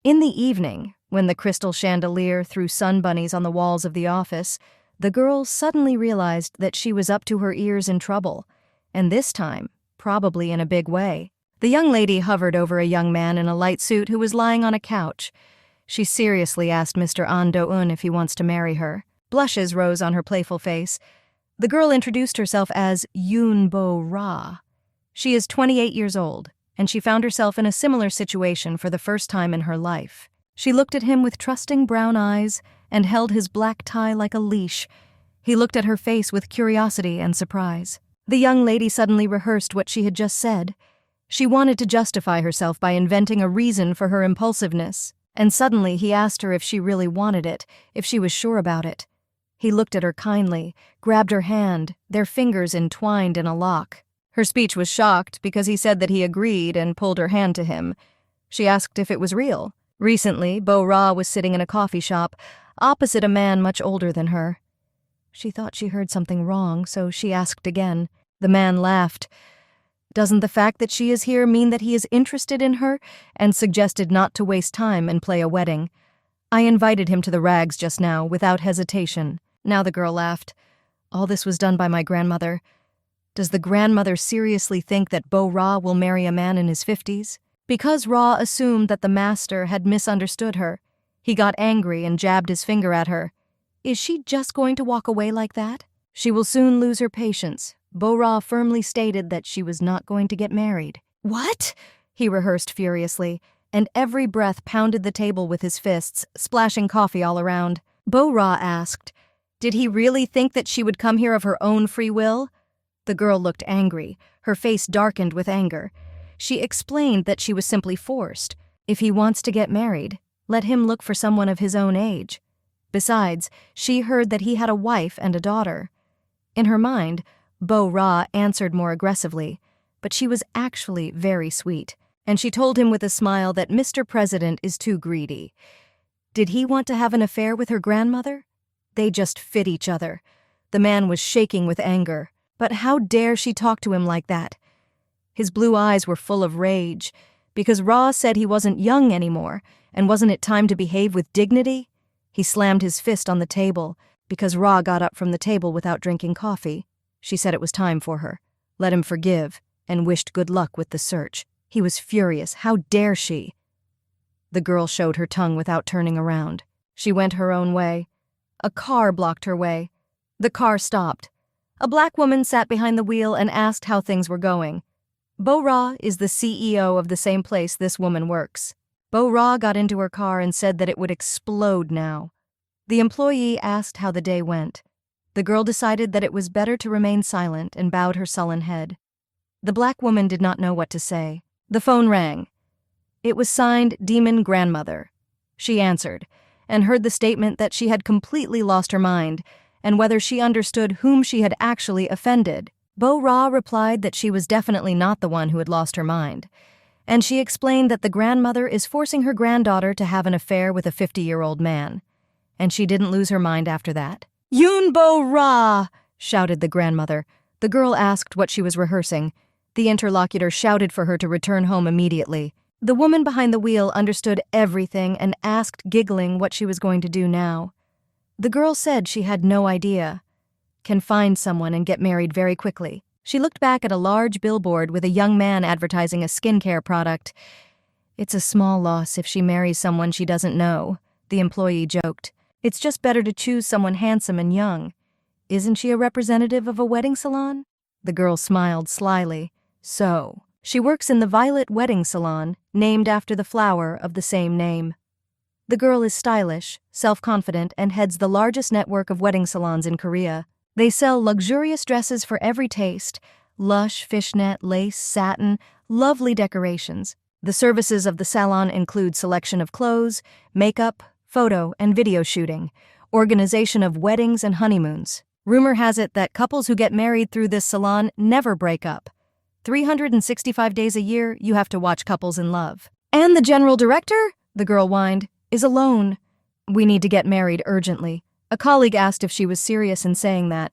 In the evening, when the crystal chandelier threw sun bunnies on the walls of the office, the girl suddenly realized that she was up to her ears in trouble, and this time, probably in a big way. The young lady hovered over a young man in a light suit who was lying on a couch. She seriously asked Mr. An Do-eun if he wants to marry her. Blushes rose on her playful face. The girl introduced herself as Yoon Bo-ra. She is 28 years old, and she found herself in a similar situation for the first time in her life. She looked at him with trusting brown eyes and held his black tie like a leash. He looked at her face with curiosity and surprise. The young lady suddenly rehearsed what she had just said. She wanted to justify herself by inventing a reason for her impulsiveness, and suddenly he asked her if she really wanted it, if she was sure about it. He looked at her kindly, grabbed her hand, their fingers entwined in a lock. Her speech was shocked because he said that he agreed and pulled her hand to him. She asked if it was real. Recently, Bo-ra was sitting in a coffee shop, opposite a man much older than her. She thought she heard something wrong, so she asked again. The man laughed. Doesn't the fact that she is here mean that he is interested in her, and suggested not to waste time and play a wedding? I invited him to the rags just now, without hesitation. Now the girl laughed. All this was done by my grandmother. Does the grandmother seriously think that Bo-ra will marry a man in his 50s? Because Ra assumed that the master had misunderstood her, he got angry and jabbed his finger at her. Is she just going to walk away like that? She will soon lose her patience. Bo-ra firmly stated that she was not going to get married. What? He rehearsed furiously, and every breath pounded the table with his fists, splashing coffee all around. Bo-ra asked, did he really think that she would come here of her own free will? The girl looked angry, her face darkened with anger. She explained that she was simply forced. If he wants to get married, let him look for someone of his own age. Besides, she heard that he had a wife and a daughter. In her mind, Bo-ra answered more aggressively, but she was actually very sweet, and she told him with a smile that Mr. President is too greedy. Did he want to have an affair with her grandmother? They just fit each other. The man was shaking with anger. But how dare she talk to him like that? His blue eyes were full of rage, because Ra said he wasn't young anymore, and wasn't it time to behave with dignity? He slammed his fist on the table, because Ra got up from the table without drinking coffee. She said it was time for her, let him forgive, and wished good luck with the search. He was furious. How dare she? The girl showed her tongue without turning around. She went her own way. A car blocked her way. The car stopped. A black woman sat behind the wheel and asked how things were going. Bo-ra is the CEO of the same place this woman works. Bo-ra got into her car and said that it would explode now. The employee asked how the day went. The girl decided that it was better to remain silent and bowed her sullen head. The black woman did not know what to say. The phone rang. It was signed Demon Grandmother. She answered, and heard the statement that she had completely lost her mind, and whether she understood whom she had actually offended. Bo-ra replied that she was definitely not the one who had lost her mind, and she explained that the grandmother is forcing her granddaughter to have an affair with a 50-year-old man, and she didn't lose her mind after that. Yoon Bo-ra! Shouted the grandmother. The girl asked what she was rehearsing. The interlocutor shouted for her to return home immediately. The woman behind the wheel understood everything and asked, giggling, what she was going to do now. The girl said she had no idea. Can find someone and get married very quickly. She looked back at a large billboard with a young man advertising a skincare product. It's a small loss if she marries someone she doesn't know, the employee joked. It's just better to choose someone handsome and young. Isn't she a representative of a wedding salon? The girl smiled slyly. So, she works in the Violet Wedding Salon, named after the flower of the same name. The girl is stylish, self-confident, and heads the largest network of wedding salons in Korea. They sell luxurious dresses for every taste, lush fishnet, lace, satin, lovely decorations. The services of the salon include selection of clothes, makeup, photo and video shooting, organization of weddings and honeymoons. Rumor has it that couples who get married through this salon never break up. 365 days a year, you have to watch couples in love. And the general director, the girl whined, is alone. We need to get married urgently. A colleague asked if she was serious in saying that.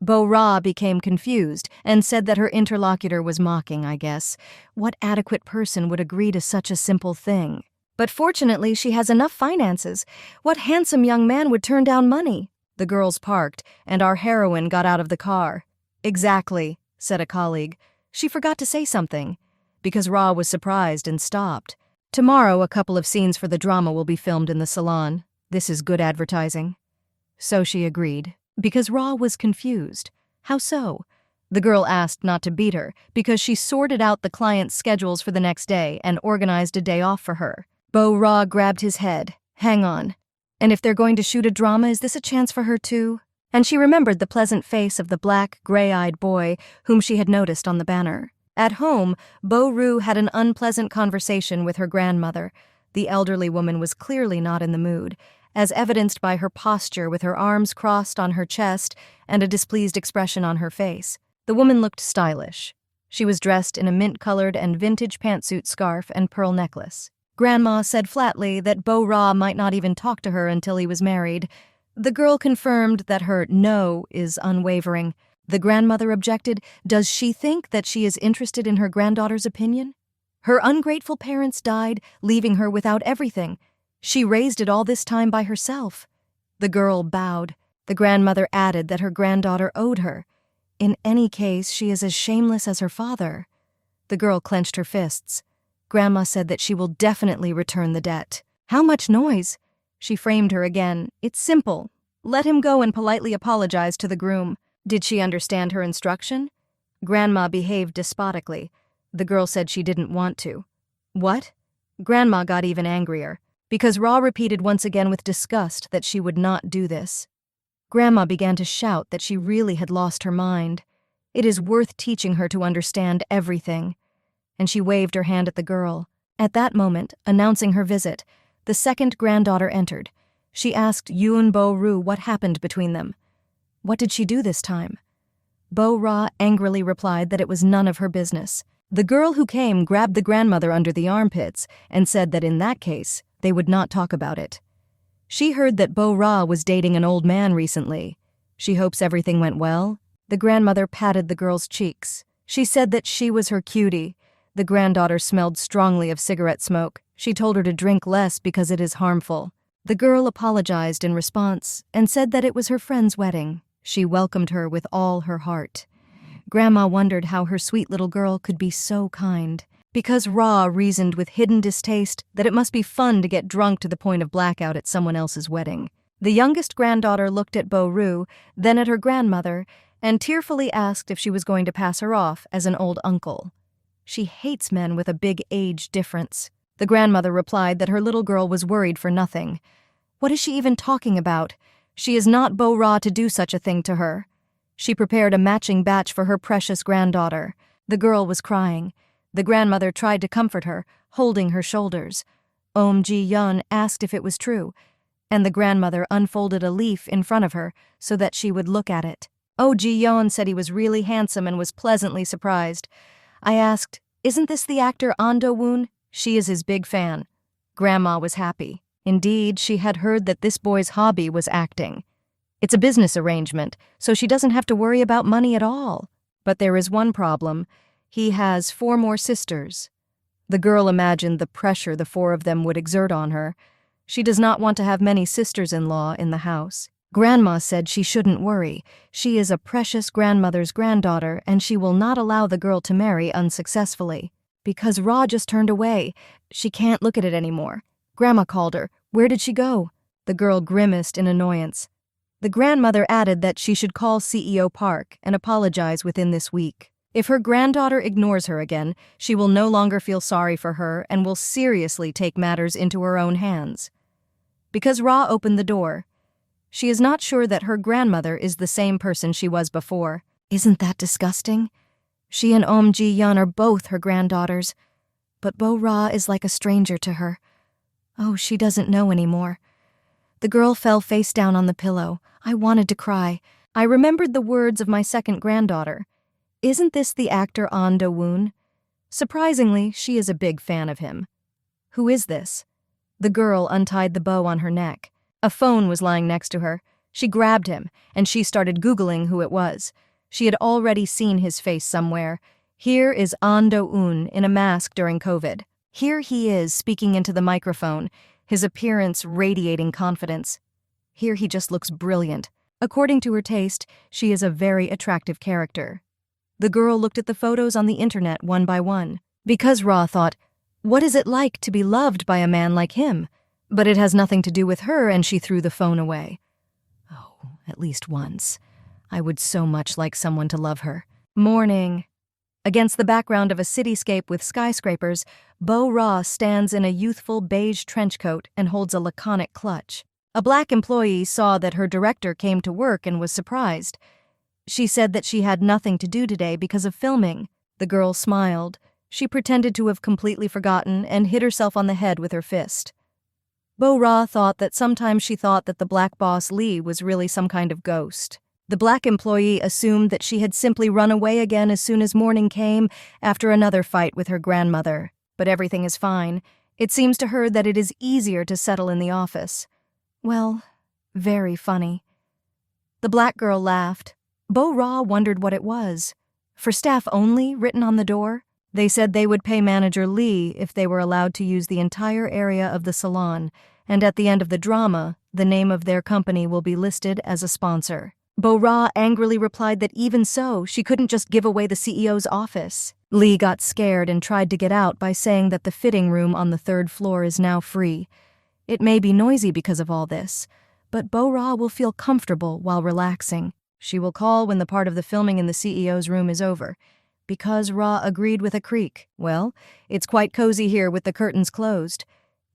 Bo-ra became confused and said that her interlocutor was mocking, I guess. What adequate person would agree to such a simple thing? But fortunately, she has enough finances. What handsome young man would turn down money? The girls parked, and our heroine got out of the car. Exactly, said a colleague. She forgot to say something, because Ra was surprised and stopped. Tomorrow, a couple of scenes for the drama will be filmed in the salon. This is good advertising. So she agreed, because Ra was confused. How so? The girl asked not to beat her, because she sorted out the client's schedules for the next day and organized a day off for her. Ra grabbed his head. Hang on. And if they're going to shoot a drama, is this a chance for her too? And she remembered the pleasant face of the black, gray-eyed boy whom she had noticed on the banner. At home, Ru had an unpleasant conversation with her grandmother. The elderly woman was clearly not in the mood, as evidenced by her posture with her arms crossed on her chest and a displeased expression on her face. The woman looked stylish. She was dressed in a mint-colored and vintage pantsuit scarf and pearl necklace. Grandma said flatly that Ra might not even talk to her until he was married. The girl confirmed that her no is unwavering. The grandmother objected. Does she think that she is interested in her granddaughter's opinion? Her ungrateful parents died, leaving her without everything. She raised it all this time by herself. The girl bowed. The grandmother added that her granddaughter owed her. In any case, she is as shameless as her father. The girl clenched her fists. Grandma said that she will definitely return the debt. How much noise? She framed her again. It's simple. Let him go and politely apologize to the groom. Did she understand her instruction? Grandma behaved despotically. The girl said she didn't want to. What? Grandma got even angrier, because Ra repeated once again with disgust that she would not do this. Grandma began to shout that she really had lost her mind. It is worth teaching her to understand everything. And she waved her hand at the girl. At that moment, announcing her visit, the second granddaughter entered. She asked Yoon Ru what happened between them. What did she do this time? Ra angrily replied that it was none of her business. The girl who came grabbed the grandmother under the armpits and said that in that case, they would not talk about it. She heard that Ra was dating an old man recently. She hopes everything went well. The grandmother patted the girl's cheeks. She said that she was her cutie. The granddaughter smelled strongly of cigarette smoke. She told her to drink less because it is harmful. The girl apologized in response and said that it was her friend's wedding. She welcomed her with all her heart. Grandma wondered how her sweet little girl could be so kind. Because Ra reasoned with hidden distaste that it must be fun to get drunk to the point of blackout at someone else's wedding. The youngest granddaughter looked at Ru, then at her grandmother, and tearfully asked if she was going to pass her off as an old uncle. She hates men with a big age difference. The grandmother replied that her little girl was worried for nothing. What is she even talking about? She is not Ra to do such a thing to her. She prepared a matching batch for her precious granddaughter. The girl was crying. The grandmother tried to comfort her, holding her shoulders. Ji-yeon asked if it was true, and the grandmother unfolded a leaf in front of her so that she would look at it. Ji-yeon said he was really handsome and was pleasantly surprised. I asked, "Isn't this the actor Ahn Do-woon?" She is his big fan. Grandma was happy. Indeed, she had heard that this boy's hobby was acting. It's a business arrangement, so she doesn't have to worry about money at all. But there is one problem. He has 4 more sisters. The girl imagined the pressure the 4 of them would exert on her. She does not want to have many sisters-in-law in the house. Grandma said she shouldn't worry. She is a precious grandmother's granddaughter, and she will not allow the girl to marry unsuccessfully. Because Ra just turned away. She can't look at it anymore. Grandma called her. Where did she go? The girl grimaced in annoyance. The grandmother added that she should call CEO Park and apologize within this week. If her granddaughter ignores her again, she will no longer feel sorry for her and will seriously take matters into her own hands. Because Ra opened the door, she is not sure that her grandmother is the same person she was before. Isn't that disgusting? She and Ji-yeon are both her granddaughters, but Ra is like a stranger to her. Oh, she doesn't know anymore. The girl fell face down on the pillow. I wanted to cry. I remembered the words of my second granddaughter. Isn't this the actor Ahn Do-woon? Surprisingly, she is a big fan of him. Who is this? The girl untied the bow on her neck. A phone was lying next to her. She grabbed him, and she started Googling who it was. She had already seen his face somewhere. Here is Ahn Do-woon in a mask during COVID. Here he is speaking into the microphone, his appearance radiating confidence. Here he just looks brilliant. According to her taste, she is a very attractive character. The girl looked at the photos on the internet one by one. Because Ra thought, what is it like to be loved by a man like him? But it has nothing to do with her, and she threw the phone away. Oh, at least once. I would so much like someone to love her. Morning. Against the background of a cityscape with skyscrapers, Bo Ra stands in a youthful beige trench coat and holds a laconic clutch. A black employee saw that her director came to work and was surprised. She said that she had nothing to do today because of filming. The girl smiled. She pretended to have completely forgotten and hit herself on the head with her fist. Bo Ra thought that sometimes she thought that the black boss Lee was really some kind of ghost. The black employee assumed that she had simply run away again as soon as morning came after another fight with her grandmother. But everything is fine. It seems to her that it is easier to settle in the office. Well, very funny. The black girl laughed. Bo Ra wondered what it was. For staff only, written on the door? They said they would pay manager Lee if they were allowed to use the entire area of the salon, and at the end of the drama, the name of their company will be listed as a sponsor. Bo Ra angrily replied that even so, she couldn't just give away the CEO's office. Lee got scared and tried to get out by saying that the fitting room on the 3rd floor is now free. It may be noisy because of all this, but Bo Ra will feel comfortable while relaxing. She will call when the part of the filming in the CEO's room is over. Because Ra agreed with a creak. Well, it's quite cozy here with the curtains closed.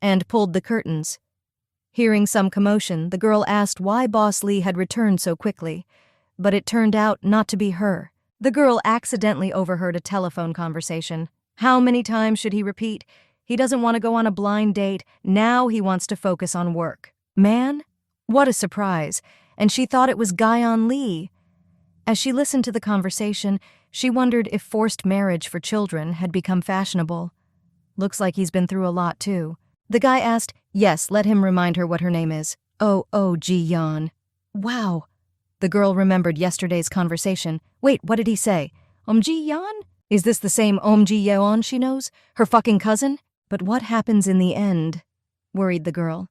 And pulled the curtains. Hearing some commotion, the girl asked why Boss Lee had returned so quickly. But it turned out not to be her. The girl accidentally overheard a telephone conversation. How many times should he repeat? He doesn't want to go on a blind date. Now he wants to focus on work. Man? What a surprise. And she thought it was Guyon Lee. As she listened to the conversation, she wondered if forced marriage for children had become fashionable. Looks like he's been through a lot, too. The guy asked, yes, let him remind her what her name is. Oh, Ji-yeon. Wow. The girl remembered yesterday's conversation. Wait, what did he say? Ji-yeon? Is this the same Ji-yeon she knows? Her fucking cousin? But what happens in the end? Worried the girl.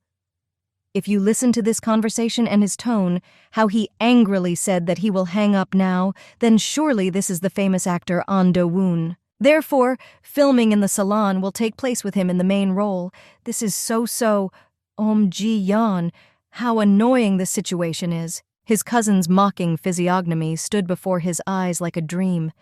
If you listen to this conversation and his tone, how he angrily said that he will hang up now, then surely this is the famous actor Ahn Do-woon. Therefore, filming in the salon will take place with him in the main role. This is so Ji-yeon. How annoying this situation is. His cousin's mocking physiognomy stood before his eyes like a dream.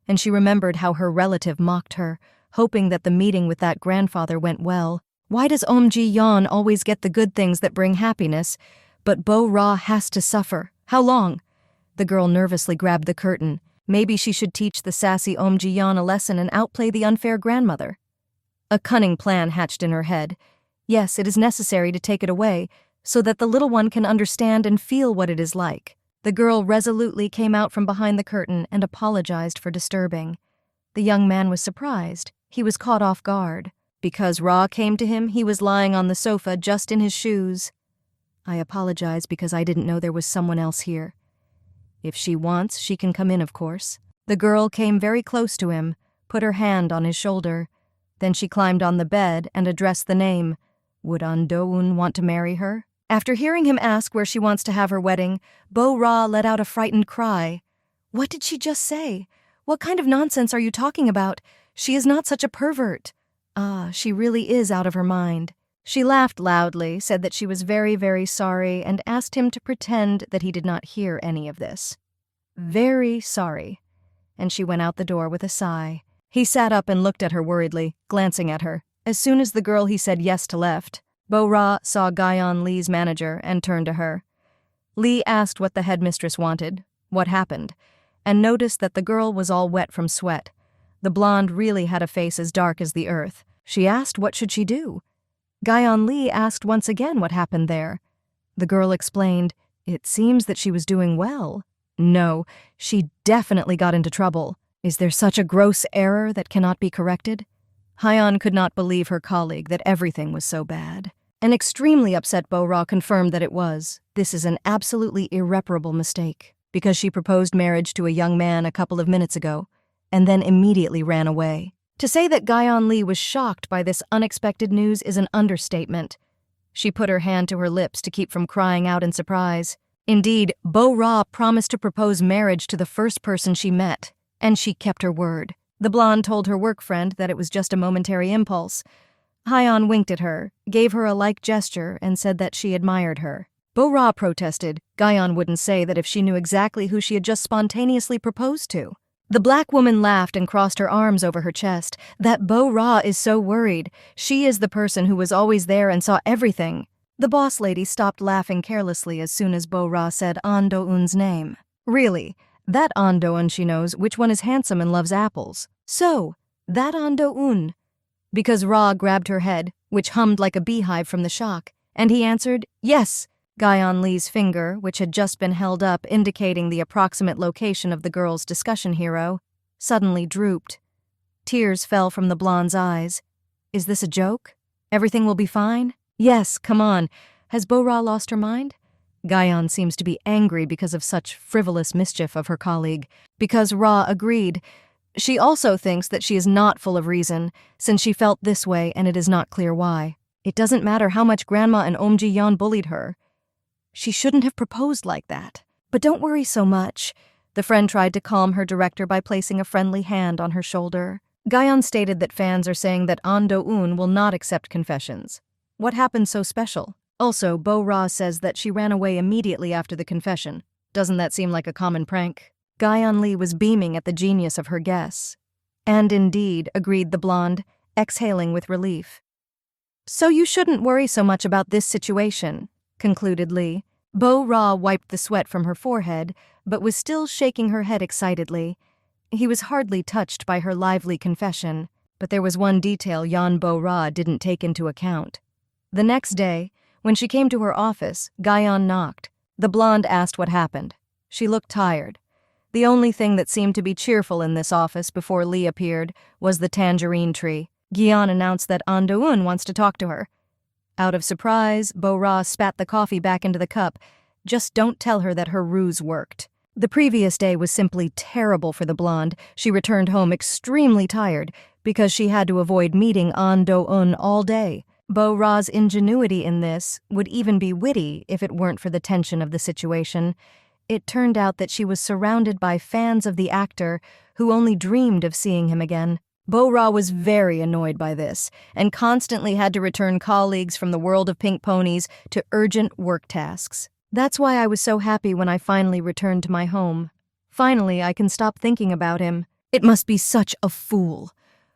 And she remembered how her relative mocked her, hoping that the meeting with that grandfather went well. Why does Ji-yeon always get the good things that bring happiness, but Bo Ra has to suffer? How long? The girl nervously grabbed the curtain. Maybe she should teach the sassy Ji-yeon a lesson and outplay the unfair grandmother. A cunning plan hatched in her head. Yes, it is necessary to take it away, so that the little one can understand and feel what it is like. The girl resolutely came out from behind the curtain and apologized for disturbing. The young man was surprised. He was caught off guard. Because Ra came to him, he was lying on the sofa just in his shoes. I apologize because I didn't know there was someone else here. If she wants, she can come in, of course. The girl came very close to him, put her hand on his shoulder. Then she climbed on the bed and addressed the name. Would Ahn Do-woon want to marry her? After hearing him ask where she wants to have her wedding, Bo Ra let out a frightened cry. What did she just say? What kind of nonsense are you talking about? She is not such a pervert. Ah, she really is out of her mind. She laughed loudly, said that she was very, very sorry, and asked him to pretend that he did not hear any of this. Very sorry. And she went out the door with a sigh. He sat up and looked at her worriedly, glancing at her. As soon as the girl he said yes to left, Bo Ra saw Guyon Lee's manager and turned to her. Lee asked what the headmistress wanted, what happened, and noticed that the girl was all wet from sweat. The blonde really had a face as dark as the earth. She asked what should she do. Guyon Lee asked once again what happened there. The girl explained, it seems that she was doing well. No, she definitely got into trouble. Is there such a gross error that cannot be corrected? Hyeon could not believe her colleague that everything was so bad. An extremely upset Bo Ra confirmed that it was. This is an absolutely irreparable mistake, because she proposed marriage to a young man a couple of minutes ago, and then immediately ran away. To say that Gyeon Lee was shocked by this unexpected news is an understatement. She put her hand to her lips to keep from crying out in surprise. Indeed, Bo-ra promised to propose marriage to the first person she met, and she kept her word. The blonde told her work friend that it was just a momentary impulse. Hyeon winked at her, gave her a like gesture, and said that she admired her. Bo-ra protested. Gyeon wouldn't say that if she knew exactly who she had just spontaneously proposed to. The black woman laughed and crossed her arms over her chest. That Bo-ra is so worried. She is the person who was always there and saw everything. The boss lady stopped laughing carelessly as soon as Bo-ra said An Do-eun's name. Really, that An Do-eun she knows which one is handsome and loves apples. So, that An Do-eun. Because Ra grabbed her head, which hummed like a beehive from the shock, and he answered, yes. Gyeon Lee's finger, which had just been held up indicating the approximate location of the girl's discussion hero, suddenly drooped. Tears fell from the blonde's eyes. Is this a joke? Everything will be fine? Yes, come on. Has Bo-ra lost her mind? Gyeon seems to be angry because of such frivolous mischief of her colleague. Because Ra agreed. She also thinks that she is not full of reason, since she felt this way and it is not clear why. It doesn't matter how much Grandma and Ji-yeon bullied her. She shouldn't have proposed like that. But don't worry so much. The friend tried to calm her director by placing a friendly hand on her shoulder. Gyeon stated that fans are saying that An Do-eun will not accept confessions. What happened so special? Also, Bo-ra says that she ran away immediately after the confession. Doesn't that seem like a common prank? Gyeon Lee was beaming at the genius of her guess. And indeed, agreed the blonde, exhaling with relief. So you shouldn't worry so much about this situation, concluded Lee. Bo-ra wiped the sweat from her forehead, but was still shaking her head excitedly. He was hardly touched by her lively confession, but there was one detail Yeon Bo-ra didn't take into account. The next day, when she came to her office, Gyeon knocked. The blonde asked what happened. She looked tired. The only thing that seemed to be cheerful in this office before Lee appeared was the tangerine tree. Gyeon announced that An Do-eun wants to talk to her. Out of surprise, Bo-ra spat the coffee back into the cup. Just don't tell her that her ruse worked. The previous day was simply terrible for the blonde. She returned home extremely tired because she had to avoid meeting An Do-eun all day. Bo-ra's ingenuity in this would even be witty if it weren't for the tension of the situation. It turned out that she was surrounded by fans of the actor who only dreamed of seeing him again. Bo-ra was very annoyed by this and constantly had to return colleagues from the world of pink ponies to urgent work tasks. That's why I was so happy when I finally returned to my home. Finally, I can stop thinking about him. It must be such a fool.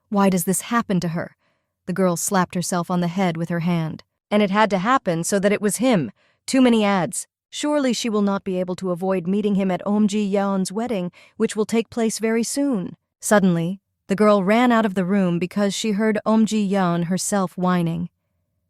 Why does this happen to her? The girl slapped herself on the head with her hand. And it had to happen so that it was him. Too many ads. Surely she will not be able to avoid meeting him at Ji-yeon's wedding, which will take place very soon. Suddenly, the girl ran out of the room because she heard Ji-yeon herself whining.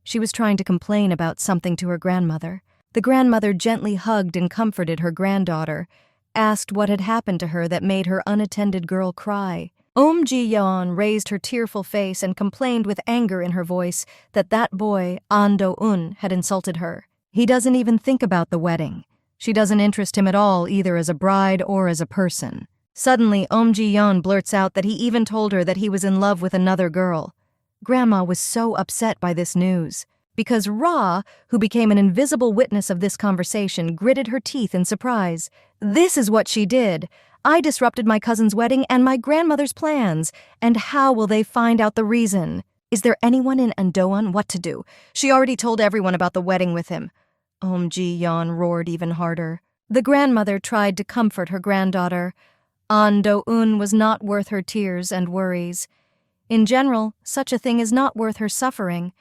She was trying to complain about something to her grandmother. The grandmother gently hugged and comforted her granddaughter, asked what had happened to her that made her unattended girl cry. Ji-yeon raised her tearful face and complained with anger in her voice that boy, An Do-eun, had insulted her. He doesn't even think about the wedding. She doesn't interest him at all, either as a bride or as a person. Suddenly, Ji-yeon blurts out that he even told her that he was in love with another girl. Grandma was so upset by this news, because Ra, who became an invisible witness of this conversation, gritted her teeth in surprise. This is what she did. I disrupted my cousin's wedding and my grandmother's plans, and how will they find out the reason? Is there anyone in An Do-eun? What to do? She already told everyone about the wedding with him. Ji-yeon roared even harder. The grandmother tried to comfort her granddaughter. An Do-eun was not worth her tears and worries. In general, such a thing is not worth her suffering,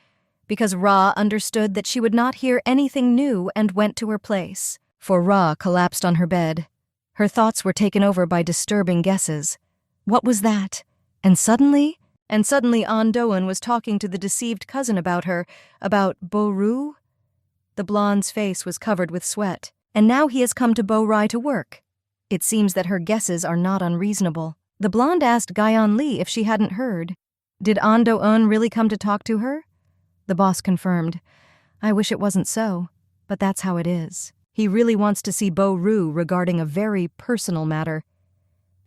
because Ra understood that she would not hear anything new and went to her place. For Ra collapsed on her bed. Her thoughts were taken over by disturbing guesses. What was that? And suddenly An Do-eun was talking to the deceived cousin about her, about Bo-ru? The blonde's face was covered with sweat, and now he has come to Bo-rai to work. It seems that her guesses are not unreasonable. The blonde asked Gyeon Lee if she hadn't heard. Did An Do-eun really come to talk to her? The boss confirmed. I wish it wasn't so, but that's how it is. He really wants to see Bo-ru regarding a very personal matter.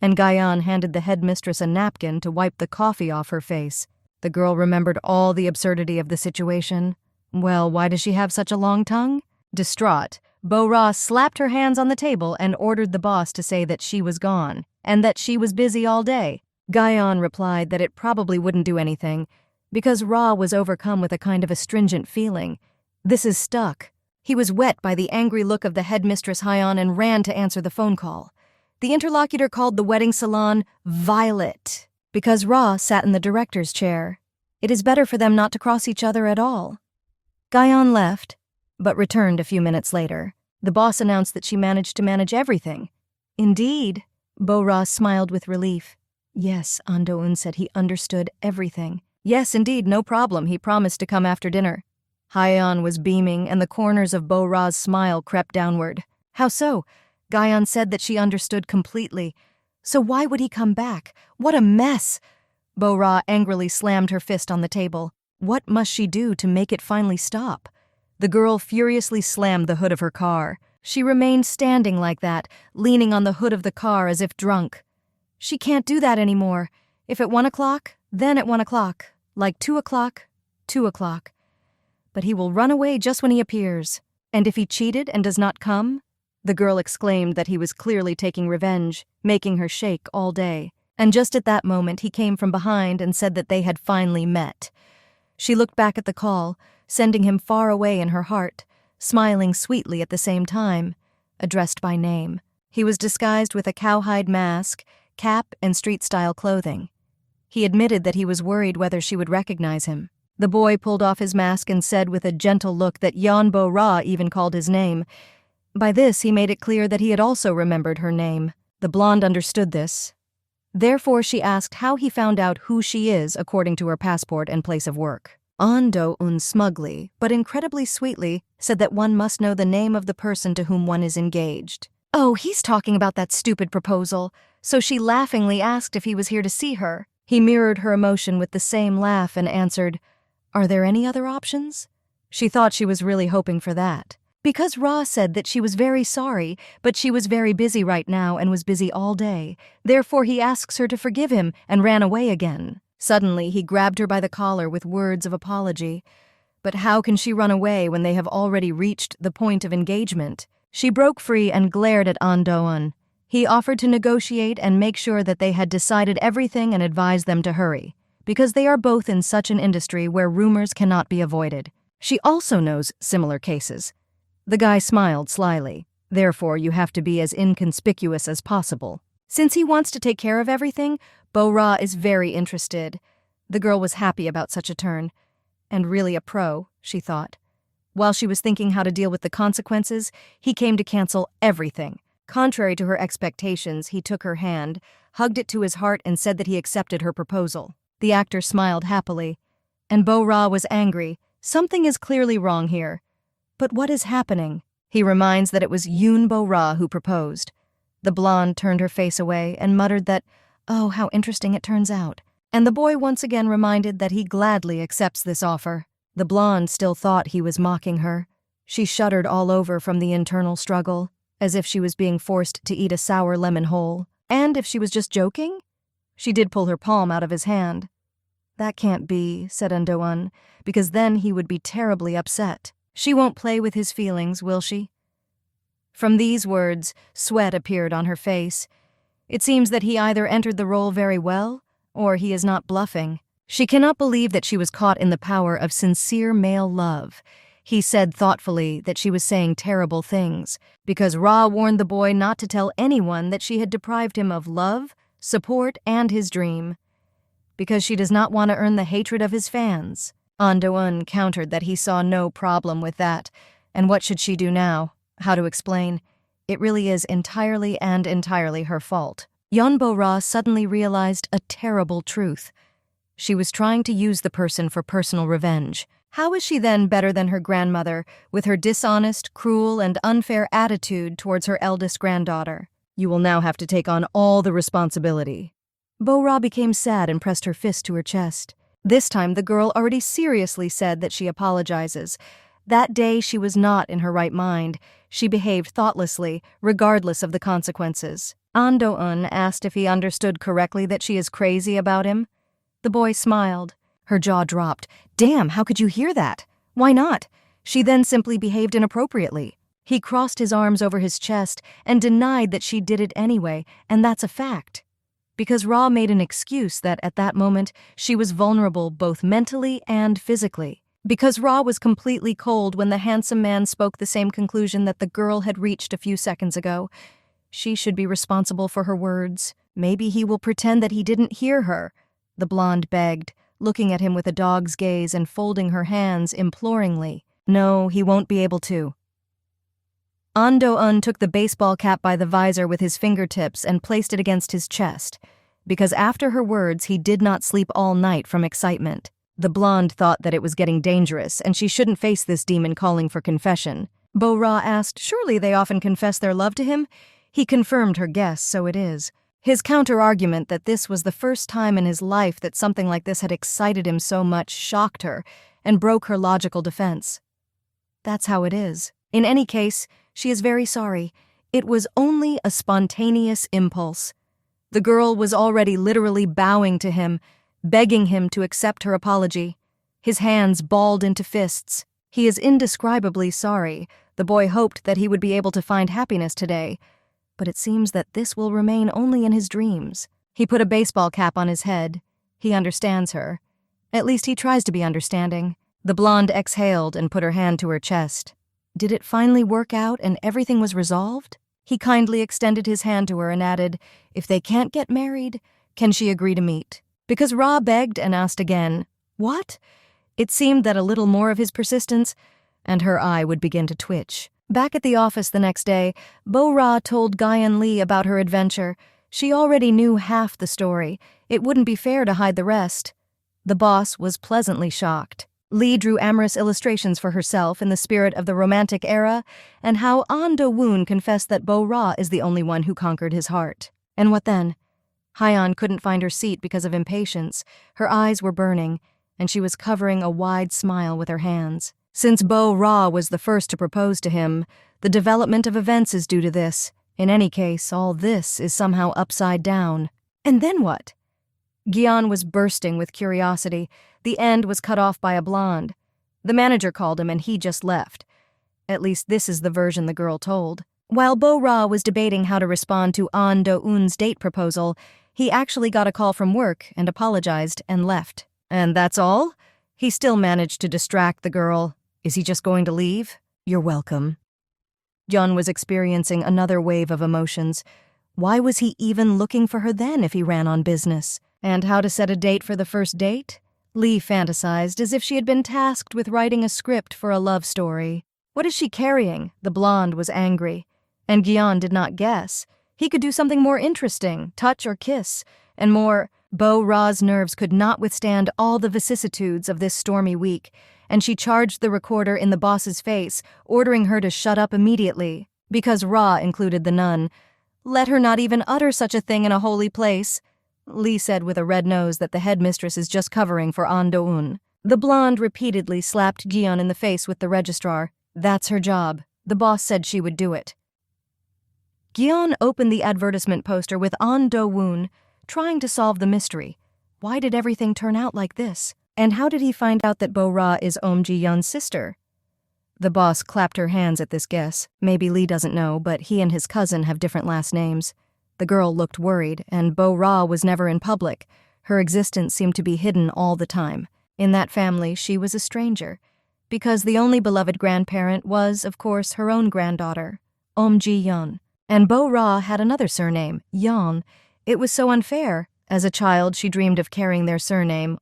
and Gayan handed the headmistress a napkin to wipe the coffee off her face. The girl remembered all the absurdity of the situation. Well, why does she have such a long tongue? Distraught, Bo-Ra slapped her hands on the table and ordered the boss to say that she was gone, and that she was busy all day. Gayan replied that it probably wouldn't do anything, because Ra was overcome with a kind of astringent feeling. This is stuck. He was wet by the angry look of the headmistress Hyon and ran to answer the phone call. The interlocutor called the wedding salon Violet, because Ra sat in the director's chair. It is better for them not to cross each other at all. Gayan left, but returned a few minutes later. The boss announced that she managed to manage everything. Indeed, Bo-Ra smiled with relief. Yes, Ando-un said he understood everything. Yes, indeed, no problem. He promised to come after dinner. Hyon was beaming, and the corners of Bo-Ra's smile crept downward. How so? Gayan said that she understood completely. So why would he come back? What a mess! Bo-Ra angrily slammed her fist on the table. What must she do to make it finally stop? The girl furiously slammed the hood of her car. She remained standing like that, leaning on the hood of the car as if drunk. She can't do that anymore. If at 1 o'clock, then at 1 o'clock. Like 2 o'clock, 2 o'clock. But he will run away just when he appears. And if he cheated and does not come? The girl exclaimed that he was clearly taking revenge, making her shake all day. And just at that moment he came from behind and said that they had finally met. She looked back at the call, sending him far away in her heart, smiling sweetly at the same time, addressed by name. He was disguised with a cowhide mask, cap, and street-style clothing. He admitted that he was worried whether she would recognize him. The boy pulled off his mask and said with a gentle look that Yeon Bo-Ra even called his name. By this, he made it clear that he had also remembered her name. The blonde understood this. Therefore, she asked how he found out who she is according to her passport and place of work. Ando-un smugly, but incredibly sweetly, said that one must know the name of the person to whom one is engaged. Oh, he's talking about that stupid proposal. So she laughingly asked if he was here to see her. He mirrored her emotion with the same laugh and answered, Are there any other options? She thought she was really hoping for that. Because Ra said that she was very sorry, but she was very busy right now and was busy all day. Therefore he asks her to forgive him and ran away again. Suddenly he grabbed her by the collar with words of apology. But how can she run away when they have already reached the point of engagement? She broke free and glared at Ando-un. He offered to negotiate and make sure that they had decided everything and advised them to hurry, because they are both in such an industry where rumors cannot be avoided. She also knows similar cases. The guy smiled slyly. Therefore, you have to be as inconspicuous as possible. Since he wants to take care of everything, Bo-Ra is very interested. The girl was happy about such a turn. And really a pro, she thought. While she was thinking how to deal with the consequences, he came to cancel everything. Contrary to her expectations, he took her hand, hugged it to his heart, and said that he accepted her proposal. The actor smiled happily. And Bo-Ra was angry. Something is clearly wrong here. But what is happening? He reminds that it was Yoon Bo-Ra who proposed. The blonde turned her face away and muttered that, oh, how interesting it turns out. And the boy once again reminded that he gladly accepts this offer. The blonde still thought he was mocking her. She shuddered all over from the internal struggle, as if she was being forced to eat a sour lemon whole. And if she was just joking? She did pull her palm out of his hand. That can't be, said Ando-un, because then he would be terribly upset. She won't play with his feelings, will she? From these words, sweat appeared on her face. It seems that he either entered the role very well, or he is not bluffing. She cannot believe that she was caught in the power of sincere male love. He said thoughtfully that she was saying terrible things, because Ra warned the boy not to tell anyone that she had deprived him of love, support, and his dream. Because she does not want to earn the hatred of his fans. Ando-un countered that he saw no problem with that, and what should she do now? How to explain? It really is entirely her fault. Yeon Bo-Ra suddenly realized a terrible truth. She was trying to use the person for personal revenge. How is she then better than her grandmother, with her dishonest, cruel, and unfair attitude towards her eldest granddaughter? You will now have to take on all the responsibility. Bo-Ra became sad and pressed her fist to her chest. This time the girl already seriously said that she apologizes. That day she was not in her right mind. She behaved thoughtlessly, regardless of the consequences. An Do-eun asked if he understood correctly that she is crazy about him. The boy smiled. Her jaw dropped. Damn, how could you hear that? Why not? She then simply behaved inappropriately. He crossed his arms over his chest and denied that she did it anyway, and that's a fact. Because Ra made an excuse that at that moment she was vulnerable both mentally and physically. Because Ra was completely cold when the handsome man spoke the same conclusion that the girl had reached a few seconds ago. She should be responsible for her words. Maybe he will pretend that he didn't hear her, the blonde begged, looking at him with a dog's gaze and folding her hands imploringly. No, he won't be able to. An Do-eun took the baseball cap by the visor with his fingertips and placed it against his chest, because after her words he did not sleep all night from excitement. The blonde thought that it was getting dangerous and she shouldn't face this demon calling for confession. Bo-ra asked, surely they often confess their love to him? He confirmed her guess, so it is. His counter-argument that this was the first time in his life that something like this had excited him so much shocked her and broke her logical defense. That's how it is. In any case, she is very sorry. It was only a spontaneous impulse. The girl was already literally bowing to him, begging him to accept her apology. His hands balled into fists. He is indescribably sorry. The boy hoped that he would be able to find happiness today, but it seems that this will remain only in his dreams. He put a baseball cap on his head. He understands her. At least he tries to be understanding. The blonde exhaled and put her hand to her chest. Did it finally work out and everything was resolved? He kindly extended his hand to her and added, if they can't get married, can she agree to meet? Because Ra begged and asked again, what? It seemed that a little more of his persistence, and her eye would begin to twitch. Back at the office the next day, Bo-ra told Gyeon Lee about her adventure. She already knew half the story. It wouldn't be fair to hide the rest. The boss was pleasantly shocked. Lee drew amorous illustrations for herself in the spirit of the Romantic era, and how An Do-woon confessed that Bo-ra is the only one who conquered his heart. And what then? Hyeon couldn't find her seat because of impatience. Her eyes were burning, and she was covering a wide smile with her hands. Since Bo-ra was the first to propose to him, the development of events is due to this. In any case, all this is somehow upside down. And then what? Gyeon was bursting with curiosity. The end was cut off by a blonde. The manager called him and he just left. At least this is the version the girl told. While Bo-ra was debating how to respond to An Do-eun's date proposal, he actually got a call from work and apologized and left. And that's all? He still managed to distract the girl. Is he just going to leave? You're welcome. Jun was experiencing another wave of emotions. Why was he even looking for her then if he ran on business? And how to set a date for the first date? Lee fantasized as if she had been tasked with writing a script for a love story. What is she carrying? The blonde was angry. And Gyeon did not guess. He could do something more interesting, touch or kiss, and more. Bo-ra's nerves could not withstand all the vicissitudes of this stormy week, and she charged the recorder in the boss's face, ordering her to shut up immediately. Because Ra included the nun. Let her not even utter such a thing in a holy place. Lee said with a red nose that the headmistress is just covering for An Do-eun. The blonde repeatedly slapped Gyeon in the face with the registrar. That's her job. The boss said she would do it. Gyeon opened the advertisement poster with An Do-eun, trying to solve the mystery. Why did everything turn out like this? And how did he find out that Bo-ra is Ji-yeon's sister? The boss clapped her hands at this guess. Maybe Lee doesn't know, but he and his cousin have different last names. The girl looked worried, and Bo-ra was never in public. Her existence seemed to be hidden all the time. In that family, she was a stranger, because the only beloved grandparent was, of course, her own granddaughter, Ji-yeon. And Bo-ra had another surname, Yeon. It was so unfair. As a child, she dreamed of carrying their surname,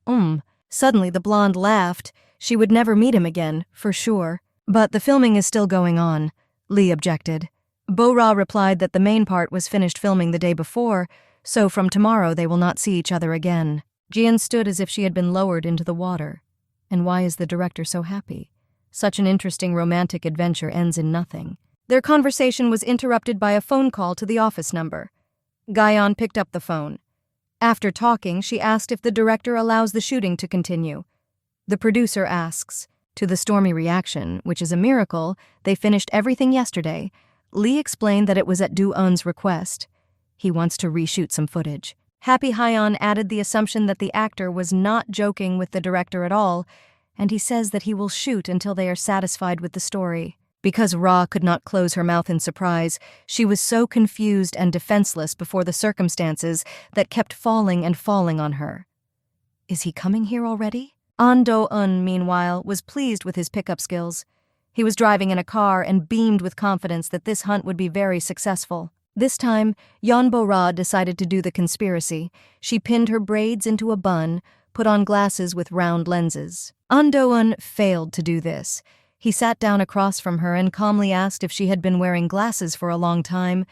Suddenly, the blonde laughed. She would never meet him again, for sure. But the filming is still going on, Lee objected. Bo-ra replied that the main part was finished filming the day before, so from tomorrow they will not see each other again. Jian stood as if she had been lowered into the water. And why is the director so happy? Such an interesting romantic adventure ends in nothing. Their conversation was interrupted by a phone call to the office number. Gyeon picked up the phone. After talking, she asked if the director allows the shooting to continue. The producer asks. To the stormy reaction, which is a miracle, they finished everything yesterday. Lee explained that it was at Do-eun's request. He wants to reshoot some footage. Happy Hyeon added the assumption that the actor was not joking with the director at all, and he says that he will shoot until they are satisfied with the story. Because Ra could not close her mouth in surprise, she was so confused and defenseless before the circumstances that kept falling and falling on her. Is he coming here already? An Do-eun, meanwhile, was pleased with his pickup skills. He was driving in a car and beamed with confidence that this hunt would be very successful. This time, Yeonbo-ra decided to do the conspiracy. She pinned her braids into a bun, put on glasses with round lenses. An Do-eun failed to do this. He sat down across from her and calmly asked if she had been wearing glasses for a long time,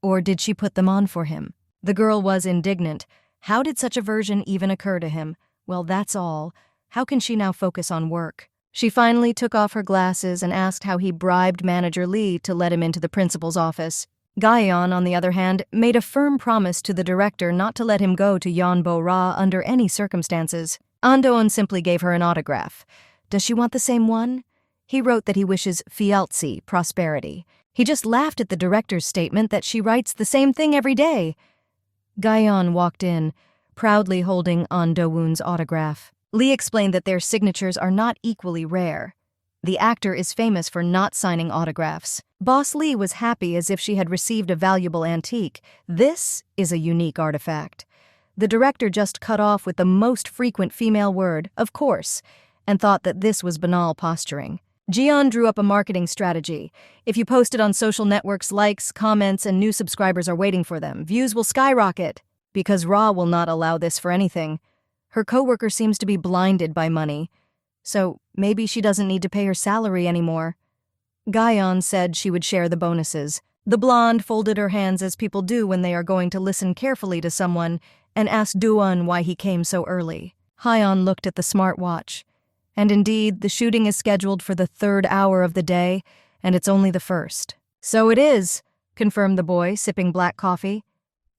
or did she put them on for him? The girl was indignant. How did such a version even occur to him? Well, that's all. How can she now focus on work? She finally took off her glasses and asked how he bribed manager Lee to let him into the principal's office. Gaeon, on the other hand, made a firm promise to the director not to let him go to Yeonbo-ra under any circumstances. An Do-eun simply gave her an autograph. Does she want the same one? He wrote that he wishes fieltzy, prosperity. He just laughed at the director's statement that she writes the same thing every day. Gaeon walked in, proudly holding An Do-eun's autograph. Lee explained that their signatures are not equally rare. The actor is famous for not signing autographs. Boss Lee was happy as if she had received a valuable antique. This is a unique artifact. The director just cut off with the most frequent female word, of course, and thought that this was banal posturing. Jian drew up a marketing strategy. If you post it on social networks, likes, comments, and new subscribers are waiting for them. Views will skyrocket. Because Ra will not allow this for anything. Her coworker seems to be blinded by money. So maybe she doesn't need to pay her salary anymore. Gaeon said she would share the bonuses. The blonde folded her hands as people do when they are going to listen carefully to someone and asked Do-eun why he came so early. Hyeon looked at the smartwatch. And indeed, the shooting is scheduled for the 3rd hour of the day, and it's only the 1st. So it is, confirmed the boy, sipping black coffee.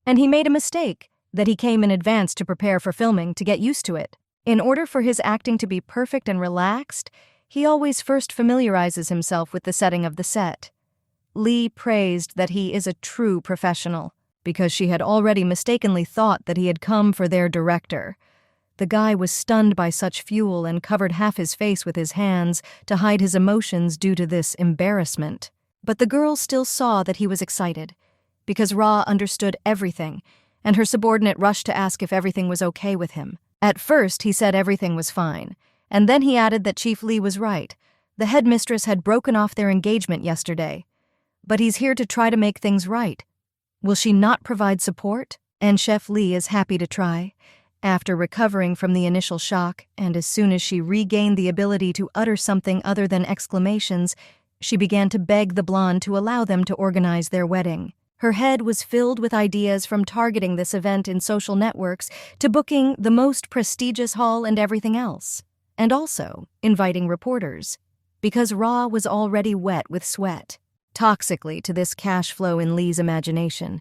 And he made a mistake, that he came in advance to prepare for filming, to get used to it. In order for his acting to be perfect and relaxed, he always first familiarizes himself with the setting of the set. Lee praised that he is a true professional, because she had already mistakenly thought that he had come for their director. The guy was stunned by such fuel and covered half his face with his hands to hide his emotions due to this embarrassment. But the girl still saw that he was excited, because Ra understood everything, and her subordinate rushed to ask if everything was okay with him. At first, he said everything was fine, and then he added that Chief Lee was right. The headmistress had broken off their engagement yesterday. But he's here to try to make things right. Will she not provide support? And Chef Lee is happy to try. After recovering from the initial shock, and as soon as she regained the ability to utter something other than exclamations, she began to beg the blonde to allow them to organize their wedding. Her head was filled with ideas from targeting this event in social networks to booking the most prestigious hall and everything else. And also inviting reporters. Because Ra was already wet with sweat. Toxically to this cash flow in Lee's imagination.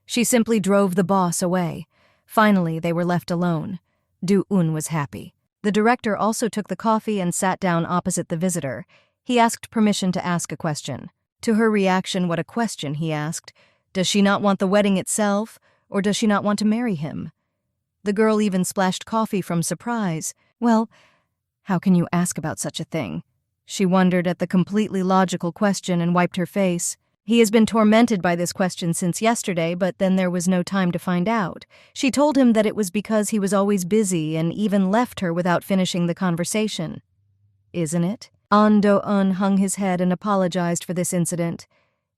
She simply drove the boss away. Finally, they were left alone. Do-eun was happy. The director also took the coffee and sat down opposite the visitor. He asked permission to ask a question. To her reaction, what a question, he asked. Does she not want the wedding itself, or does she not want to marry him? The girl even splashed coffee from surprise. Well, how can you ask about such a thing? She wondered at the completely logical question and wiped her face. He has been tormented by this question since yesterday, but then there was no time to find out. She told him that it was because he was always busy and even left her without finishing the conversation. Isn't it? An Do-eun hung his head and apologized for this incident.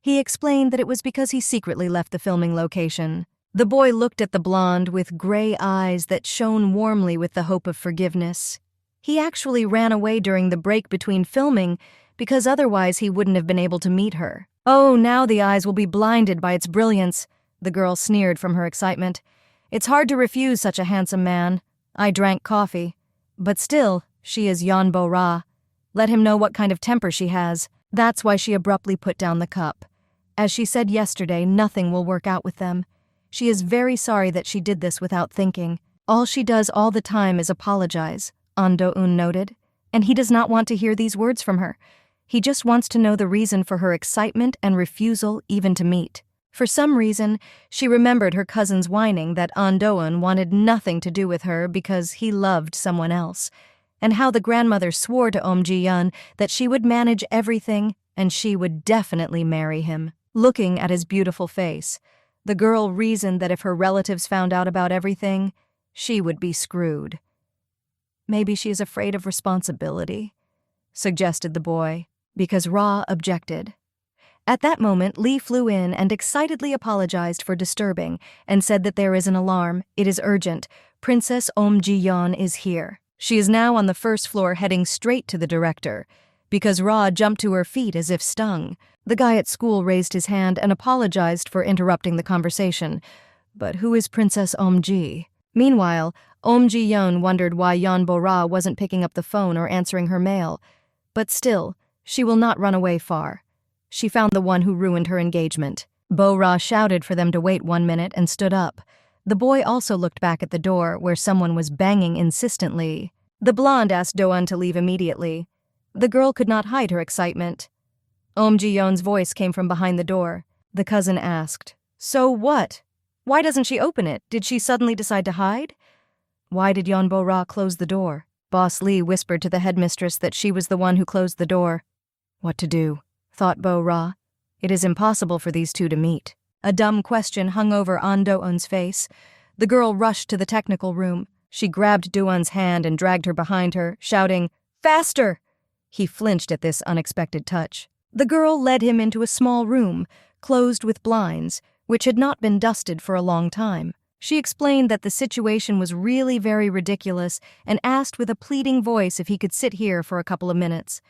He explained that it was because he secretly left the filming location. The boy looked at the blonde with gray eyes that shone warmly with the hope of forgiveness. He actually ran away during the break between filming because otherwise he wouldn't have been able to meet her. Oh, now the eyes will be blinded by its brilliance, the girl sneered from her excitement. It's hard to refuse such a handsome man. I drank coffee. But still, she is Yeonbo-ra. Let him know what kind of temper she has. That's why she abruptly put down the cup. As she said yesterday, nothing will work out with them. She is very sorry that she did this without thinking. All she does all the time is apologize, An Do-eun noted. And he does not want to hear these words from her. He just wants to know the reason for her excitement and refusal even to meet. For some reason, she remembered her cousin's whining that An-doeun wanted nothing to do with her because he loved someone else, and how the grandmother swore to Ji-yeon that she would manage everything and she would definitely marry him. Looking at his beautiful face, the girl reasoned that if her relatives found out about everything, she would be screwed. Maybe she is afraid of responsibility, suggested the boy, because Ra objected. At that moment, Lee flew in and excitedly apologized for disturbing and said that there is an alarm. It is urgent. Princess Ji-yeon is here. She is now on the first floor heading straight to the director, because Ra jumped to her feet as if stung. The guy at school raised his hand and apologized for interrupting the conversation. But who is Princess Ji? Meanwhile, Ji-yeon wondered why Yeon Bo-ra wasn't picking up the phone or answering her mail. But still, she will not run away far. She found the one who ruined her engagement. Bo-ra shouted for them to wait 1 minute and stood up. The boy also looked back at the door where someone was banging insistently. The blonde asked Do-eun to leave immediately. The girl could not hide her excitement. Ji-yeon's voice came from behind the door. The cousin asked, "So what? Why doesn't she open it? Did she suddenly decide to hide? Why did Yeon Bo-ra close the door?" Boss Lee whispered to the headmistress that she was the one who closed the door. What to do, thought Bo-ra. It is impossible for these two to meet. A dumb question hung over An-doeun's face. The girl rushed to the technical room. She grabbed Do-eun's hand and dragged her behind her, shouting, "Faster!" He flinched at this unexpected touch. The girl led him into a small room, closed with blinds, which had not been dusted for a long time. She explained that the situation was really very ridiculous and asked with a pleading voice if he could sit here for a couple of minutes.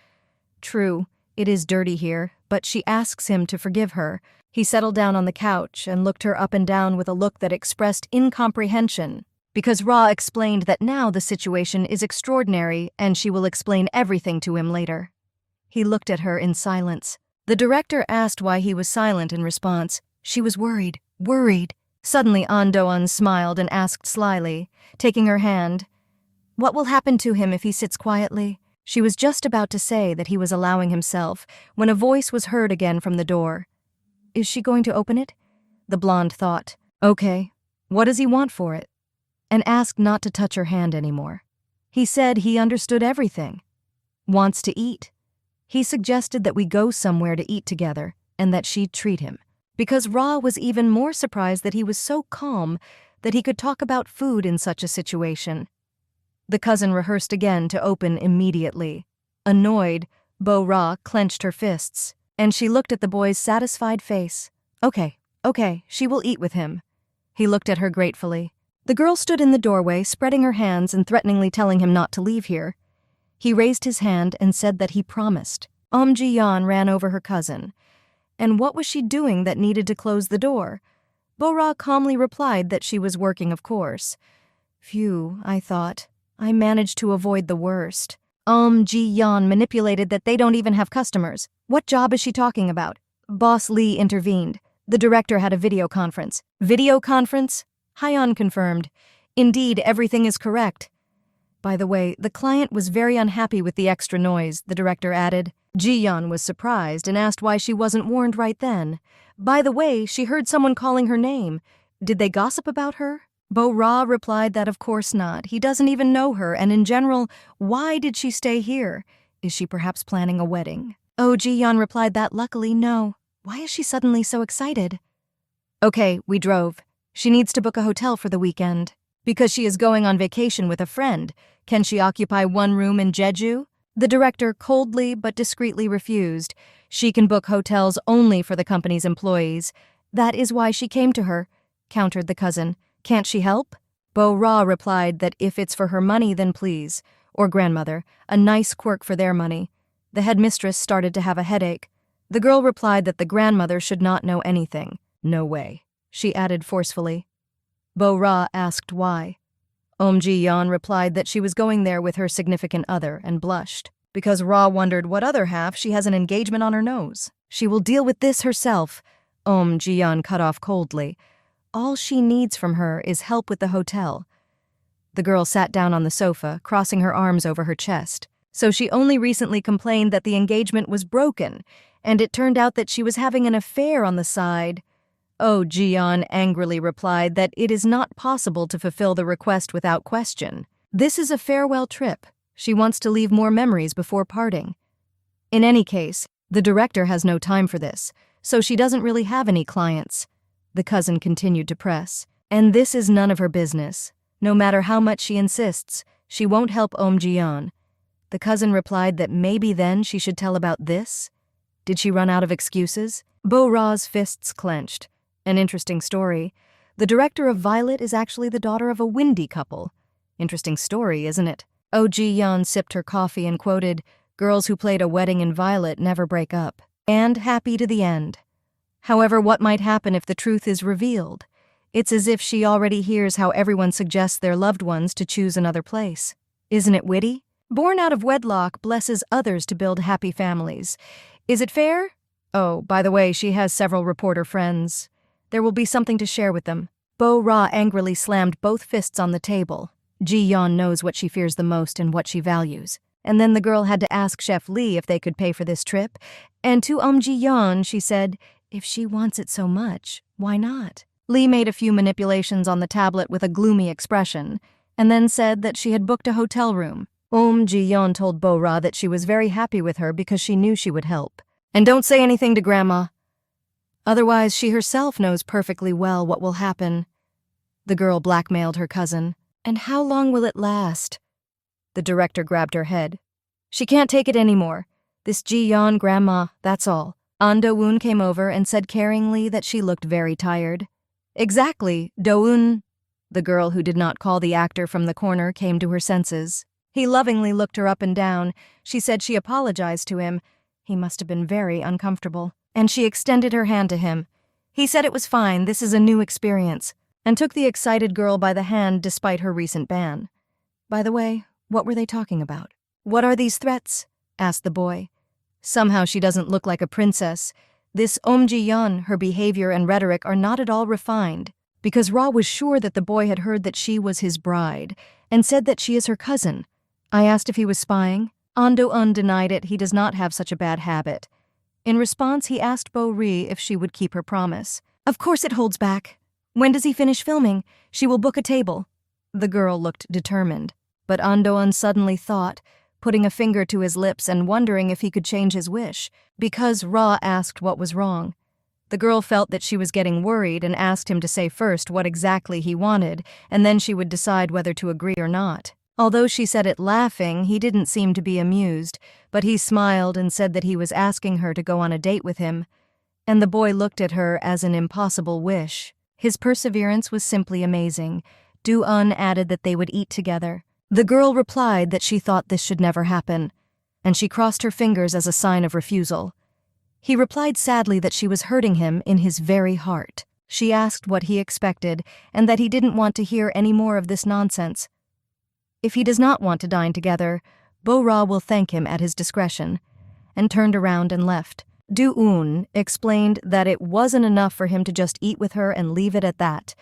True, it is dirty here, but she asks him to forgive her. He settled down on the couch and looked her up and down with a look that expressed incomprehension, because Ra explained that now the situation is extraordinary and she will explain everything to him later. He looked at her in silence. The director asked why he was silent in response. She was worried. Suddenly An-doeun smiled and asked slyly, taking her hand, "What will happen to him if he sits quietly?" She was just about to say that he was allowing himself when a voice was heard again from the door. Is she going to open it? The blonde thought. Okay, what does he want for it? And asked not to touch her hand anymore. He said he understood everything. Wants to eat. He suggested that we go somewhere to eat together and that she'd treat him. Because Ra was even more surprised that he was so calm that he could talk about food in such a situation. The cousin rehearsed again to open immediately. Annoyed, Bo-ra clenched her fists, and she looked at the boy's satisfied face. Okay, she will eat with him. He looked at her gratefully. The girl stood in the doorway, spreading her hands and threateningly telling him not to leave here. He raised his hand and said that he promised. Ji-yeon ran over her cousin. And what was she doing that needed to close the door? Bo-ra calmly replied that she was working, of course. Phew, I thought. I managed to avoid the worst. Ji-yeon manipulated that they don't even have customers. What job is she talking about? Boss Lee intervened. The director had a video conference. Video conference? Hyeon confirmed. Indeed, everything is correct. By the way, the client was very unhappy with the extra noise, the director added. Ji-yeon was surprised and asked why she wasn't warned right then. By the way, she heard someone calling her name. Did they gossip about her? Bo-ra replied that of course not. He doesn't even know her, and in general, why did she stay here? Is she perhaps planning a wedding? Ji-yeon replied that luckily no. Why is she suddenly so excited? Okay, we drove. She needs to book a hotel for the weekend. Because she is going on vacation with a friend. Can she occupy one room in Jeju? The director coldly but discreetly refused. She can book hotels only for the company's employees. That is why she came to her, countered the cousin. Can't she help? Bo-ra replied that if it's for her money, then please. Or grandmother, a nice quirk for their money. The headmistress started to have a headache. The girl replied that the grandmother should not know anything. No way, she added forcefully. Bo-ra asked why. Ji-yeon replied that she was going there with her significant other and blushed. Because Ra wondered what other half she has an engagement on her nose. She will deal with this herself. Ji-yeon cut off coldly. All she needs from her is help with the hotel. The girl sat down on the sofa, crossing her arms over her chest. So she only recently complained that the engagement was broken, and it turned out that she was having an affair on the side. Oh Ji-yeon angrily replied that it is not possible to fulfill the request without question. This is a farewell trip. She wants to leave more memories before parting. In any case, the director has no time for this, so she doesn't really have any clients. The cousin continued to press. And this is none of her business. No matter how much she insists, she won't help Ji-yeon. The cousin replied that maybe then she should tell about this. Did she run out of excuses? Bo-ra's fists clenched. An interesting story. The director of Violet is actually the daughter of a windy couple. Interesting story, isn't it? Oh Ji-yeon sipped her coffee and quoted, "Girls who played a wedding in Violet never break up." And happy to the end. However, what might happen if the truth is revealed? It's as if she already hears how everyone suggests their loved ones to choose another place. Isn't it witty? Born out of wedlock blesses others to build happy families. Is it fair? Oh, by the way, she has several reporter friends. There will be something to share with them. Bo-ra angrily slammed both fists on the table. Ji-yeon knows what she fears the most and what she values. And then the girl had to ask Chef Lee if they could pay for this trip. And to Ji-yeon, she said, if she wants it so much, why not? Lee made a few manipulations on the tablet with a gloomy expression, and then said that she had booked a hotel room. Ji-yeon told Bo-ra that she was very happy with her because she knew she would help. And don't say anything to Grandma. Otherwise, she herself knows perfectly well what will happen. The girl blackmailed her cousin. And how long will it last? The director grabbed her head. She can't take it anymore. This Ji-yeon Grandma, that's all. An Do-woon came over and said caringly that she looked very tired. Exactly, Do-woon. The girl who did not call the actor from the corner came to her senses. He lovingly looked her up and down. She said she apologized to him. He must have been very uncomfortable. And she extended her hand to him. He said it was fine, this is a new experience, and took the excited girl by the hand despite her recent ban. By the way, what were they talking about? What are these threats? Asked the boy. Somehow she doesn't look like a princess. This Ji-yeon, her behavior and rhetoric are not at all refined, because Ra was sure that the boy had heard that she was his bride, and said that she is her cousin. I asked if he was spying. An Do-un denied it, he does not have such a bad habit. In response, he asked Bo-ri if she would keep her promise. Of course it holds back. When does he finish filming? She will book a table. The girl looked determined, but An Do-un suddenly thought, putting a finger to his lips and wondering if he could change his wish, because Ra asked what was wrong. The girl felt that she was getting worried and asked him to say first what exactly he wanted, and then she would decide whether to agree or not. Although she said it laughing, he didn't seem to be amused, but he smiled and said that he was asking her to go on a date with him, and the boy looked at her as an impossible wish. His perseverance was simply amazing. Do-un added that they would eat together. The girl replied that she thought this should never happen, and she crossed her fingers as a sign of refusal. He replied sadly that she was hurting him in his very heart. She asked what he expected, and that he didn't want to hear any more of this nonsense. If he does not want to dine together, Bo-ra will thank him at his discretion, and turned around and left. Do-un explained that it wasn't enough for him to just eat with her and leave it at that.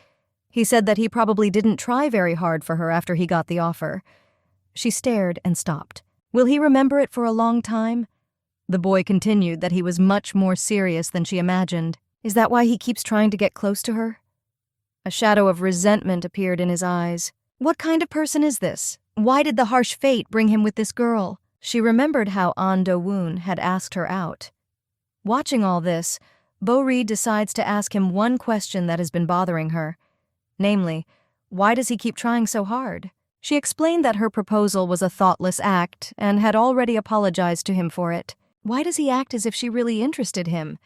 He said that he probably didn't try very hard for her after he got the offer. She stared and stopped. Will he remember it for a long time? The boy continued that he was much more serious than she imagined. Is that why he keeps trying to get close to her? A shadow of resentment appeared in his eyes. What kind of person is this? Why did the harsh fate bring him with this girl? She remembered how An Do-woon had asked her out. Watching all this, Bo-ri decides to ask him one question that has been bothering her. Namely, why does he keep trying so hard? She explained that her proposal was a thoughtless act and had already apologized to him for it. Why does he act as if she really interested him?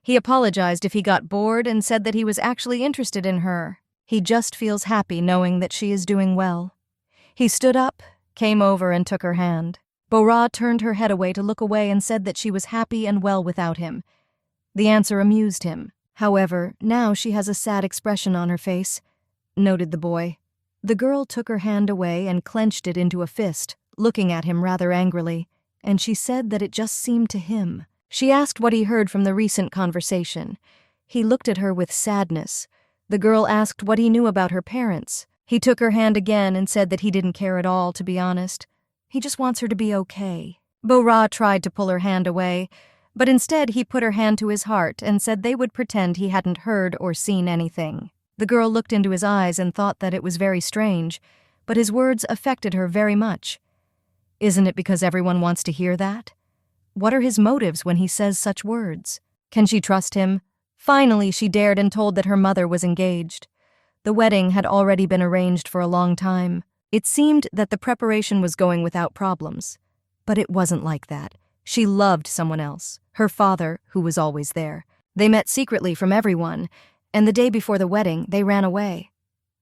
He apologized if he got bored and said that he was actually interested in her. He just feels happy knowing that she is doing well. He stood up, came over and took her hand. Bo-ra turned her head away to look away and said that she was happy and well without him. The answer amused him. However, now she has a sad expression on her face, noted the boy. The girl took her hand away and clenched it into a fist, looking at him rather angrily, and she said that it just seemed to him. She asked what he heard from the recent conversation. He looked at her with sadness. The girl asked what he knew about her parents. He took her hand again and said that he didn't care at all, to be honest. He just wants her to be okay. Bo-ra tried to pull her hand away, But instead he put her hand to his heart and said they would pretend he hadn't heard or seen anything. The girl looked into his eyes and thought that it was very strange, but his words affected her very much. Isn't it because everyone wants to hear that? What are his motives when he says such words? Can she trust him? Finally, she dared and told that her mother was engaged. The wedding had already been arranged for a long time. It seemed that the preparation was going without problems. But it wasn't like that. She loved someone else, her father, who was always there. They met secretly from everyone, and the day before the wedding, they ran away.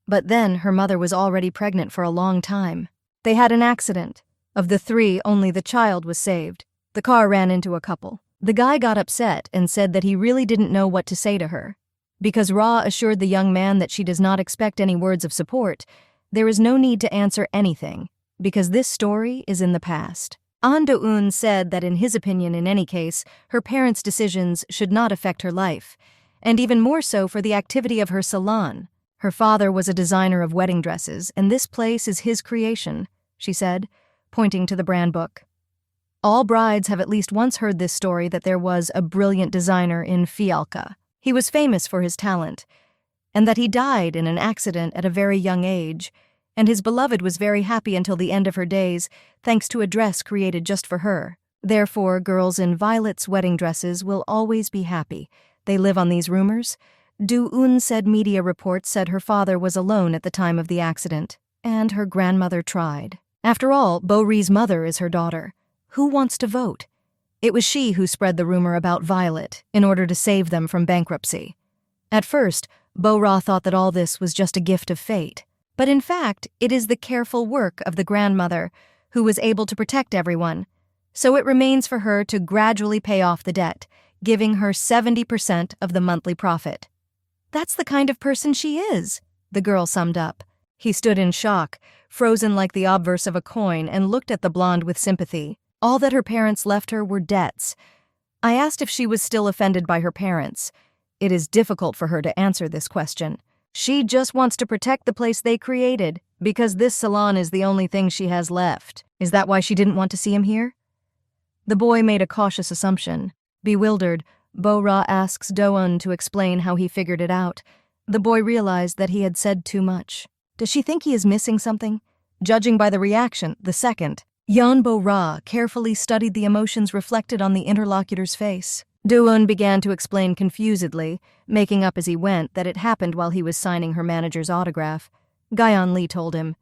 But then her mother was already pregnant for a long time. They had an accident. Of the three, only the child was saved. The car ran into a couple. The guy got upset and said that he really didn't know what to say to her. Because Ra assured the young man that she does not expect any words of support, there is no need to answer anything, because this story is in the past. An Do-eun said that in his opinion, in any case, her parents' decisions should not affect her life, and even more so for the activity of her salon. Her father was a designer of wedding dresses, and this place is his creation, she said, pointing to the brand book. All brides have at least once heard this story that there was a brilliant designer in Fialka. He was famous for his talent, and that he died in an accident at a very young age, and his beloved was very happy until the end of her days, thanks to a dress created just for her. Therefore, girls in Violet's wedding dresses will always be happy. They live on these rumors. Do-eun said media reports said her father was alone at the time of the accident, and her grandmother tried. After all, Bo-ri's mother is her daughter. Who wants to vote? It was she who spread the rumor about Violet in order to save them from bankruptcy. At first, Bo-ra thought that all this was just a gift of fate. But in fact, it is the careful work of the grandmother who was able to protect everyone. So it remains for her to gradually pay off the debt, giving her 70% of the monthly profit. That's the kind of person she is, the girl summed up. He stood in shock, frozen like the obverse of a coin, and looked at the blonde with sympathy. All that her parents left her were debts. I asked if she was still offended by her parents. It is difficult for her to answer this question. She just wants to protect the place they created, because this salon is the only thing she has left. Is that why she didn't want to see him here? The boy made a cautious assumption. Bewildered, Bo-ra asks Do-eun to explain how he figured it out. The boy realized that he had said too much. Does she think he is missing something? Judging by the reaction, the second. Yeon Bo-ra carefully studied the emotions reflected on the interlocutor's face. Do-eun began to explain confusedly, making up as he went that it happened while he was signing her manager's autograph. Gyeon Lee told him.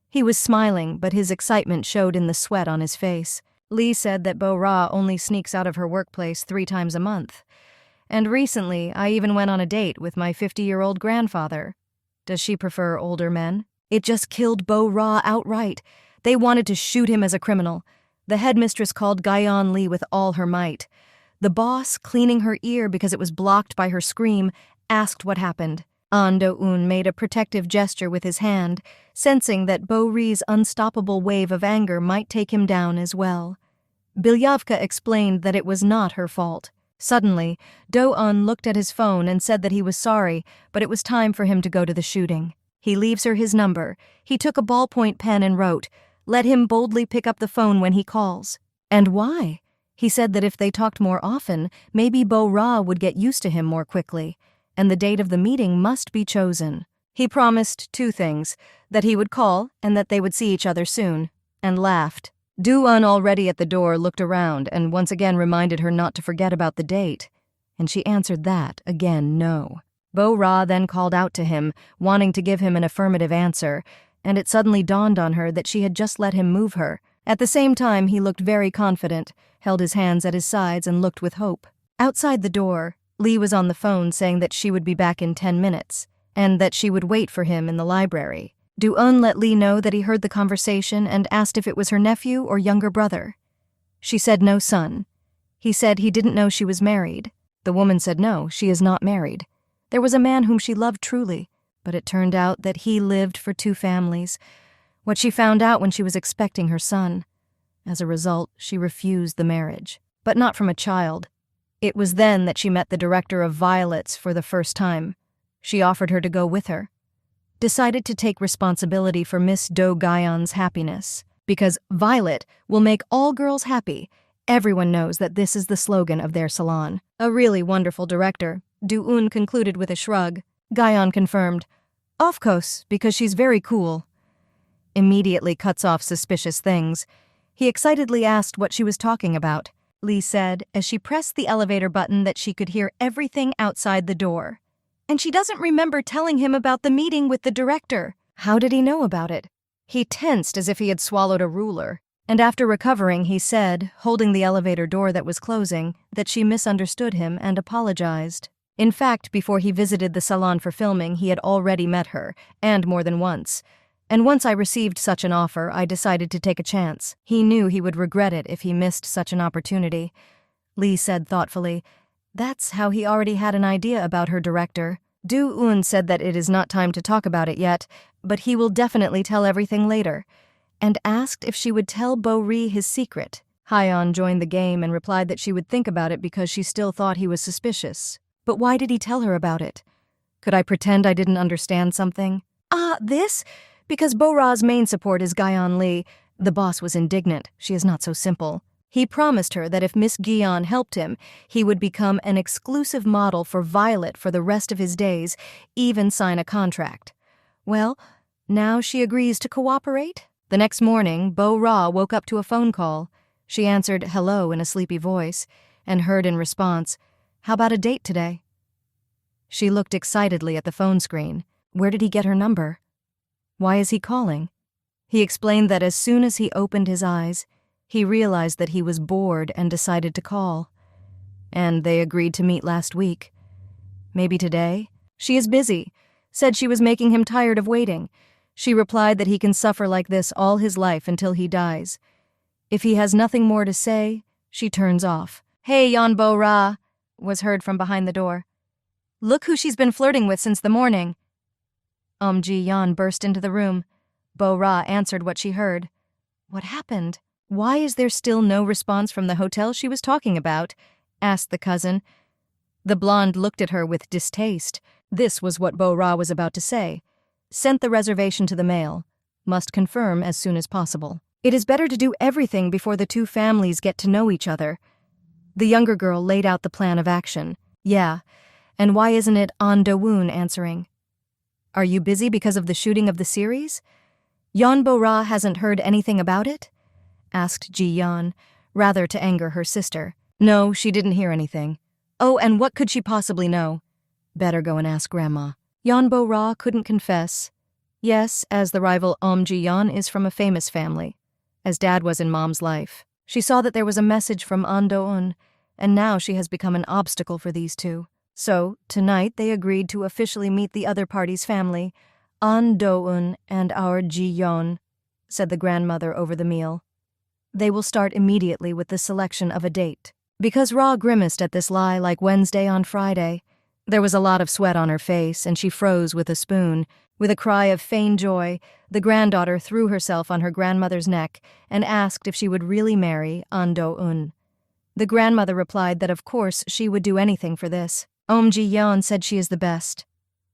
He was smiling, but his excitement showed in the sweat on his face. Lee said that Bo-ra only sneaks out of her workplace 3 times a month. And recently, I even went on a date with my 50-year-old grandfather. Does she prefer older men? It just killed Bo-ra outright. They wanted to shoot him as a criminal. The headmistress called Gyeon Lee with all her might. The boss, cleaning her ear because it was blocked by her scream, asked what happened. An Do-eun made a protective gesture with his hand, sensing that Bo-ri's unstoppable wave of anger might take him down as well. Bilyavka explained that it was not her fault. Suddenly, Do-eun looked at his phone and said that he was sorry, but it was time for him to go to the shooting. He leaves her his number. He took a ballpoint pen and wrote, "Let him boldly pick up the phone when he calls." And why? He said that if they talked more often, maybe Bo-ra would get used to him more quickly, and the date of the meeting must be chosen. He promised 2 things, that he would call and that they would see each other soon, and laughed. Do-eun, already at the door, looked around and once again reminded her not to forget about the date, and she answered that again no. Bo-ra then called out to him, wanting to give him an affirmative answer, and it suddenly dawned on her that she had just let him move her. At the same time, he looked very confident, held his hands at his sides, and looked with hope. Outside the door, Lee was on the phone saying that she would be back in 10 minutes, and that she would wait for him in the library. Do-eun let Lee know that he heard the conversation and asked if it was her nephew or younger brother. She said no son. He said he didn't know she was married. The woman said no, she is not married. There was a man whom she loved truly, but it turned out that he lived for 2 families, what she found out when she was expecting her son. As a result, she refused the marriage, but not from a child. It was then that she met the director of Violet's for the first time. She offered her to go with her. Decided to take responsibility for Miss Do Gyeon's happiness, because Violet will make all girls happy, Everyone knows that this is the slogan of their salon. A really wonderful director, Do-eun concluded with a shrug. Gyeon confirmed, "Of course, because she's very cool." Immediately cuts off suspicious things. He excitedly asked what she was talking about. Lee said as she pressed the elevator button that she could hear everything outside the door. And she doesn't remember telling him about the meeting with the director. How did he know about it? He tensed as if he had swallowed a ruler. And after recovering, he said, holding the elevator door that was closing, that she misunderstood him and apologized. In fact, before he visited the salon for filming, he had already met her, and more than once. And once I received such an offer, I decided to take a chance. He knew he would regret it if he missed such an opportunity. Lee said thoughtfully, "That's how he already had an idea about her director." Do-eun said that it is not time to talk about it yet, but he will definitely tell everything later, and asked if she would tell Bo-ri his secret. Hyeon joined the game and replied that she would think about it because she still thought he was suspicious. But why did he tell her about it? Could I pretend I didn't understand something? This? Because Bo-ra's main support is Gyeon Lee. The boss was indignant. She is not so simple. He promised her that if Miss Gyeon helped him, he would become an exclusive model for Violet for the rest of his days, even sign a contract. Well, now she agrees to cooperate? The next morning, Bo-ra woke up to a phone call. She answered hello in a sleepy voice, and heard in response, "How about a date today?" She looked excitedly at the phone screen. Where did he get her number? Why is he calling? He explained that as soon as he opened his eyes, he realized that he was bored and decided to call. And they agreed to meet last week. Maybe today? She is busy. Said she was making him tired of waiting. She replied that he can suffer like this all his life until he dies. If he has nothing more to say, she turns off. "Hey, Yeon Bo-ra," was heard from behind the door. "Look who she's been flirting with since the morning." Ji-yeon burst into the room. Bo-ra answered what she heard. "What happened? Why is there still no response from the hotel she was talking about?" asked the cousin. The blonde looked at her with distaste. This was what Bo-ra was about to say. "Sent the reservation to the mail. Must confirm as soon as possible. It is better to do everything before the two families get to know each other." The younger girl laid out the plan of action. "Yeah, and why isn't it An Do-woon answering?" "Are you busy because of the shooting of the series? Yeon Bo-ra hasn't heard anything about it?" asked Ji-yeon, rather to anger her sister. "No, she didn't hear anything." "Oh, and what could she possibly know?" "Better go and ask Grandma." Yeon Bo-ra couldn't confess. Yes, as the rival Ji-yeon is from a famous family, as Dad was in Mom's life. She saw that there was a message from An Do-eun, and now she has become an obstacle for these two. So, tonight they agreed to officially meet the other party's family, An Do-eun and our Ji-yeon, said the grandmother over the meal. They will start immediately with the selection of a date. Because Ra grimaced at this lie like Wednesday on Friday. There was a lot of sweat on her face, and she froze with a spoon. With a cry of feigned joy, the granddaughter threw herself on her grandmother's neck and asked if she would really marry An Do-eun. The grandmother replied that of course she would do anything for this. Ji-yeon said she is the best.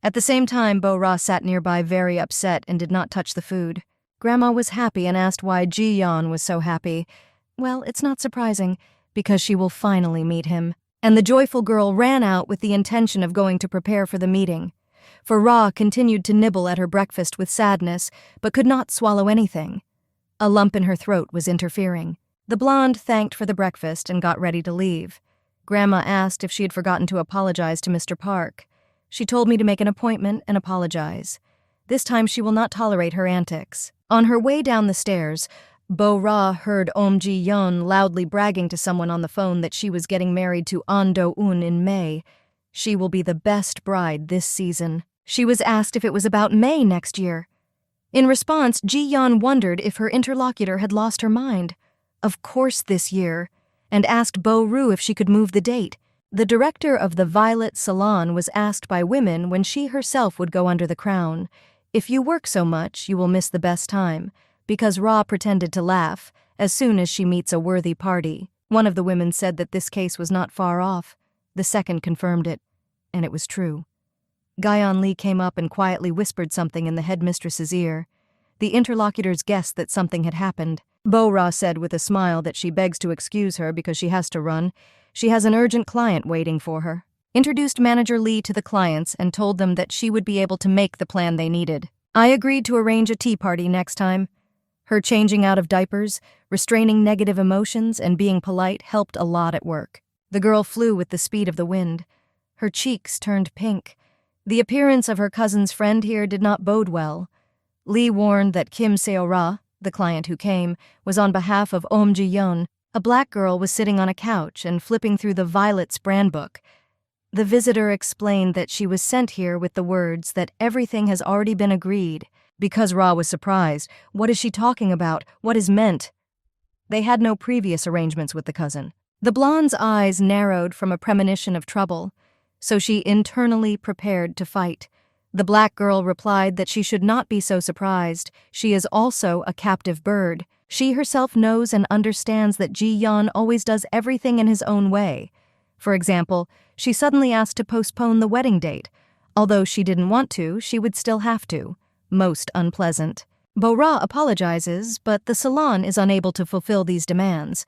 At the same time, Bo-ra sat nearby very upset and did not touch the food. Grandma was happy and asked why Ji-yeon was so happy. Well, it's not surprising, because she will finally meet him. And the joyful girl ran out with the intention of going to prepare for the meeting. For Ra continued to nibble at her breakfast with sadness, but could not swallow anything. A lump in her throat was interfering. The blonde thanked for the breakfast and got ready to leave. Grandma asked if she had forgotten to apologize to Mr. Park. She told me to make an appointment and apologize. This time she will not tolerate her antics. On her way down the stairs, Bo-ra heard Ji-yeon loudly bragging to someone on the phone that she was getting married to An Do-eun in May. She will be the best bride this season. She was asked if it was about May next year. In response, Ji-yeon wondered if her interlocutor had lost her mind. Of course this year, and asked Bo-ru if she could move the date. The director of the Violet Salon was asked by women when she herself would go under the crown. If you work so much, you will miss the best time, because Ra pretended to laugh as soon as she meets a worthy party. One of the women said that this case was not far off. The second confirmed it, and it was true. Gyeon Lee came up and quietly whispered something in the headmistress's ear. The interlocutors guessed that something had happened. Bo-ra said with a smile that she begs to excuse her because she has to run. She has an urgent client waiting for her. Introduced Manager Lee to the clients and told them that she would be able to make the plan they needed. I agreed to arrange a tea party next time. Her changing out of diapers, restraining negative emotions, and being polite helped a lot at work. The girl flew with the speed of the wind. Her cheeks turned pink. The appearance of her cousin's friend here did not bode well. Lee warned that Kim Seo-ra, the client who came, was on behalf of Ji-yeon. A black girl was sitting on a couch and flipping through the Violet's brand book. The visitor explained that she was sent here with the words that everything has already been agreed. Because Ra was surprised. What is she talking about? What is meant? They had no previous arrangements with the cousin. The blonde's eyes narrowed from a premonition of trouble, so she internally prepared to fight. The black girl replied that she should not be so surprised. She is also a captive bird. She herself knows and understands that Ji-yeon always does everything in his own way. For example, she suddenly asked to postpone the wedding date. Although she didn't want to, she would still have to. Most unpleasant. Bo-ra apologizes, but the salon is unable to fulfill these demands.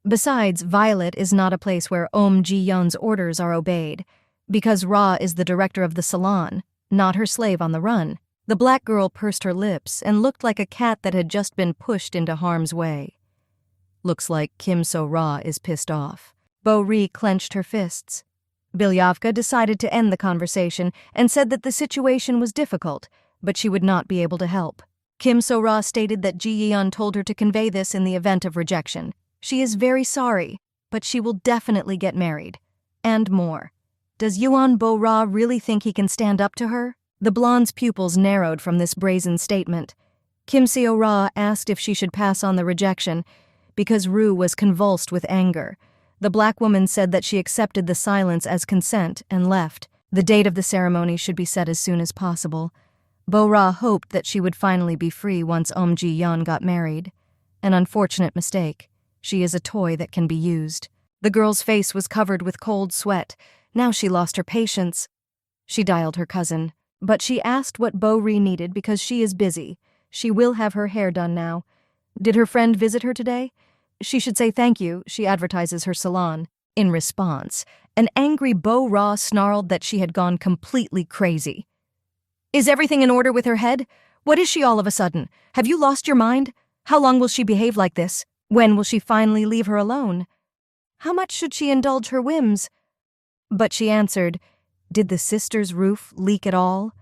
Besides, Violet is not a place where Ji-yeon's orders are obeyed, because Ra is the director of the salon, not her slave on the run. The black girl pursed her lips and looked like a cat that had just been pushed into harm's way. Looks like Kim So-ra is pissed off. Bo-ri clenched her fists. Bilyavka decided to end the conversation and said that the situation was difficult, but she would not be able to help. Kim So-ra stated that Ji-yeon told her to convey this in the event of rejection. She is very sorry, but she will definitely get married. And more. Does Yuan Bo-ra really think he can stand up to her? The blonde's pupils narrowed from this brazen statement. Kim Seo-ra asked if she should pass on the rejection, because Ru was convulsed with anger. The black woman said that she accepted the silence as consent and left. The date of the ceremony should be set as soon as possible. Bo-ra hoped that she would finally be free once Ji-yeon got married. An unfortunate mistake. She is a toy that can be used. The girl's face was covered with cold sweat. Now she lost her patience. She dialed her cousin, but she asked what Bo-ri needed because she is busy. She will have her hair done now. Did her friend visit her today? She should say thank you, she advertises her salon. In response, an angry Bo-ra snarled that she had gone completely crazy. Is everything in order with her head? What is she all of a sudden? Have you lost your mind? How long will she behave like this? When will she finally leave her alone? How much should she indulge her whims? But she answered, did the sister's roof leak at all?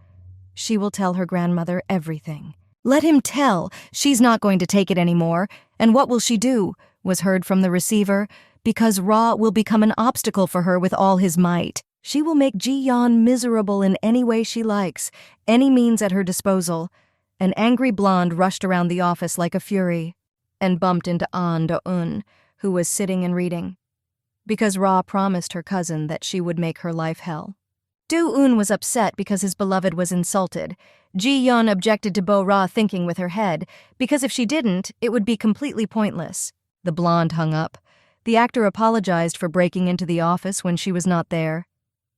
She will tell her grandmother everything. Let him tell. She's not going to take it anymore. And what will she do? Was heard from the receiver. Because Ra will become an obstacle for her with all his might. She will make Ji-yeon miserable in any way she likes, any means at her disposal. An angry blonde rushed around the office like a fury and bumped into An Do-eun, who was sitting and reading. Because Ra promised her cousin that she would make her life hell. Do-eun was upset because his beloved was insulted. Ji-yeon objected to Bo-ra thinking with her head, because if she didn't, it would be completely pointless. The blonde hung up. The actor apologized for breaking into the office when she was not there.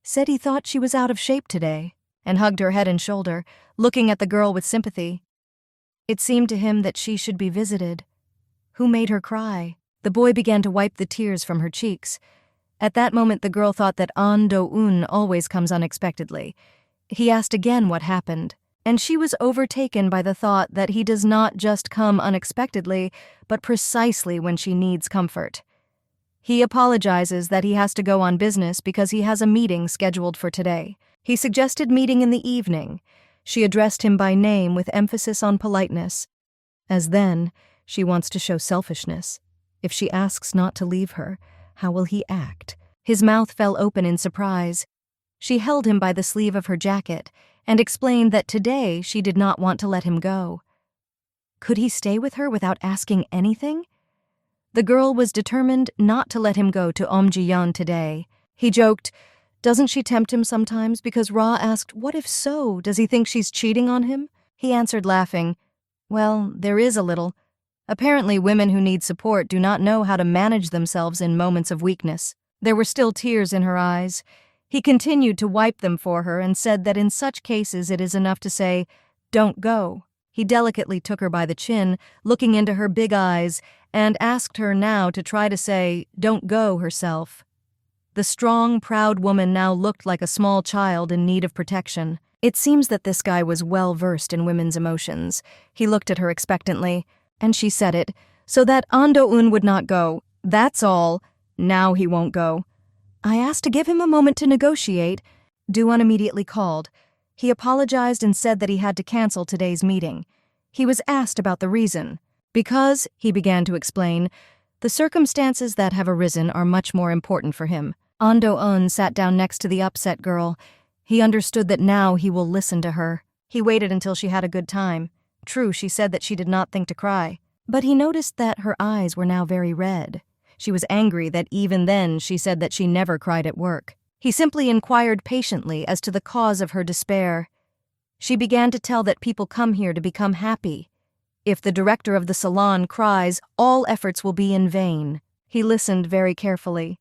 Said he thought she was out of shape today, and hugged her head and shoulder, looking at the girl with sympathy. It seemed to him that she should be visited. Who made her cry? The boy began to wipe the tears from her cheeks. At that moment the girl thought that An Do-eun always comes unexpectedly. He asked again what happened, and she was overtaken by the thought that he does not just come unexpectedly, but precisely when she needs comfort. He apologizes that he has to go on business because he has a meeting scheduled for today. He suggested meeting in the evening. She addressed him by name with emphasis on politeness. As then, she wants to show selfishness. If she asks not to leave her, how will he act? His mouth fell open in surprise. She held him by the sleeve of her jacket and explained that today she did not want to let him go. Could he stay with her without asking anything? The girl was determined not to let him go to Ji-yeon today. He joked, doesn't she tempt him sometimes? Because Ra asked, what if so? Does he think she's cheating on him? He answered laughing, well, there is a little. Apparently women who need support do not know how to manage themselves in moments of weakness. There were still tears in her eyes. He continued to wipe them for her and said that in such cases it is enough to say, don't go. He delicately took her by the chin, looking into her big eyes, and asked her now to try to say, "Don't go," herself. The strong, proud woman now looked like a small child in need of protection. It seems that this guy was well versed in women's emotions. He looked at her expectantly, and she said it, "So that Ando-un would not go. That's all. Now he won't go." I asked to give him a moment to negotiate. Do-un immediately called. He apologized and said that he had to cancel today's meeting. He was asked about the reason. Because, he began to explain, the circumstances that have arisen are much more important for him. Ando-un sat down next to the upset girl. He understood that now he will listen to her. He waited until she had a good time. True, she said that she did not think to cry. But he noticed that her eyes were now very red. She was angry that even then she said that she never cried at work. He simply inquired patiently as to the cause of her despair. She began to tell that people come here to become happy. If the director of the salon cries, all efforts will be in vain. He listened very carefully.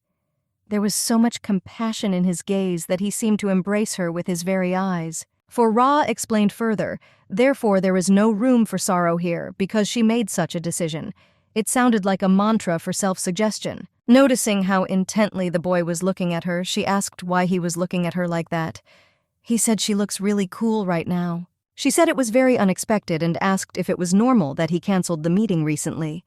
There was so much compassion in his gaze that he seemed to embrace her with his very eyes. For Ra explained further, therefore there is no room for sorrow here because she made such a decision. It sounded like a mantra for self-suggestion. Noticing how intently the boy was looking at her, she asked why he was looking at her like that. He said she looks really cool right now. She said it was very unexpected and asked if it was normal that he canceled the meeting recently.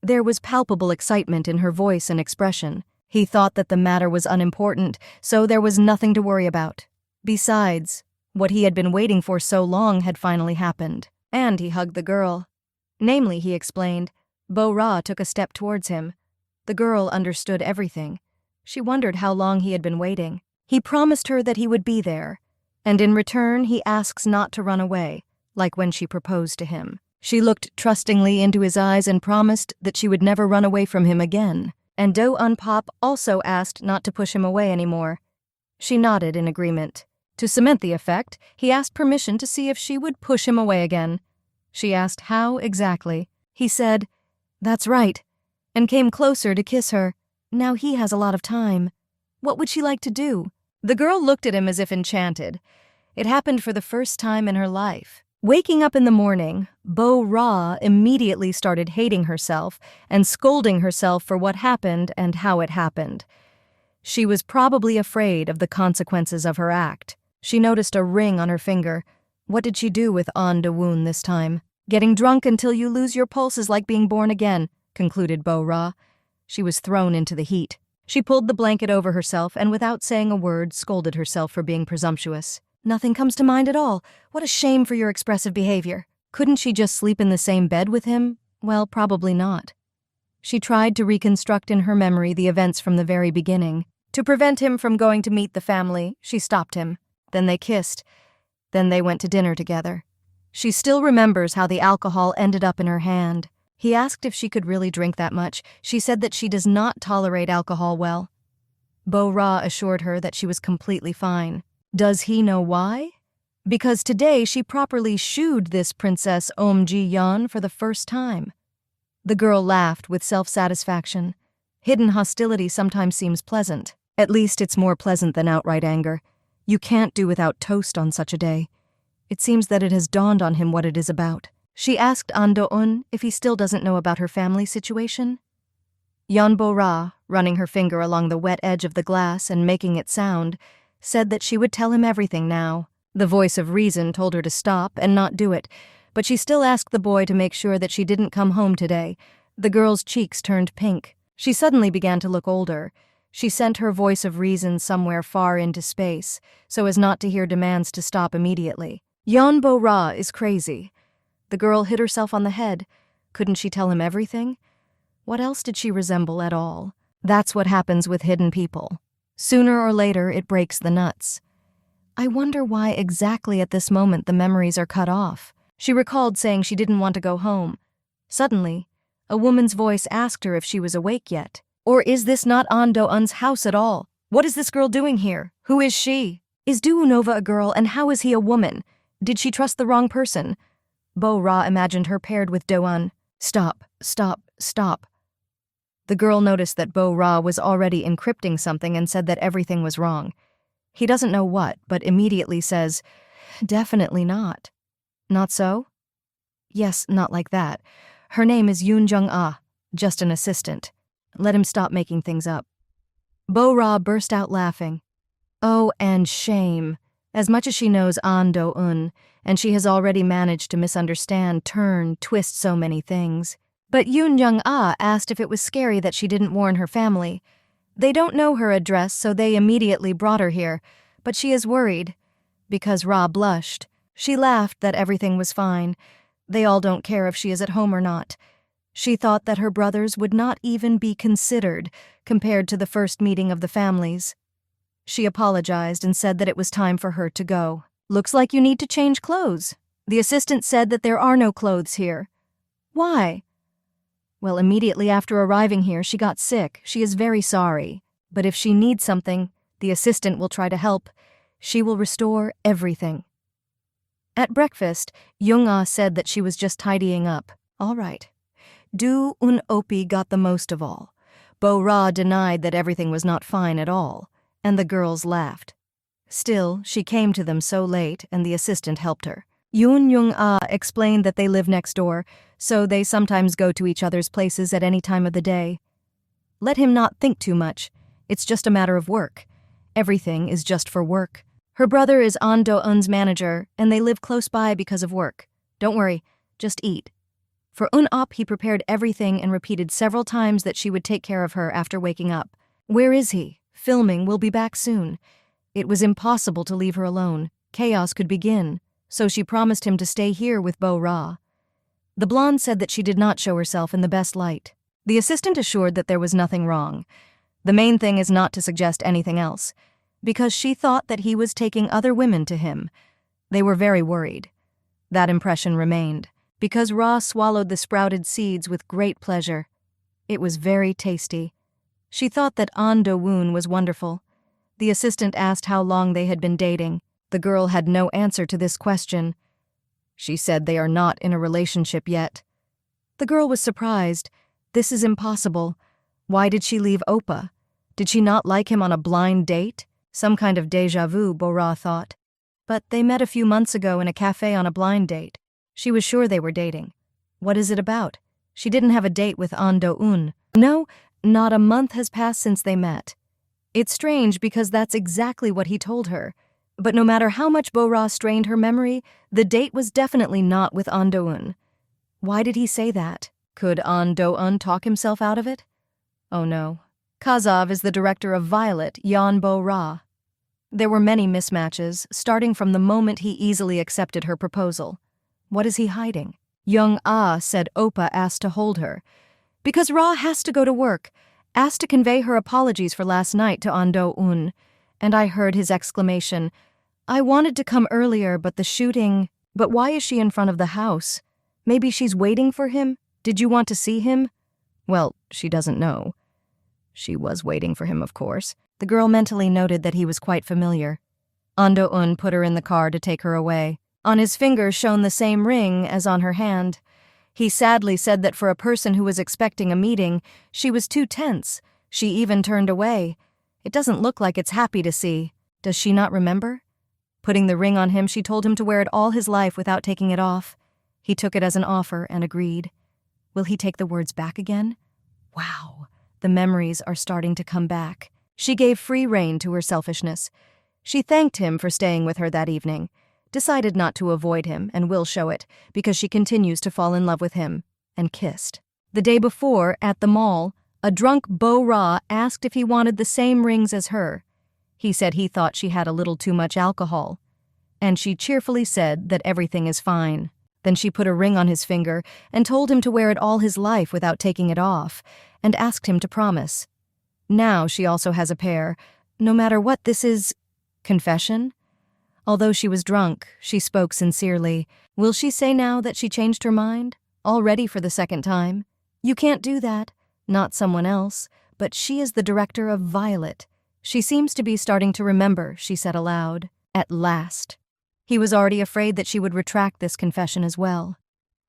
There was palpable excitement in her voice and expression. He thought that the matter was unimportant, so there was nothing to worry about. Besides, what he had been waiting for so long had finally happened. And he hugged the girl. Namely, he explained, Bo-Ra took a step towards him. The girl understood everything. She wondered how long he had been waiting. He promised her that he would be there, and in return he asks not to run away, like when she proposed to him. She looked trustingly into his eyes and promised that she would never run away from him again. And Do-un Pop also asked not to push him away anymore. She nodded in agreement. To cement the effect, he asked permission to see if she would push him away again. She asked how exactly. He said, "That's right," and came closer to kiss her. Now he has a lot of time. What would she like to do? The girl looked at him as if enchanted. It happened for the first time in her life. Waking up in the morning, Bo-Ra immediately started hating herself and scolding herself for what happened and how it happened. She was probably afraid of the consequences of her act. She noticed a ring on her finger. What did she do with An-Do-woon this time? "Getting drunk until you lose your pulse is like being born again," concluded Bo-Ra. She was thrown into the heat. She pulled the blanket over herself and without saying a word scolded herself for being presumptuous. "Nothing comes to mind at all. What a shame for your expressive behavior." Couldn't she just sleep in the same bed with him? Well, probably not. She tried to reconstruct in her memory the events from the very beginning. To prevent him from going to meet the family, she stopped him. Then they kissed. Then they went to dinner together. She still remembers how the alcohol ended up in her hand. He asked if she could really drink that much. She said that she does not tolerate alcohol well. Bo-Ra assured her that she was completely fine. Does he know why? Because today she properly shooed this Princess Om-ji-yeon for the first time. The girl laughed with self-satisfaction. Hidden hostility sometimes seems pleasant. At least it's more pleasant than outright anger. You can't do without toast on such a day. It seems that it has dawned on him what it is about. She asked An-Do-un if he still doesn't know about her family situation. Yeon Bo-Ra, running her finger along the wet edge of the glass and making it sound, said that she would tell him everything now. The voice of reason told her to stop and not do it, but she still asked the boy to make sure that she didn't come home today. The girl's cheeks turned pink. She suddenly began to look older. She sent her voice of reason somewhere far into space, so as not to hear demands to stop immediately. Yeon Bo-Ra is crazy. The girl hit herself on the head. Couldn't she tell him everything? What else did she resemble at all? That's what happens with hidden people. Sooner or later, it breaks the nuts. I wonder why exactly at this moment the memories are cut off. She recalled saying she didn't want to go home. Suddenly, a woman's voice asked her if she was awake yet. Or is this not An-Do-un's house at all? What is this girl doing here? Who is she? Is Do-Nova a girl, and how is he a woman? Did she trust the wrong person? Bo-Ra imagined her paired with Do-un. Stop, stop, stop. The girl noticed that Bo-Ra was already encrypting something and said that everything was wrong. He doesn't know what, but immediately says, "Definitely not." Not so? Yes, not like that. Her name is Yoon Jung-ah, just an assistant. Let him stop making things up. Bo-ra burst out laughing. Oh, and shame. As much as she knows An Do-eun, and she has already managed to misunderstand, turn, twist so many things. But Yoon Jung-ah asked if it was scary that she didn't warn her family. They don't know her address, so they immediately brought her here, but she is worried. Because Ra blushed. She laughed that everything was fine. They all don't care if she is at home or not. She thought that her brothers would not even be considered compared to the first meeting of the families. She apologized and said that it was time for her to go. Looks like you need to change clothes. The assistant said that there are no clothes here. Why? Well, immediately after arriving here, she got sick. She is very sorry. But if she needs something, the assistant will try to help. She will restore everything. At breakfast, Jung-ah said that she was just tidying up. All right. Do-eun Opie got the most of all. Bo-ra denied that everything was not fine at all, and the girls laughed. Still, she came to them so late, and the assistant helped her. Yoon Jung-ah explained that they live next door, so they sometimes go to each other's places at any time of the day. Let him not think too much. It's just a matter of work. Everything is just for work. Her brother is An Do-eun's manager, and they live close by because of work. Don't worry, just eat. For Un-op, he prepared everything and repeated several times that she would take care of her after waking up. Where is he? Filming will be back soon. It was impossible to leave her alone. Chaos could begin, so she promised him to stay here with Bo-ra. The blonde said that she did not show herself in the best light. The assistant assured that there was nothing wrong. The main thing is not to suggest anything else, because she thought that he was taking other women to him. They were very worried. That impression remained, because Ra swallowed the sprouted seeds with great pleasure. It was very tasty. She thought that An Do-woon was wonderful. The assistant asked how long they had been dating. The girl had no answer to this question. She said they are not in a relationship yet. The girl was surprised. This is impossible. Why did she leave Oppa? Did she not like him on a blind date? Some kind of déjà vu, Bo-ra thought. But they met a few months ago in a cafe on a blind date. She was sure they were dating. What is it about? She didn't have a date with An Do-eun. No, not a month has passed since they met. It's strange because that's exactly what he told her. But no matter how much Bo-ra strained her memory, the date was definitely not with An Do-eun. Why did he say that? Could An Do-eun talk himself out of it? Oh no. Kazav is the director of Violet, Yeon Bo-ra. There were many mismatches, starting from the moment he easily accepted her proposal. What is he hiding? Jung-ah said Oppa asked to hold her. Because Ra has to go to work, asked to convey her apologies for last night to An Do-eun. And I heard his exclamation, I wanted to come earlier, but the shooting... But why is she in front of the house? Maybe she's waiting for him? Did you want to see him? Well, she doesn't know. She was waiting for him, of course. The girl mentally noted that he was quite familiar. An Do-eun put her in the car to take her away. On his finger shone the same ring as on her hand. He sadly said that for a person who was expecting a meeting, she was too tense. She even turned away. It doesn't look like it's happy to see. Does she not remember? Putting the ring on him, she told him to wear it all his life without taking it off. He took it as an offer and agreed. Will he take the words back again? Wow, the memories are starting to come back. She gave free rein to her selfishness. She thanked him for staying with her that evening, decided not to avoid him and will show it because she continues to fall in love with him, and kissed. The day before, at the mall, a drunk Bo-ra asked if he wanted the same rings as her. He said he thought she had a little too much alcohol, and she cheerfully said that everything is fine. Then she put a ring on his finger and told him to wear it all his life without taking it off, and asked him to promise. Now she also has a pair. No matter what this is... Confession? Although she was drunk, she spoke sincerely. Will she say now that she changed her mind? Already for the second time? You can't do that. Not someone else. But she is the director of Violet. She seems to be starting to remember, she said aloud. At last. He was already afraid that she would retract this confession as well.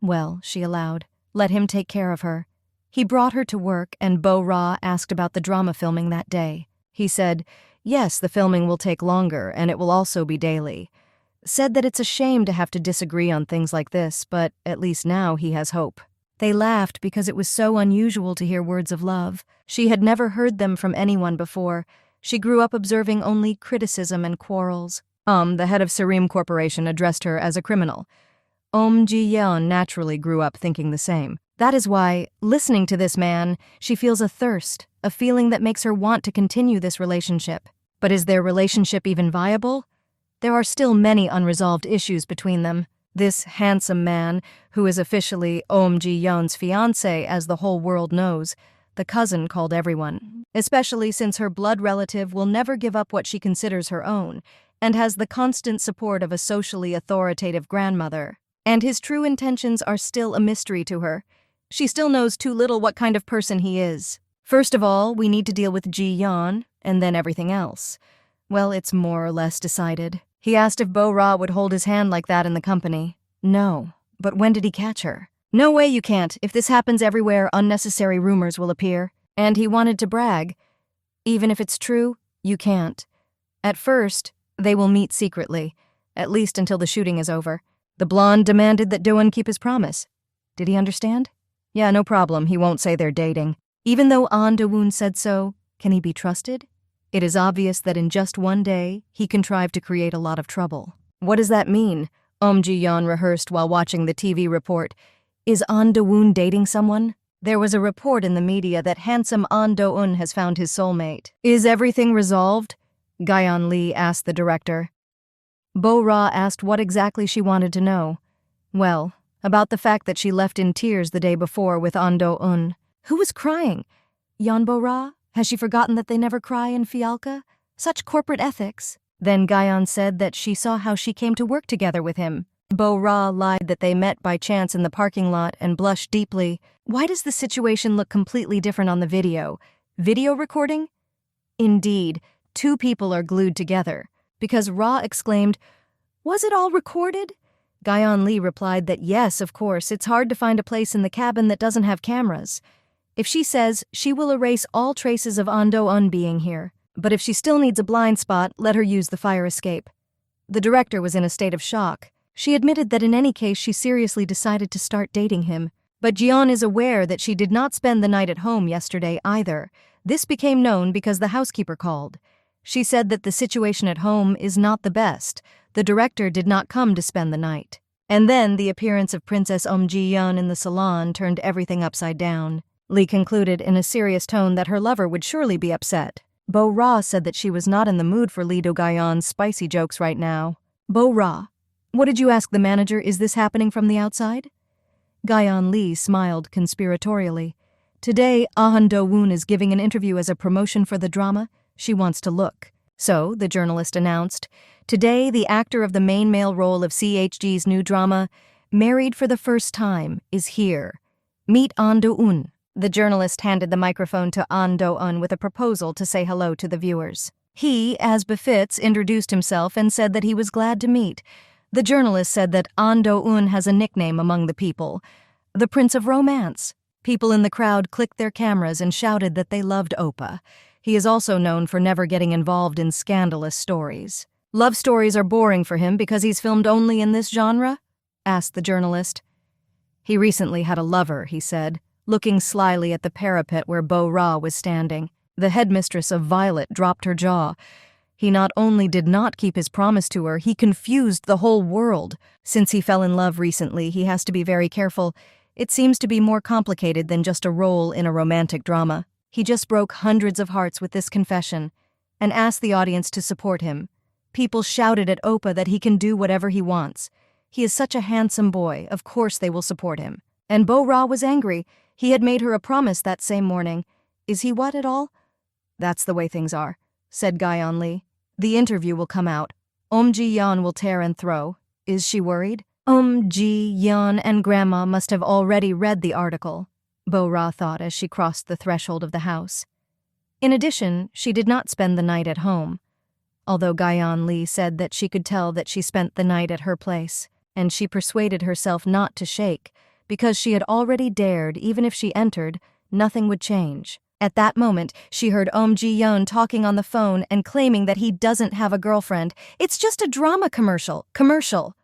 Well, she allowed. Let him take care of her. He brought her to work, and Bo-ra asked about the drama filming that day. He said, yes, the filming will take longer, and it will also be daily. said that it's a shame to have to disagree on things like this, but at least now he has hope. They laughed because it was so unusual to hear words of love. She had never heard them from anyone before. She grew up observing only criticism and quarrels. The head of Sarim Corporation addressed her as a criminal. Ji-yeon naturally grew up thinking the same. That is why, listening to this man, she feels a thirst, a feeling that makes her want to continue this relationship. But is their relationship even viable? There are still many unresolved issues between them. This handsome man, who is officially Ji-yeon's fiancé as the whole world knows, the cousin called everyone, especially since her blood relative will never give up what she considers her own, and has the constant support of a socially authoritative grandmother. And his true intentions are still a mystery to her. She still knows too little what kind of person he is. First of all, we need to deal with Ji-yeon, and then everything else. Well, it's more or less decided. He asked if Bo-ra would hold his hand like that in the company. No, but when did he catch her? No way you can't. If this happens everywhere, unnecessary rumors will appear. And he wanted to brag. Even if it's true, you can't. At first, they will meet secretly, at least until the shooting is over. The blonde demanded that Do-eun keep his promise. Did he understand? Yeah, no problem, he won't say they're dating. Even though An Do-woon said so, can he be trusted? It is obvious that in just one day, he contrived to create a lot of trouble. What does that mean? Ji-yeon rehearsed while watching the TV report. Is An Do-woon dating someone? There was a report in the media that handsome An Do-eun has found his soulmate. Is everything resolved? Gaeon Lee asked the director. Bo-ra asked what exactly she wanted to know. Well, about the fact that she left in tears the day before with An Do-eun. Who was crying? Yeon Bo-ra? Has she forgotten that they never cry in Fialka? Such corporate ethics. Then Gaeon said that she saw how she came to work together with him. Bo-ra lied that they met by chance in the parking lot and blushed deeply. Why does the situation look completely different on the video? Video recording? Indeed, two people are glued together. Because Ra exclaimed, "Was it all recorded?" Gaeon Lee replied that yes, of course, it's hard to find a place in the cabin that doesn't have cameras. If she says, she will erase all traces of An Do-eun being here. But if she still needs a blind spot, let her use the fire escape. The director was in a state of shock. She admitted that in any case she seriously decided to start dating him. But Jeon is aware that she did not spend the night at home yesterday either. This became known because the housekeeper called. She said that the situation at home is not the best. The director did not come to spend the night. And then the appearance of Princess Ji-yeon in the salon turned everything upside down. Lee concluded in a serious tone that her lover would surely be upset. Bo-ra said that she was not in the mood for Lee Do-gayeon's spicy jokes right now. Bo-ra, what did you ask the manager? Is this happening from the outside? Gaeon Lee smiled conspiratorially. Today, Ahn Do-woon is giving an interview as a promotion for the drama. She wants to look. So, the journalist announced, today the actor of the main male role of CHG's new drama, Married for the First Time, is here. Meet Ahn Do-eun. The journalist handed the microphone to Ahn Do-eun with a proposal to say hello to the viewers. He, as befits, introduced himself and said that he was glad to meet. The journalist said that Ahn Do-eun has a nickname among the people, the Prince of Romance. People in the crowd clicked their cameras and shouted that they loved Oppa. He is also known for never getting involved in scandalous stories. Love stories are boring for him because he's filmed only in this genre? Asked the journalist. He recently had a lover, he said, looking slyly at the parapet where Bo-ra was standing. The headmistress of Violet dropped her jaw. He not only did not keep his promise to her, he confused the whole world. Since he fell in love recently, he has to be very careful. It seems to be more complicated than just a role in a romantic drama. He just broke hundreds of hearts with this confession and asked the audience to support him. People shouted at Oppa that he can do whatever he wants. He is such a handsome boy, of course they will support him. And Bo-ra was angry. He had made her a promise that same morning. Is he what at all? That's the way things are, said Gaeon Lee. The interview will come out. Ji-yeon will tear and throw. Is she worried? Ji-yeon and Grandma must have already read the article, Bo-ra thought as she crossed the threshold of the house. In addition, she did not spend the night at home, although Gaeon Lee said that she could tell that she spent the night at her place, and she persuaded herself not to shake, because she had already dared, even if she entered, nothing would change. At that moment, she heard Ji-yeon talking on the phone and claiming that he doesn't have a girlfriend. It's just a drama commercial.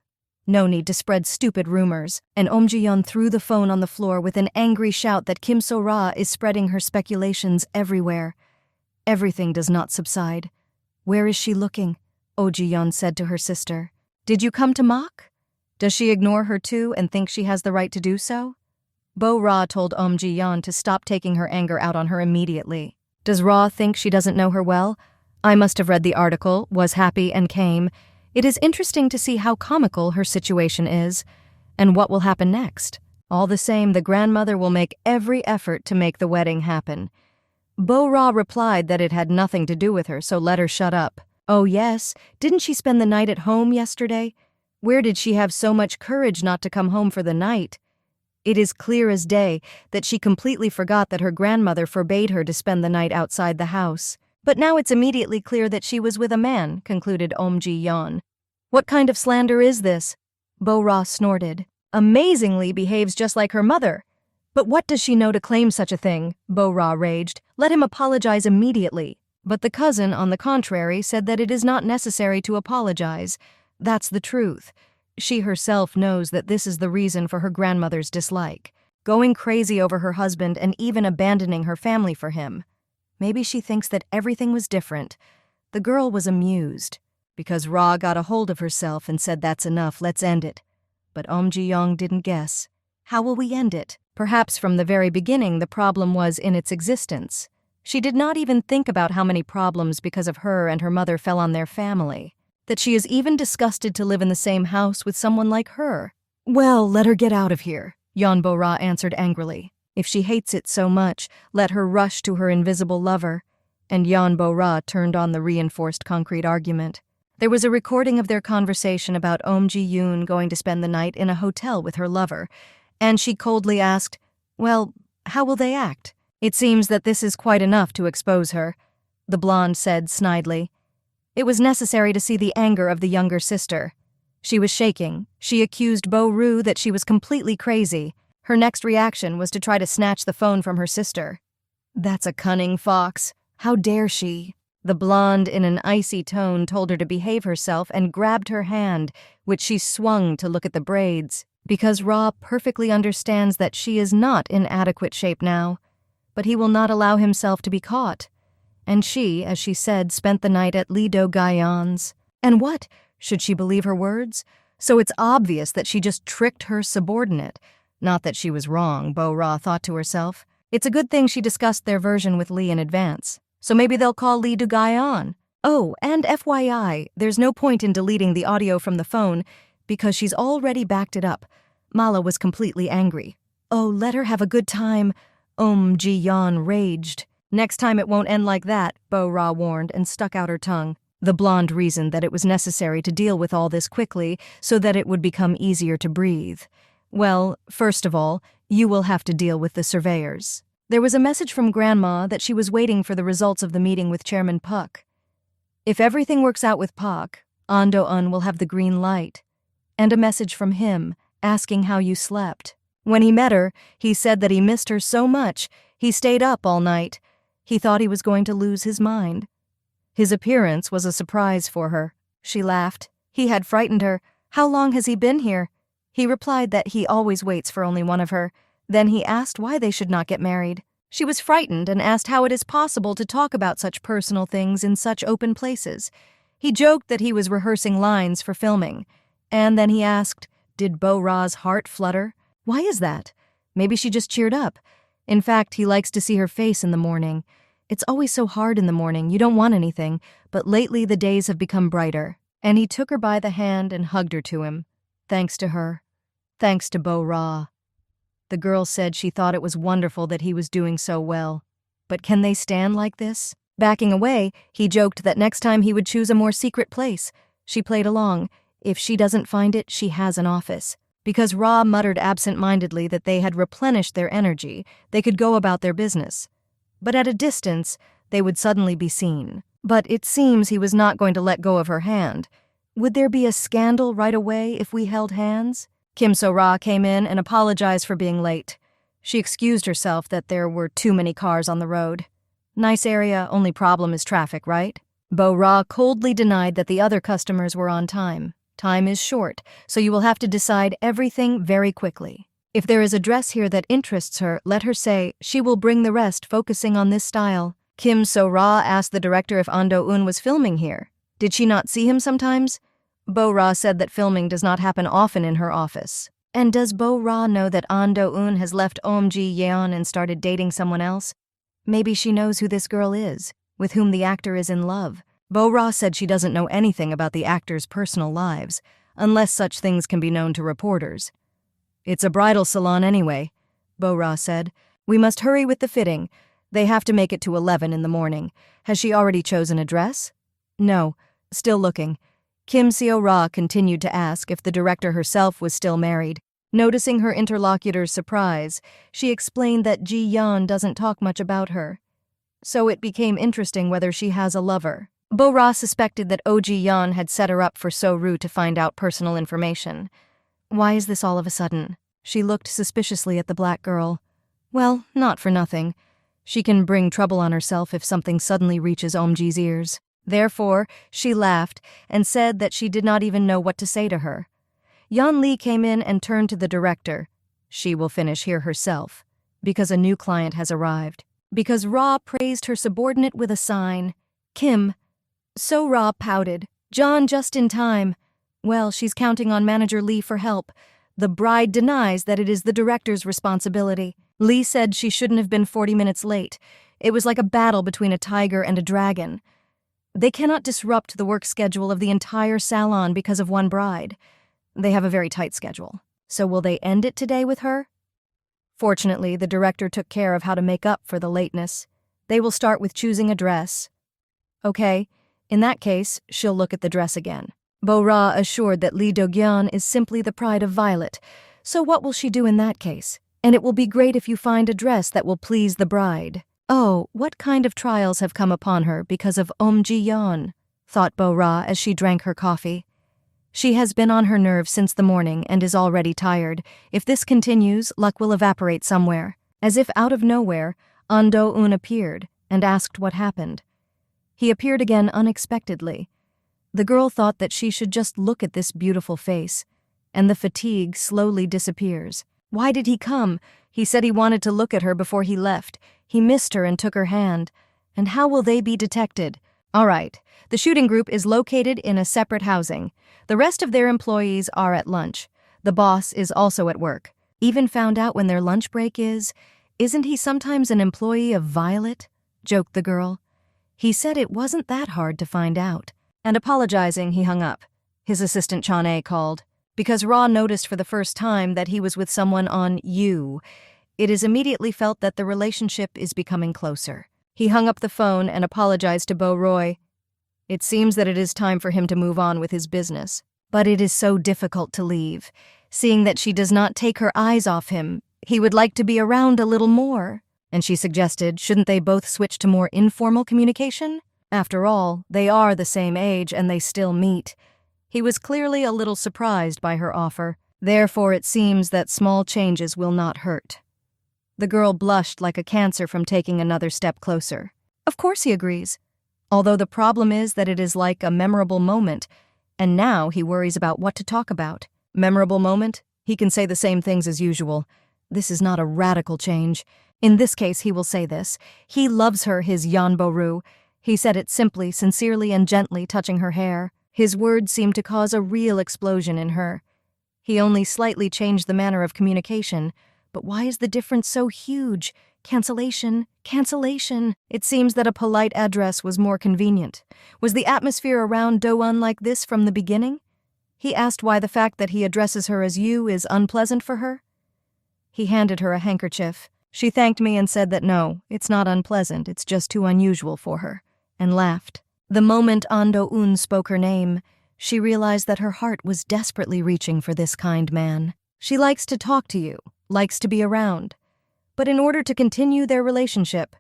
No need to spread stupid rumors. And Ji-yeon threw the phone on the floor with an angry shout that Kim So-ra is spreading her speculations everywhere. Everything does not subside. Where is she looking? Ji-yeon said to her sister. Did you come to mock? Does she ignore her too and think she has the right to do so? Bo-ra told Ji-yeon to stop taking her anger out on her immediately. Does Ra think she doesn't know her well? I must have read the article, was happy and came. It is interesting to see how comical her situation is, and what will happen next. All the same, the grandmother will make every effort to make the wedding happen. Bo-ra replied that it had nothing to do with her, so let her shut up. Oh yes, didn't she spend the night at home yesterday? Where did she have so much courage not to come home for the night? It is clear as day that she completely forgot that her grandmother forbade her to spend the night outside the house. But now it's immediately clear that she was with a man, concluded Ji-yeon. What kind of slander is this? Bo-ra snorted. Amazingly behaves just like her mother. But what does she know to claim such a thing? Bo-ra raged. Let him apologize immediately. But the cousin, on the contrary, said that it is not necessary to apologize. That's the truth. She herself knows that this is the reason for her grandmother's dislike. Going crazy over her husband and even abandoning her family for him. Maybe she thinks that everything was different. The girl was amused. Because Ra got a hold of herself and said that's enough, let's end it. But Ji-yeon didn't guess. How will we end it? Perhaps from the very beginning the problem was in its existence. She did not even think about how many problems because of her and her mother fell on their family. That she is even disgusted to live in the same house with someone like her. Well, let her get out of here, Yeon Bo-ra answered angrily. If she hates it so much, let her rush to her invisible lover. And Yeon Bo-ra turned on the reinforced concrete argument. There was a recording of their conversation about Ji-yoon going to spend the night in a hotel with her lover, and she coldly asked, well, how will they act? It seems that this is quite enough to expose her, the blonde said snidely. It was necessary to see the anger of the younger sister. She was shaking. She accused Bo-ru that she was completely crazy. Her next reaction was to try to snatch the phone from her sister. That's a cunning fox. How dare she? The blonde, in an icy tone, told her to behave herself and grabbed her hand, which she swung to look at the braids, because Ra perfectly understands that she is not in adequate shape now. But he will not allow himself to be caught. And she, as she said, spent the night at Lee Do-gyeon's. And what? Should she believe her words? So it's obvious that she just tricked her subordinate. Not that she was wrong, Bo-ra thought to herself. It's a good thing she discussed their version with Lee in advance. So maybe they'll call Lee Do-gyeon. Oh, and FYI, there's no point in deleting the audio from the phone because she's already backed it up. Mala was completely angry. Oh, let her have a good time. Ji-yeon raged. Next time it won't end like that, Bo-ra warned and stuck out her tongue. The blonde reasoned that it was necessary to deal with all this quickly so that it would become easier to breathe. Well, first of all, you will have to deal with the surveyors. There was a message from Grandma that she was waiting for the results of the meeting with Chairman Puck. If everything works out with Puck, An Do-eun will have the green light. And a message from him, asking how you slept. When he met her, he said that he missed her so much, he stayed up all night. He thought he was going to lose his mind. His appearance was a surprise for her. She laughed. He had frightened her. How long has he been here? He replied that he always waits for only one of her. Then he asked why they should not get married. She was frightened and asked how it is possible to talk about such personal things in such open places. He joked that he was rehearsing lines for filming. And then he asked, did Bo-ra's heart flutter? Why is that? Maybe she just cheered up. In fact, he likes to see her face in the morning. It's always so hard in the morning, you don't want anything, but lately the days have become brighter. And he took her by the hand and hugged her to him. Thanks to her. Thanks to Bo-ra. The girl said she thought it was wonderful that he was doing so well. But can they stand like this? Backing away, he joked that next time he would choose a more secret place. She played along. If she doesn't find it, she has an office. Because Ra muttered absent-mindedly that they had replenished their energy, they could go about their business. But at a distance, they would suddenly be seen. But it seems he was not going to let go of her hand. Would there be a scandal right away if we held hands? Kim So-ra came in and apologized for being late. She excused herself that there were too many cars on the road. Nice area, only problem is traffic, right? Bo-ra coldly denied that the other customers were on time. Time is short, so you will have to decide everything very quickly. If there is a dress here that interests her, let her say she will bring the rest focusing on this style. Kim So-ra asked the director if An Do-eun was filming here. Did she not see him sometimes? Bo-ra said that filming does not happen often in her office. And does Bo-ra know that An Do-eun has left Om Ji-yeon and started dating someone else? Maybe she knows who this girl is, with whom the actor is in love. Bo-ra said she doesn't know anything about the actors' personal lives, unless such things can be known to reporters. It's a bridal salon anyway, Bo-ra said. We must hurry with the fitting. They have to make it to 11 in the morning. Has she already chosen a dress? No, still looking. Kim Seo-ra continued to ask if the director herself was still married. Noticing her interlocutor's surprise, she explained that Ji-yeon doesn't talk much about her. So it became interesting whether she has a lover. Bo-ra suspected that Oh Ji-yeon had set her up for So-ru to find out personal information. Why is this all of a sudden? She looked suspiciously at the black girl. Well, not for nothing. She can bring trouble on herself if something suddenly reaches Omji's ears. Therefore, she laughed and said that she did not even know what to say to her. Yeon Lee came in and turned to the director. She will finish here herself, because a new client has arrived. Because Ra praised her subordinate with a sign. Kim. So Ra pouted. John just in time. Well, she's counting on Manager Lee for help. The bride denies that it is the director's responsibility. Lee said she shouldn't have been 40 minutes late. It was like a battle between a tiger and a dragon. They cannot disrupt the work schedule of the entire salon because of one bride. They have a very tight schedule. So will they end it today with her? Fortunately, the director took care of how to make up for the lateness. They will start with choosing a dress. Okay, in that case, she'll look at the dress again. Bo-ra assured that Lee Do-gyeon is simply the pride of Violet, so what will she do in that case? And it will be great if you find a dress that will please the bride. Oh, what kind of trials have come upon her because of Om Ji-yeon, thought Bo-ra as she drank her coffee. She has been on her nerves since the morning and is already tired. If this continues, luck will evaporate somewhere. As if out of nowhere, An Do-eun appeared and asked what happened. He appeared again unexpectedly. The girl thought that she should just look at this beautiful face, and the fatigue slowly disappears. Why did he come? He said he wanted to look at her before he left. He missed her and took her hand. And how will they be detected? All right, the shooting group is located in a separate housing. The rest of their employees are at lunch. The boss is also at work. Even found out when their lunch break is. Isn't he sometimes an employee of Violet? Joked the girl. He said it wasn't that hard to find out. And apologizing, he hung up. His assistant Chane called. Because Ra noticed for the first time that he was with someone on You, it is immediately felt that the relationship is becoming closer. He hung up the phone and apologized to Bo-roy. It seems that it is time for him to move on with his business. But it is so difficult to leave. Seeing that she does not take her eyes off him, he would like to be around a little more. And she suggested, shouldn't they both switch to more informal communication? After all, they are the same age and they still meet. He was clearly a little surprised by her offer. Therefore, it seems that small changes will not hurt. The girl blushed like a cancer from taking another step closer. Of course he agrees. Although the problem is that it is like a memorable moment, and now he worries about what to talk about. Memorable moment? He can say the same things as usual. This is not a radical change. In this case, he will say this. He loves her, his Yeon-bo-ru. He said it simply, sincerely, and gently, touching her hair. His words seemed to cause a real explosion in her. He only slightly changed the manner of communication. But why is the difference so huge? Cancellation, cancellation. It seems that a polite address was more convenient. Was the atmosphere around Do-eun like this from the beginning? He asked why the fact that he addresses her as you is unpleasant for her. He handed her a handkerchief. She thanked me and said that no, it's not unpleasant, it's just too unusual for her, and laughed. The moment An Do-eun spoke her name, she realized that her heart was desperately reaching for this kind man. She likes to talk to you, likes to be around. But in order to continue their relationship,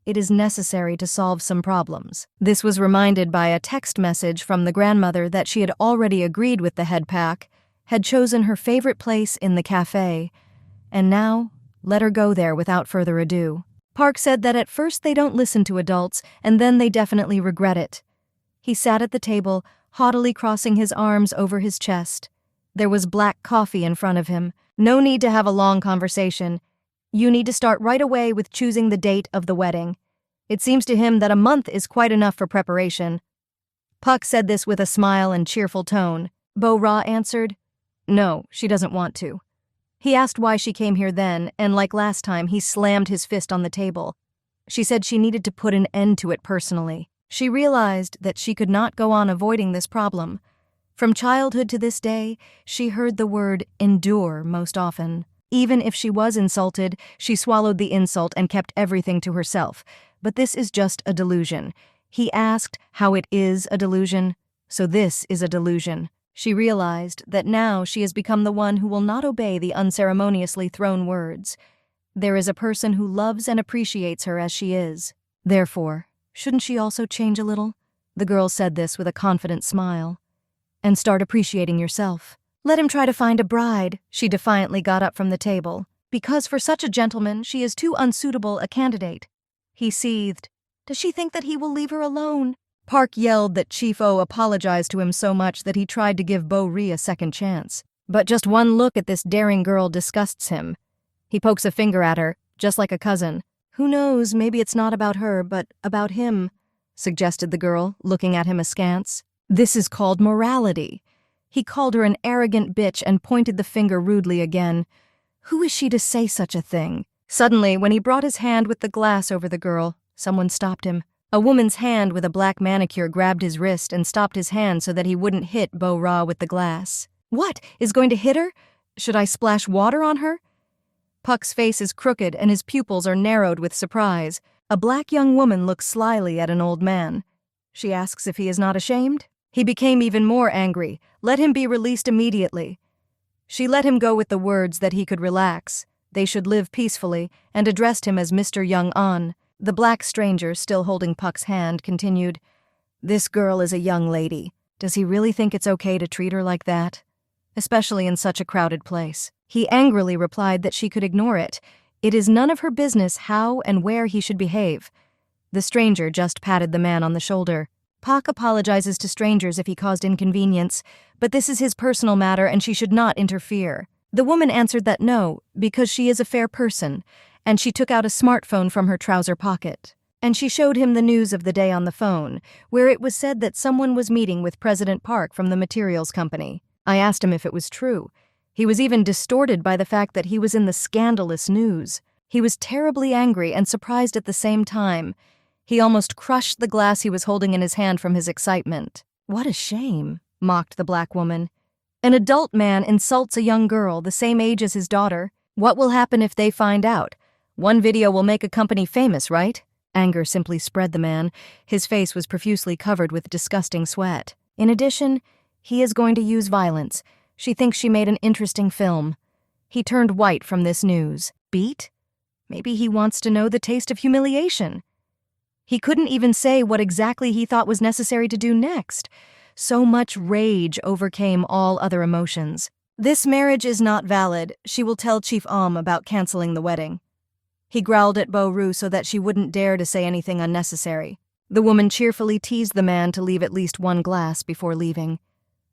it is necessary to solve some problems. This was reminded by a text message from the grandmother that she had already agreed with the head pack, had chosen her favorite place in the cafe, and now Let her go there without further ado. Park said that at first they don't listen to adults, and then they definitely regret it. He sat at the table, haughtily crossing his arms over his chest. There was black coffee in front of him. No need to have a long conversation. You need to start right away with choosing the date of the wedding. It seems to him that a month is quite enough for preparation. Puck said this with a smile and cheerful tone. Bo-Ra answered, "No, she doesn't want to." He asked why she came here then, and like last time, he slammed his fist on the table. She said she needed to put an end to it personally. She realized that she could not go on avoiding this problem. From childhood to this day, she heard the word endure most often. Even if she was insulted, she swallowed the insult and kept everything to herself. But this is just a delusion. He asked how it is a delusion, so this is a delusion. She realized that now she has become the one who will not obey the unceremoniously thrown words. There is a person who loves and appreciates her as she is. Therefore, shouldn't she also change a little? The girl said this with a confident smile. And start appreciating yourself. Let him try to find a bride. She defiantly got up from the table. Because for such a gentleman, she is too unsuitable a candidate. He seethed. Does she think that he will leave her alone? Park yelled that Chief O apologized to him so much that he tried to give Bo-Ri a second chance. But just one look at this daring girl disgusts him. He pokes a finger at her, just like a cousin. Who knows, maybe it's not about her, but about him, suggested the girl, looking at him askance. This is called morality. He called her an arrogant bitch and pointed the finger rudely again. Who is she to say such a thing? Suddenly, when he brought his hand with the glass over the girl, someone stopped him. A woman's hand with a black manicure grabbed his wrist and stopped his hand so that he wouldn't hit Bo-Ra with the glass. What? Is going to hit her? Should I splash water on her? Puck's face is crooked and his pupils are narrowed with surprise. A black young woman looks slyly at an old man. She asks if he is not ashamed. He became even more angry. Let him be released immediately. She let him go with the words that he could relax. They should live peacefully, and addressed him as Mr. Young-an. The black stranger, still holding Puck's hand, continued, This girl is a young lady. Does he really think it's okay to treat her like that? Especially in such a crowded place. He angrily replied that she could ignore it. It is none of her business how and where he should behave. The stranger just patted the man on the shoulder. Puck apologizes to strangers if he caused inconvenience, but this is his personal matter and she should not interfere. The woman answered that no, because she is a fair person, and she took out a smartphone from her trouser pocket. And she showed him the news of the day on the phone, where it was said that someone was meeting with President Park from the materials company. I asked him if it was true. He was even distorted by the fact that he was in the scandalous news. He was terribly angry and surprised at the same time. He almost crushed the glass he was holding in his hand from his excitement. What a shame, mocked the black woman. An adult man insults a young girl the same age as his daughter. What will happen if they find out? One video will make a company famous, right? Anger simply spread the man. His face was profusely covered with disgusting sweat. In addition, he is going to use violence. She thinks she made an interesting film. He turned white from this news. Beat? Maybe he wants to know the taste of humiliation. He couldn't even say what exactly he thought was necessary to do next. So much rage overcame all other emotions. This marriage is not valid. She will tell Chief about canceling the wedding. He growled at Bo-Ru so that she wouldn't dare to say anything unnecessary. The woman cheerfully teased the man to leave at least one glass before leaving.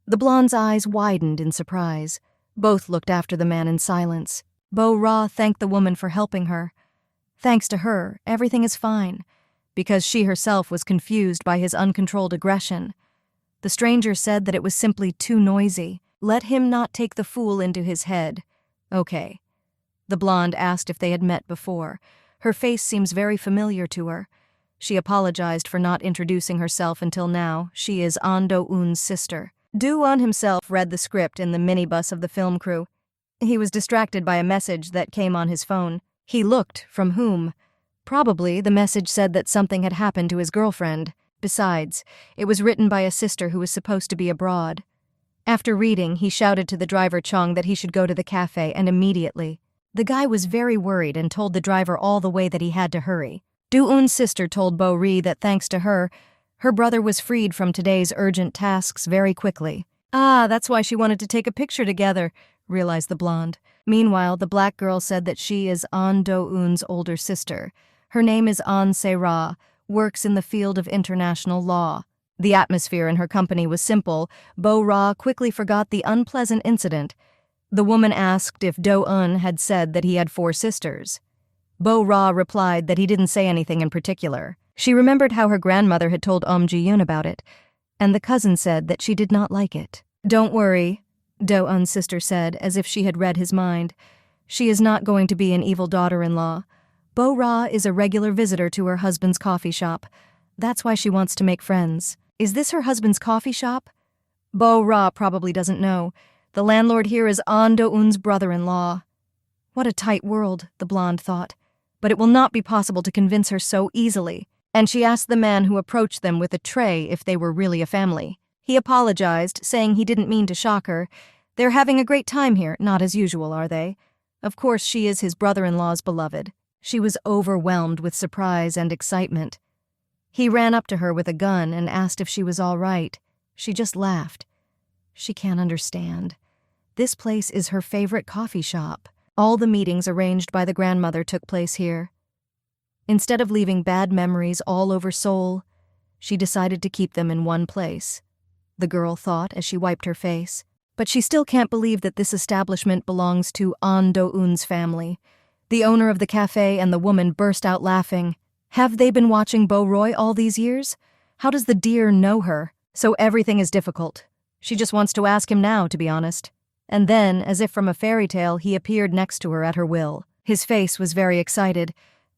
The blonde's eyes widened in surprise. Both looked after the man in silence. Bo-Ra thanked the woman for helping her. Thanks to her, everything is fine, because she herself was confused by his uncontrolled aggression. The stranger said that it was simply too noisy. Let him not take the fool into his head. Okay. The blonde asked if they had met before. Her face seems very familiar to her. She apologized for not introducing herself until now. She is An Do-eun's sister. Do-eun himself read the script in the minibus of the film crew. He was distracted by a message that came on his phone. He looked from whom. Probably the message said that something had happened to his girlfriend. Besides, it was written by a sister who was supposed to be abroad. After reading, he shouted to the driver Chong that he should go to the cafe, and immediately. The guy was very worried and told the driver all the way that he had to hurry. Do-eun's sister told Bo-Ri that thanks to her, her brother was freed from today's urgent tasks very quickly. Ah, that's why she wanted to take a picture together. realized the blonde. Meanwhile, the black girl said that she is An Do-eun's older sister. Her name is An Se-ra, works in the field of international law. The atmosphere in her company was simple. Bo-ra quickly forgot the unpleasant incident. The woman asked if Do-eun had said that he had 4 sisters. Bo-ra replied that he didn't say anything in particular. She remembered how her grandmother had told Ji-yoon about it, and the cousin said that she did not like it. "Don't worry," Do-eun's sister said, as if she had read his mind. "She is not going to be an evil daughter-in-law. Bo-ra is a regular visitor to her husband's coffee shop. That's why she wants to make friends." "Is this her husband's coffee shop?" "Bo-ra probably doesn't know. The landlord here is An Do-eun's brother-in-law." What a tight world, the blonde thought. But it will not be possible to convince her so easily. And she asked the man who approached them with a tray if they were really a family. He apologized, saying he didn't mean to shock her. "They're having a great time here, not as usual, are they? Of course she is his brother-in-law's beloved." She was overwhelmed with surprise and excitement. He ran up to her with a gun and asked if she was all right. She just laughed. She can't understand. This place is her favorite coffee shop. All the meetings arranged by the grandmother took place here. Instead of leaving bad memories all over Seoul, she decided to keep them in one place, the girl thought as she wiped her face. But she still can't believe that this establishment belongs to An Do-eun's family. The owner of the cafe and the woman burst out laughing. Have they been watching Bo-roy all these years? How does the dear know her? So everything is difficult. She just wants to ask him now, to be honest. And then, as if from a fairy tale, he appeared next to her at her will. His face was very excited.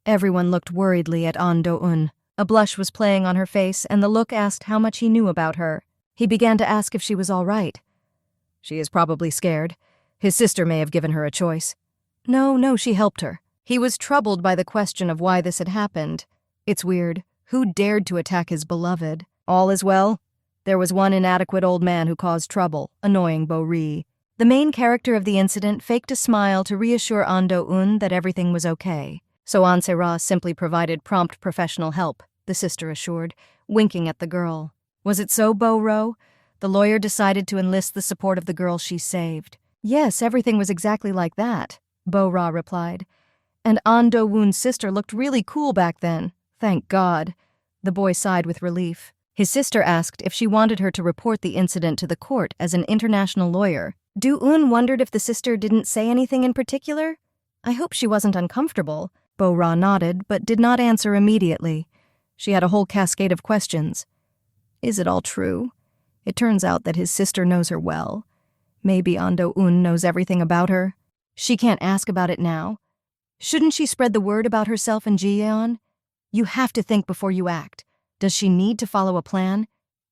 Everyone looked worriedly at An Do-eun. A blush was playing on her face, and the look asked how much he knew about her. He began to ask if she was all right. "She is probably scared. His sister may have given her a choice." No, she helped her. He was troubled by the question of why this had happened. It's weird. Who dared to attack his beloved? All is well. There was one inadequate old man who caused trouble, annoying Bo-ri. The main character of the incident faked a smile to reassure An Do-eun that everything was okay. So An Se-ra simply provided prompt professional help, the sister assured, winking at the girl. Was it so, Bo-ro? The lawyer decided to enlist the support of the girl she saved. "Yes, everything was exactly like that," Bo-ra replied. "And An Do-eun's sister looked really cool back then. Thank God." The boy sighed with relief. His sister asked if she wanted her to report the incident to the court as an international lawyer. Do-eun wondered if the sister didn't say anything in particular. "I hope she wasn't uncomfortable." Bo-ra nodded, but did not answer immediately. She had a whole cascade of questions. Is it all true? It turns out that his sister knows her well. Maybe An Do-eun knows everything about her. She can't ask about it now. Shouldn't she spread the word about herself and Ji-yeon? You have to think before you act. Does she need to follow a plan?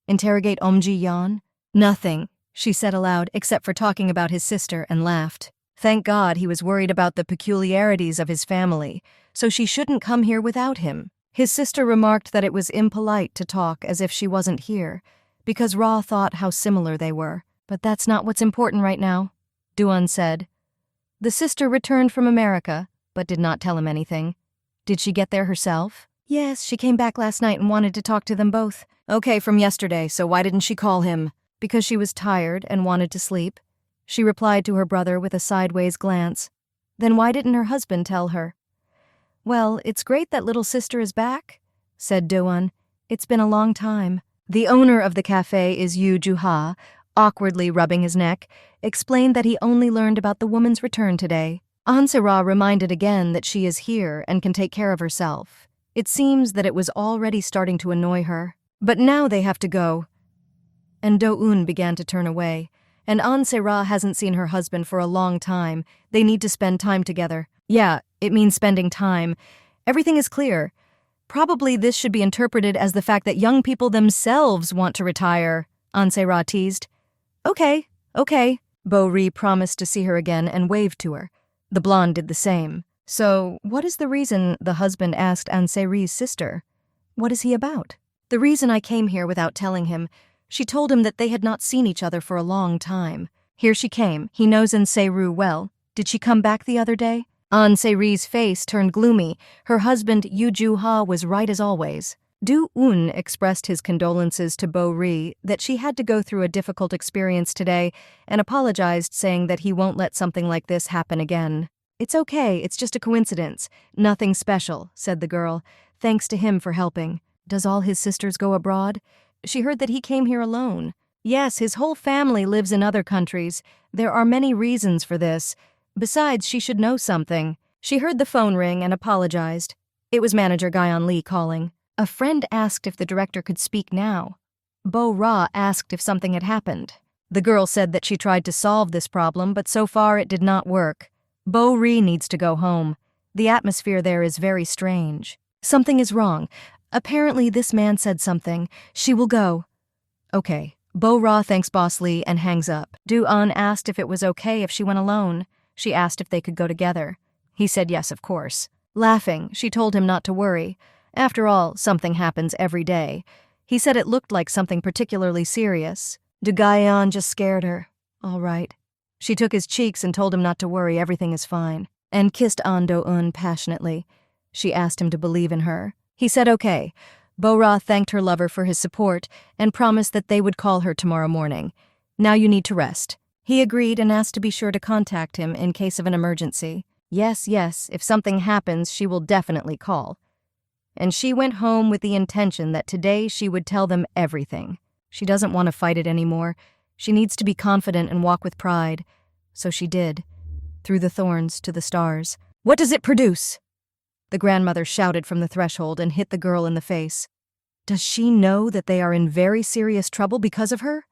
Interrogate Ji-yeon? "Nothing," she said aloud, except for talking about his sister, and laughed. Thank God he was worried about the peculiarities of his family, so she shouldn't come here without him. His sister remarked that it was impolite to talk as if she wasn't here, because Ra thought how similar they were. But that's not what's important right now, Do-eun said. The sister returned from America, but did not tell him anything. Did she get there herself? Yes, she came back last night and wanted to talk to them both. Okay, from yesterday, so why didn't she call him? Because she was tired and wanted to sleep. She replied to her brother with a sideways glance. Then why didn't her husband tell her? Well, it's great that little sister is back, said Do-eun. It's been a long time. The owner of the cafe is Yoo Ju-ha, awkwardly rubbing his neck, explained that he only learned about the woman's return today. An Se-ra reminded again that she is here and can take care of herself. It seems that it was already starting to annoy her. But now they have to go. And Do-eun began to turn away. And An Se-ra hasn't seen her husband for a long time. They need to spend time together. Yeah, it means spending time. Everything is clear. Probably this should be interpreted as the fact that young people themselves want to retire, An Se-ra teased. Okay. Bo-ri promised to see her again and waved to her. The blonde did the same. So, what is the reason the husband asked An Se-ri's sister? What is he about? The reason I came here without telling him. She told him that they had not seen each other for a long time. Here she came. He knows An Se-ru well. Did she come back the other day? An Se-ri's face turned gloomy. Her husband, Yoo Ju-ha, was right as always. Do-un expressed his condolences to Bo-ri that she had to go through a difficult experience today and apologized, saying that he won't let something like this happen again. "It's okay, it's just a coincidence. Nothing special," said the girl. "Thanks to him for helping." "Does all his sisters go abroad?" "She heard that he came here alone." "Yes, his whole family lives in other countries. There are many reasons for this. Besides, she should know something." She heard the phone ring and apologized. It was manager Guyon Lee calling. A friend asked if the director could speak now. Bo-ra asked if something had happened. The girl said that she tried to solve this problem, but so far it did not work. Bo-ri needs to go home. The atmosphere there is very strange. Something is wrong. Apparently this man said something. She will go. Okay. Bo-ra thanks Boss Lee and hangs up. Do-un asked if it was okay if she went alone. She asked if they could go together. He said yes, of course. Laughing, she told him not to worry. After all, something happens every day. He said it looked like something particularly serious. Do-gayeon just scared her. All right. She took his cheeks and told him not to worry, everything is fine, and kissed An Do-un passionately. She asked him to believe in her. He said okay. Bo-ra thanked her lover for his support and promised that they would call her tomorrow morning. Now you need to rest. He agreed and asked to be sure to contact him in case of an emergency. Yes, if something happens, she will definitely call. And she went home with the intention that today she would tell them everything. She doesn't want to fight it anymore. She needs to be confident and walk with pride. So she did. Through the thorns to the stars. "What does it produce?" The grandmother shouted from the threshold and hit the girl in the face. Does she know that they are in very serious trouble because of her?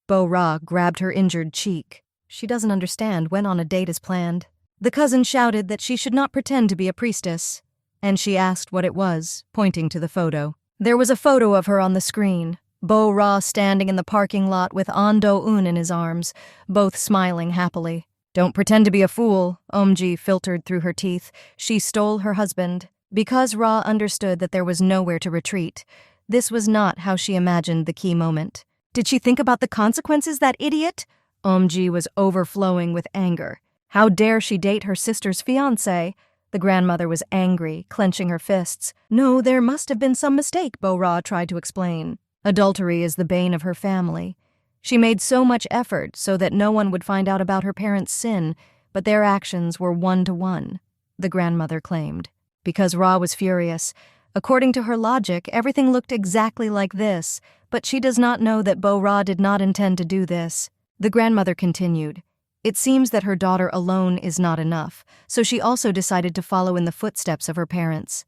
Bo-ra grabbed her injured cheek. She doesn't understand when on a date is planned. The cousin shouted that she should not pretend to be a priestess. And she asked what it was, pointing to the photo. There was a photo of her on the screen. Bo-ra standing in the parking lot with An Do-un in his arms, both smiling happily. "Don't pretend to be a fool," Omji filtered through her teeth. "She stole her husband." Because Ra understood that there was nowhere to retreat, this was not how she imagined the key moment. Did she think about the consequences, that idiot? Omji was overflowing with anger. How dare she date her sister's fiancé? The grandmother was angry, clenching her fists. "No, there must have been some mistake," Bo-ra tried to explain. Adultery is the bane of her family. She made so much effort so that no one would find out about her parents' sin, but their actions were 1-to-1, the grandmother claimed. Because Ra was furious. According to her logic, everything looked exactly like this, but she does not know that Bo-ra did not intend to do this. The grandmother continued. It seems that her daughter alone is not enough, so she also decided to follow in the footsteps of her parents.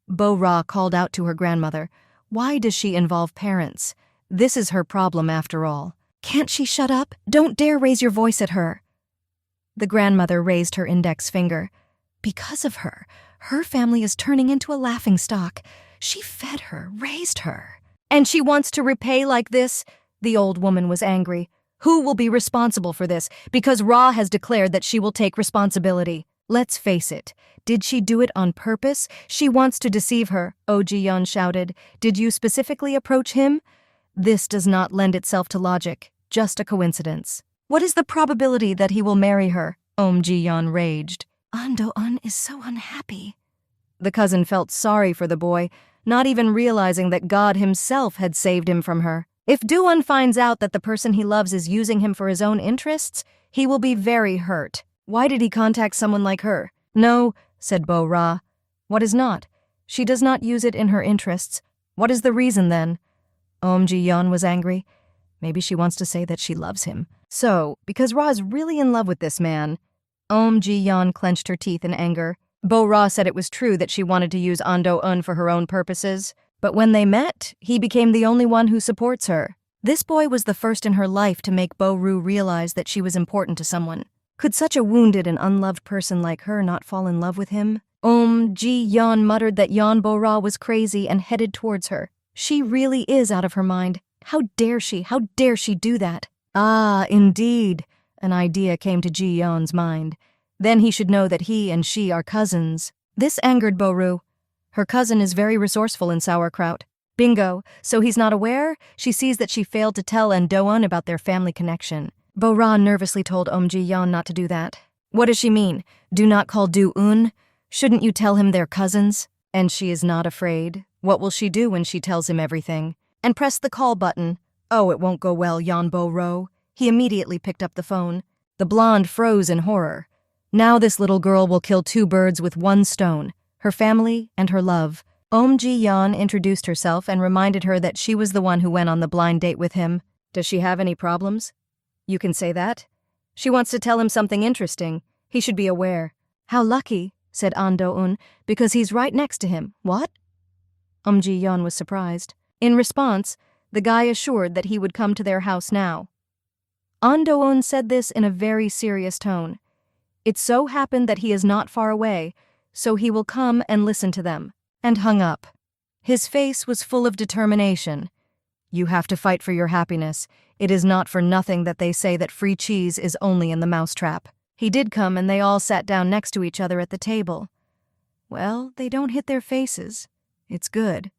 Bo-ra called out to her grandmother. Why does she involve parents? This is her problem after all. Can't she shut up? Don't dare raise your voice at her. The grandmother raised her index finger. Because of her, her family is turning into a laughingstock. She fed her, raised her. And she wants to repay like this? The old woman was angry. Who will be responsible for this? Because Ra has declared that she will take responsibility. Let's face it. Did she do it on purpose? She wants to deceive her, Oh Ji-yeon shouted. Did you specifically approach him? This does not lend itself to logic, just a coincidence. What is the probability that he will marry her? Ji-yeon raged. An Do-un is so unhappy. The cousin felt sorry for the boy, not even realizing that God himself had saved him from her. If Do-un finds out that the person he loves is using him for his own interests, he will be very hurt. Why did he contact someone like her? No, said Bo-ra. What is not? She does not use it in her interests. What is the reason then? Ji-yeon was angry. Maybe she wants to say that she loves him. So, because Ra is really in love with this man. Ji-yeon clenched her teeth in anger. Bo-ra said it was true that she wanted to use An Do-un for her own purposes. But when they met, he became the only one who supports her. This boy was the first in her life to make Bo-ru realize that she was important to someone. Could such a wounded and unloved person like her not fall in love with him? Ji-yeon muttered that Yeon Bo-ra was crazy and headed towards her. She really is out of her mind. How dare she do that? Ah, indeed. An idea came to Ji-yeon's mind. Then he should know that he and she are cousins. This angered Bo-ru. Her cousin is very resourceful in sauerkraut. Bingo, so he's not aware? She sees that she failed to tell An Do-un about their family connection. Bo-ra nervously told Ji-yeon not to do that. What does she mean? Do not call Do-un? Shouldn't you tell him they're cousins? And she is not afraid. What will she do when she tells him everything? And press the call button. Oh, it won't go well, Yeonbo Ro. He immediately picked up the phone. The blonde froze in horror. Now this little girl will kill two birds with one stone, her family and her love. Ji-yeon introduced herself and reminded her that she was the one who went on the blind date with him. Does she have any problems? You can say that. She wants to tell him something interesting. He should be aware. How lucky, said An Do-eun, because he's right next to him. What? Ji-yeon was surprised. In response, the guy assured that he would come to their house now. An Do-eun said this in a very serious tone. It so happened that he is not far away, so he will come and listen to them. And hung up. His face was full of determination. You have to fight for your happiness. It is not for nothing that they say that free cheese is only in the mousetrap. He did come and they all sat down next to each other at the table. Well, they don't hit their faces. It's good.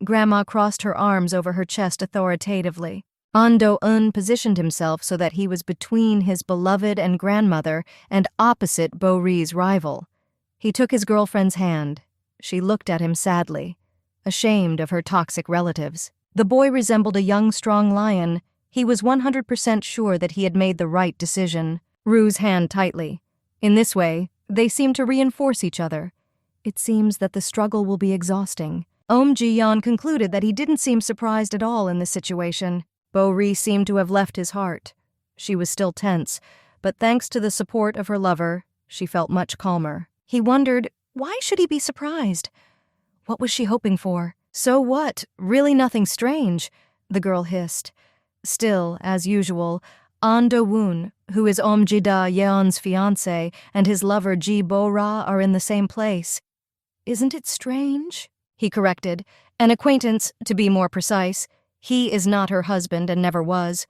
Grandma crossed her arms over her chest authoritatively. An Do-eun positioned himself so that he was between his beloved and grandmother and opposite Bo-ri's rival. He took his girlfriend's hand. She looked at him sadly, ashamed of her toxic relatives. The boy resembled a young, strong lion. He was 100% sure that he had made the right decision. Rue's hand tightly. In this way, they seemed to reinforce each other. It seems that the struggle will be exhausting. Ji-yeon concluded that he didn't seem surprised at all in this situation. Bo-ri seemed to have left his heart. She was still tense, but thanks to the support of her lover, she felt much calmer. He wondered, why should he be surprised? What was she hoping for? So what? Really nothing strange, the girl hissed. Still, as usual, An Do-eun, who is Ji-da Yeon's fiancé, and his lover Ji Bo-ra are in the same place. Isn't it strange? He corrected. An acquaintance, to be more precise. He is not her husband and never was.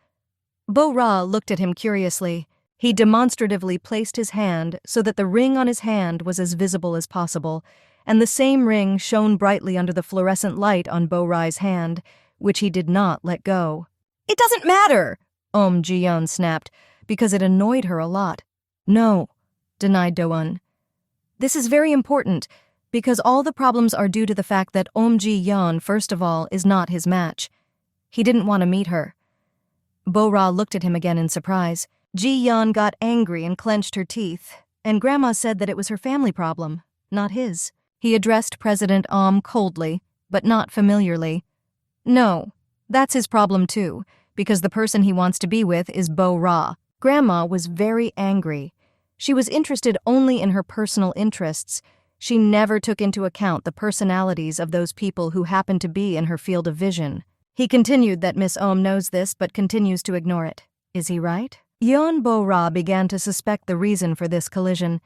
Bo-ra looked at him curiously. He demonstratively placed his hand so that the ring on his hand was as visible as possible, and the same ring shone brightly under the fluorescent light on Bo-ri's hand, which he did not let go. It doesn't matter, Ji-yeon snapped, because it annoyed her a lot. No, denied Do-eun. This is very important, because all the problems are due to the fact that Ji-yeon, first of all, is not his match. He didn't want to meet her. Bo-ra looked at him again in surprise. Ji-yeon got angry and clenched her teeth, and Grandma said that it was her family problem, not his. He addressed President coldly, but not familiarly. No, that's his problem too, because the person he wants to be with is Bo-ra. Grandma was very angry. She was interested only in her personal interests. She never took into account the personalities of those people who happened to be in her field of vision. He continued that Miss knows this but continues to ignore it. Is he right? Yeon Bo-ra began to suspect the reason for this collision.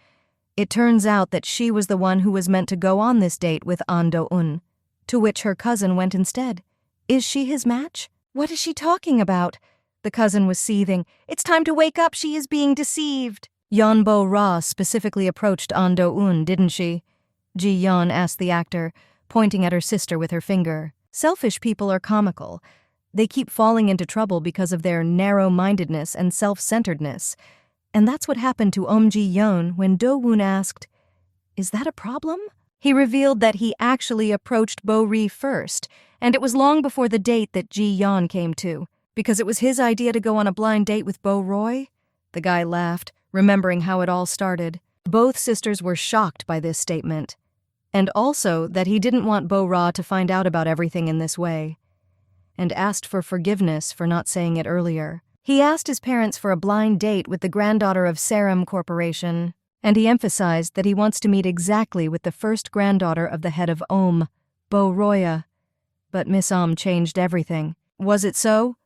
It turns out that she was the one who was meant to go on this date with An Do-eun, to which her cousin went instead. Is she his match? What is she talking about? The cousin was seething. It's time to wake up, she is being deceived. Yeon Bo-ra specifically approached An Do-eun, didn't she? Ji-yeon asked the actor, pointing at her sister with her finger. Selfish people are comical. They keep falling into trouble because of their narrow-mindedness and self-centeredness. And that's what happened to Ji-yeon when Do-woon asked, "Is that a problem?" He revealed that he actually approached Bo-ri first, and it was long before the date that Ji-yeon came to, because it was his idea to go on a blind date with Bo-roy. The guy laughed, remembering how it all started. Both sisters were shocked by this statement, and also that he didn't want Bo-ra to find out about everything in this way, and asked for forgiveness for not saying it earlier. He asked his parents for a blind date with the granddaughter of Serum Corporation, and he emphasized that he wants to meet exactly with the first granddaughter of the head of Bo-roya. But Miss changed everything. Was it so?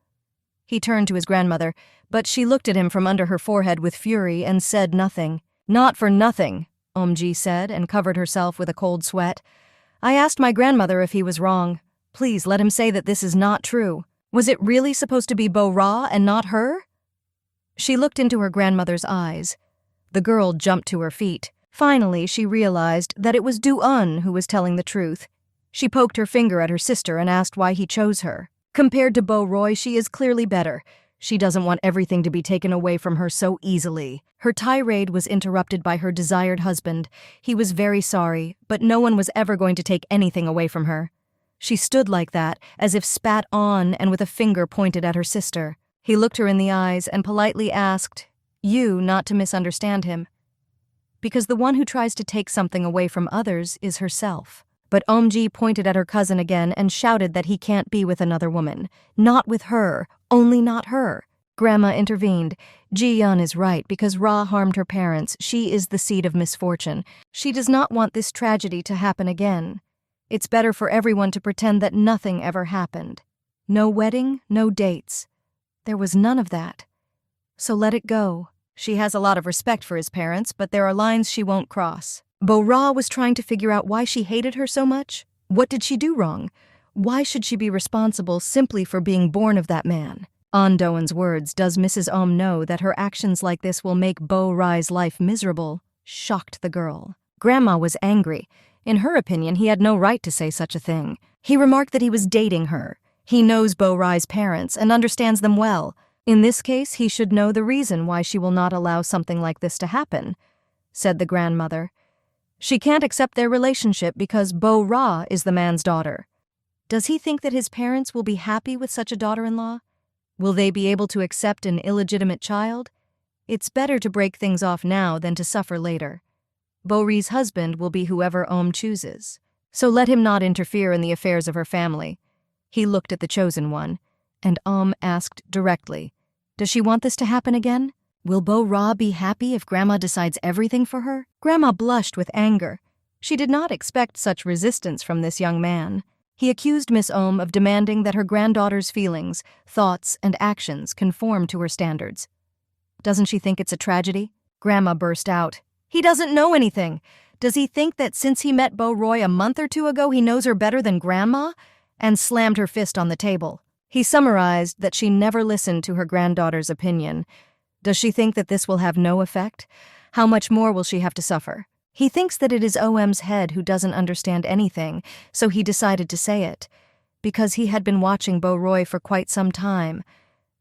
He turned to his grandmother, but she looked at him from under her forehead with fury and said nothing. Not for nothing, Ji said, and covered herself with a cold sweat. I asked my grandmother if he was wrong. Please let him say that this is not true. Was it really supposed to be Bo-ra and not her? She looked into her grandmother's eyes. The girl jumped to her feet. Finally, she realized that it was Do-eun who was telling the truth. She poked her finger at her sister and asked why he chose her. Compared to Bo-roy, she is clearly better. She doesn't want everything to be taken away from her so easily. Her tirade was interrupted by her desired husband. He was very sorry, but no one was ever going to take anything away from her. She stood like that, as if spat on and with a finger pointed at her sister. He looked her in the eyes and politely asked, "You not to misunderstand him." Because the one who tries to take something away from others is herself. But Omji pointed at her cousin again and shouted that he can't be with another woman. Not with her, only not her. Grandma intervened. Ji-yeon is right, because Ra harmed her parents. She is the seed of misfortune. She does not want this tragedy to happen again. It's better for everyone to pretend that nothing ever happened. No wedding, no dates. There was none of that. So let it go. She has a lot of respect for his parents, but there are lines she won't cross. Bo-ra was trying to figure out why she hated her so much. What did she do wrong? Why should she be responsible simply for being born of that man? On Doan's words, does Mrs. Ohm know that her actions like this will make Bo-ra's life miserable? Shocked the girl. Grandma was angry. In her opinion, he had no right to say such a thing. He remarked that he was dating her. He knows Bo-ra's parents and understands them well. In this case, he should know the reason why she will not allow something like this to happen, said the grandmother. She can't accept their relationship because Bo-ra is the man's daughter. Does he think that his parents will be happy with such a daughter-in-law? Will they be able to accept an illegitimate child? It's better to break things off now than to suffer later. Bo-ri's husband will be whoever Ohm chooses. So let him not interfere in the affairs of her family. He looked at the chosen one, and Ohm asked directly, "Does she want this to happen again? Will Bo-ra be happy if Grandma decides everything for her?" Grandma blushed with anger. She did not expect such resistance from this young man. He accused Miss Ohm of demanding that her granddaughter's feelings, thoughts, and actions conform to her standards. "Doesn't she think it's a tragedy?" Grandma burst out. "He doesn't know anything. Does he think that since he met Bo-roy a month or two ago he knows her better than Grandma?" And slammed her fist on the table. He summarized that she never listened to her granddaughter's opinion. Does she think that this will have no effect? How much more will she have to suffer? He thinks that it is OM's head who doesn't understand anything, so he decided to say it, because he had been watching Bo-roy for quite some time,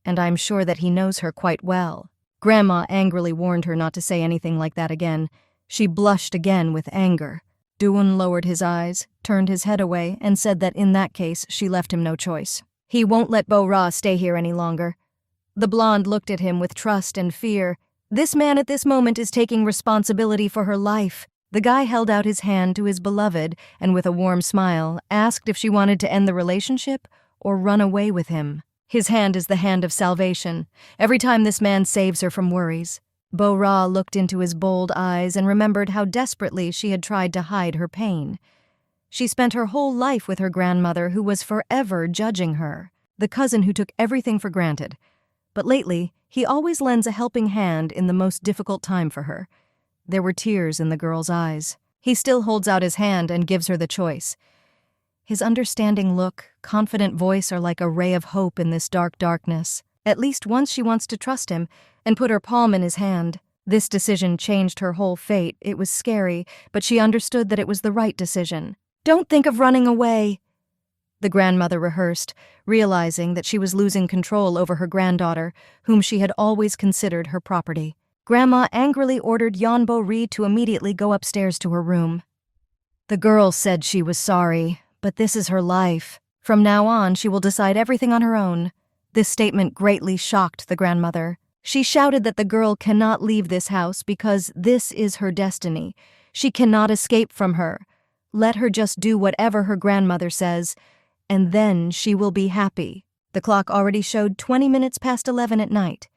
and I'm sure that he knows her quite well. Grandma angrily warned her not to say anything like that again. She blushed again with anger. Doon lowered his eyes, turned his head away, and said that in that case she left him no choice. He won't let Bo-ra stay here any longer. The blonde looked at him with trust and fear. This man at this moment is taking responsibility for her life. The guy held out his hand to his beloved and with a warm smile asked if she wanted to end the relationship or run away with him. His hand is the hand of salvation. Every time this man saves her from worries. Bo-ra looked into his bold eyes and remembered how desperately she had tried to hide her pain. She spent her whole life with her grandmother, who was forever judging her, the cousin who took everything for granted. But lately, he always lends a helping hand in the most difficult time for her. There were tears in the girl's eyes. He still holds out his hand and gives her the choice. His understanding look, confident voice are like a ray of hope in this dark darkness. At least once she wants to trust him and put her palm in his hand. This decision changed her whole fate. It was scary, but she understood that it was the right decision. "Don't think of running away," the grandmother rehearsed, realizing that she was losing control over her granddaughter, whom she had always considered her property. Grandma angrily ordered Yeon Bo-ri to immediately go upstairs to her room. The girl said she was sorry, but this is her life. From now on, she will decide everything on her own. This statement greatly shocked the grandmother. She shouted that the girl cannot leave this house because this is her destiny. She cannot escape from her. Let her just do whatever her grandmother says, and then she will be happy. The clock already showed 20 minutes past 11 at night.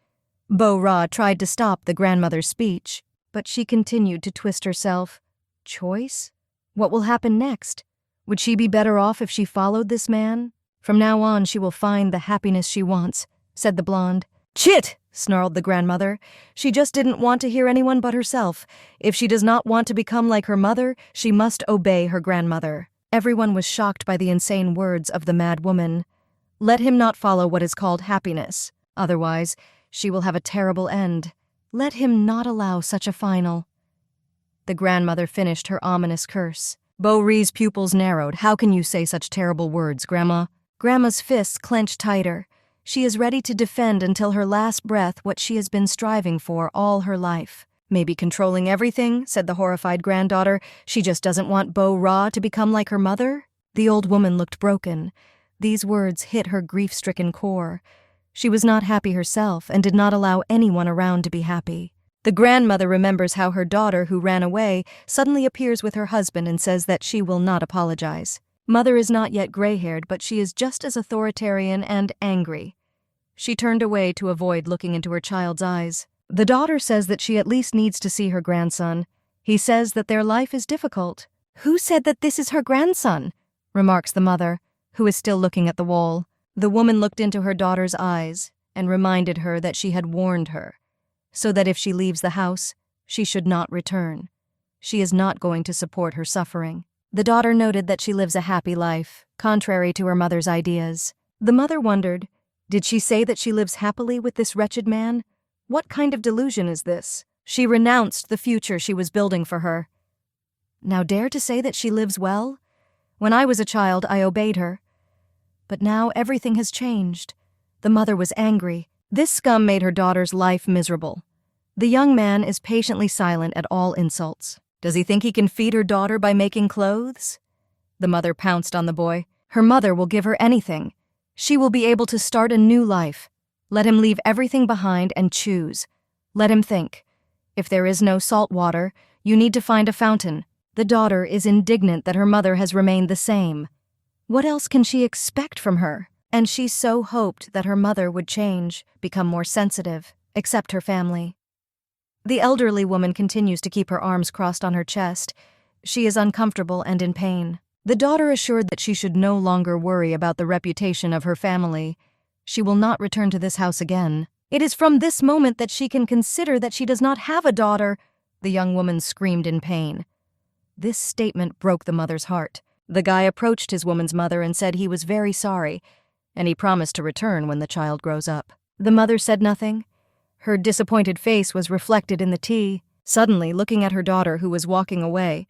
Bo-ra tried to stop the grandmother's speech, but she continued to twist herself. Choice? What will happen next? Would she be better off if she followed this man? From now on she will find the happiness she wants, said the blonde. Chit! Snarled the grandmother. She just didn't want to hear anyone but herself. If she does not want to become like her mother, she must obey her grandmother. Everyone was shocked by the insane words of the mad woman. Let him not follow what is called happiness. Otherwise, she will have a terrible end. Let him not allow such a final. The grandmother finished her ominous curse. Bo-ri's pupils narrowed. How can you say such terrible words, Grandma? Grandma's fists clenched tighter. She is ready to defend until her last breath what she has been striving for all her life. "Maybe controlling everything," said the horrified granddaughter. "She just doesn't want Bo-Ra to become like her mother?" The old woman looked broken. These words hit her grief-stricken core. She was not happy herself and did not allow anyone around to be happy. The grandmother remembers how her daughter, who ran away, suddenly appears with her husband and says that she will not apologize. Mother is not yet gray-haired, but she is just as authoritarian and angry. She turned away to avoid looking into her child's eyes. The daughter says that she at least needs to see her grandson. He says that their life is difficult. "Who said that this is her grandson?" remarks the mother, who is still looking at the wall. The woman looked into her daughter's eyes and reminded her that she had warned her, so that if she leaves the house, she should not return. She is not going to support her suffering. The daughter noted that she lives a happy life, contrary to her mother's ideas. The mother wondered, did she say that she lives happily with this wretched man? What kind of delusion is this? She renounced the future she was building for her. Now dare to say that she lives well? When I was a child, I obeyed her. But now everything has changed. The mother was angry. This scum made her daughter's life miserable. The young man is patiently silent at all insults. Does he think he can feed her daughter by making clothes? The mother pounced on the boy. Her mother will give her anything. She will be able to start a new life. Let him leave everything behind and choose. Let him think. If there is no salt water, you need to find a fountain. The daughter is indignant that her mother has remained the same. What else can she expect from her? And she so hoped that her mother would change, become more sensitive, accept her family. The elderly woman continues to keep her arms crossed on her chest. She is uncomfortable and in pain. The daughter assured that she should no longer worry about the reputation of her family. She will not return to this house again. It is from this moment that she can consider that she does not have a daughter, the young woman screamed in pain. This statement broke the mother's heart. The guy approached his woman's mother and said he was very sorry, and he promised to return when the child grows up. The mother said nothing. Her disappointed face was reflected in the tea. Suddenly, looking at her daughter who was walking away,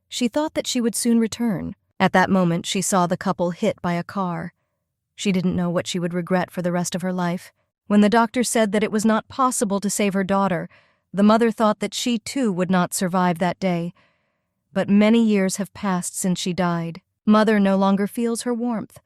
she thought that she would soon return. At that moment, she saw the couple hit by a car. She didn't know what she would regret for the rest of her life. When the doctor said that it was not possible to save her daughter, the mother thought that she too would not survive that day. But many years have passed since she died. Mother no longer feels her warmth.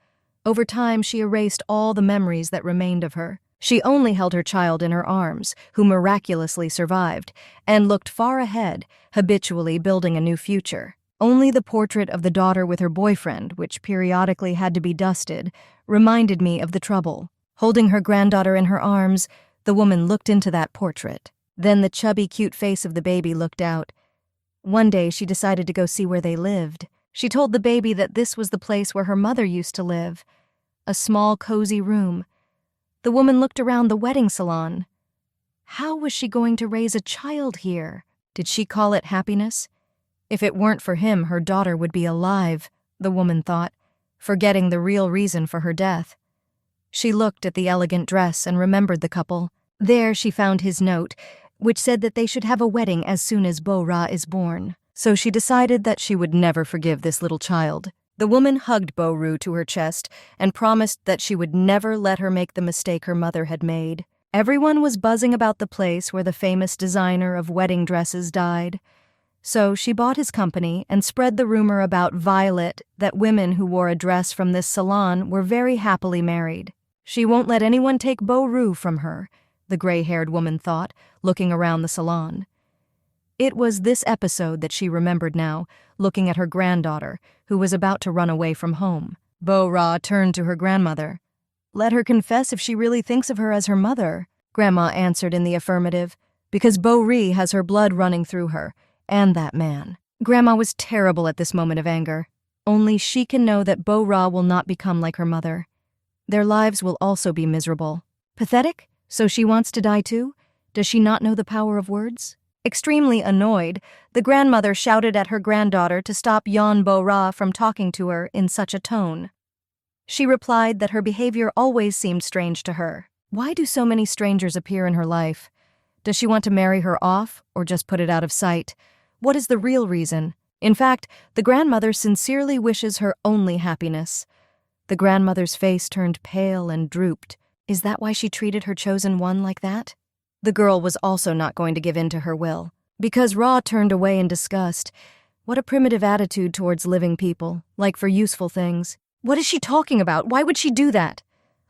Over time, she erased all the memories that remained of her. She only held her child in her arms, who miraculously survived, and looked far ahead, habitually building a new future. Only the portrait of the daughter with her boyfriend, which periodically had to be dusted, reminded me of the trouble. Holding her granddaughter in her arms, the woman looked into that portrait. Then the chubby, cute face of the baby looked out. One day, she decided to go see where they lived. She told the baby that this was the place where her mother used to live. A small, cozy room. The woman looked around the wedding salon. How was she going to raise a child here? Did she call it happiness? If it weren't for him, her daughter would be alive, the woman thought, forgetting the real reason for her death. She looked at the elegant dress and remembered the couple. There she found his note, which said that they should have a wedding as soon as Bo-Ra is born. So she decided that she would never forgive this little child. The woman hugged Bo-Ru to her chest and promised that she would never let her make the mistake her mother had made. Everyone was buzzing about the place where the famous designer of wedding dresses died. So she bought his company and spread the rumor about Violet that women who wore a dress from this salon were very happily married. She won't let anyone take Bo-Ru from her, the gray-haired woman thought, looking around the salon. It was this episode that she remembered now, looking at her granddaughter, who was about to run away from home. Bo-Ra turned to her grandmother. Let her confess if she really thinks of her as her mother. Grandma answered in the affirmative, because Bo-Ri has her blood running through her, and that man. Grandma was terrible at this moment of anger. Only she can know that Bo-Ra will not become like her mother. Their lives will also be miserable. Pathetic? So she wants to die too? Does she not know the power of words? Extremely annoyed, the grandmother shouted at her granddaughter to stop Yon Bo-Ra from talking to her in such a tone. She replied that her behavior always seemed strange to her. Why do so many strangers appear in her life? Does she want to marry her off, or just put it out of sight? What is the real reason? In fact, the grandmother sincerely wishes her only happiness. The grandmother's face turned pale and drooped. Is that why she treated her chosen one like that? The girl was also not going to give in to her will. Because Ra turned away in disgust. What a primitive attitude towards living people, like for useful things. What is she talking about? Why would she do that?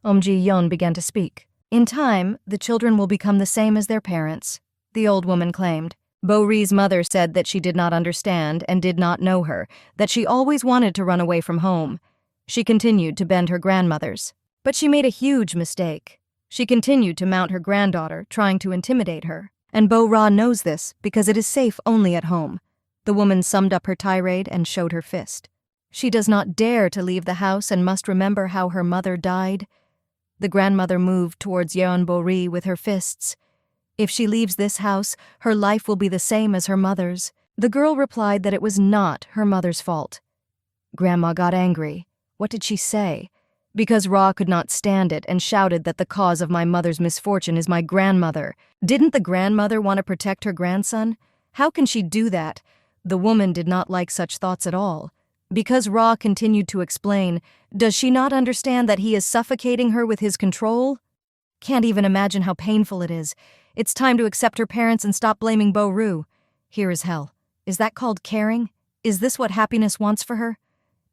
Ji-yeon began to speak. In time, the children will become the same as their parents, the old woman claimed. Bo-ri's mother said that she did not understand and did not know her, that she always wanted to run away from home. She continued to bend her grandmother's. But she made a huge mistake. She continued to mount her granddaughter, trying to intimidate her. And Bo-ra knows this because it is safe only at home. The woman summed up her tirade and showed her fist. She does not dare to leave the house and must remember how her mother died. The grandmother moved towards Yeon Bo-ri with her fists. If she leaves this house, her life will be the same as her mother's. The girl replied that it was not her mother's fault. Grandma got angry. What did she say? Because Ra could not stand it and shouted that the cause of my mother's misfortune is my grandmother. Didn't the grandmother want to protect her grandson? How can she do that? The woman did not like such thoughts at all. Because Ra continued to explain, does she not understand that he is suffocating her with his control? Can't even imagine how painful it is. It's time to accept her parents and stop blaming Bo-ru. Here is hell. Is that called caring? Is this what happiness wants for her?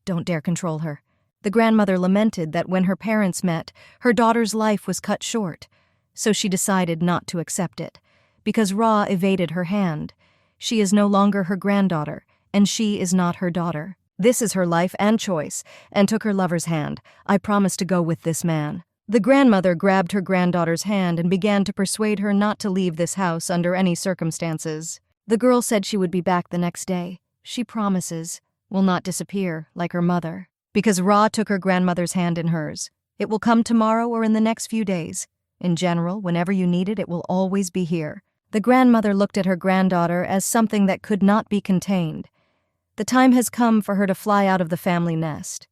Don't dare control her. The grandmother lamented that when her parents met, her daughter's life was cut short. So she decided not to accept it. Because Ra evaded her hand. She is no longer her granddaughter, and she is not her daughter. This is her life and choice, and took her lover's hand. I promise to go with this man. The grandmother grabbed her granddaughter's hand and began to persuade her not to leave this house under any circumstances. The girl said she would be back the next day. She promises, will not disappear like her mother. Because Ra took her grandmother's hand in hers. It will come tomorrow or in the next few days. In general, whenever you need it, it will always be here. The grandmother looked at her granddaughter as something that could not be contained. The time has come for her to fly out of the family nest.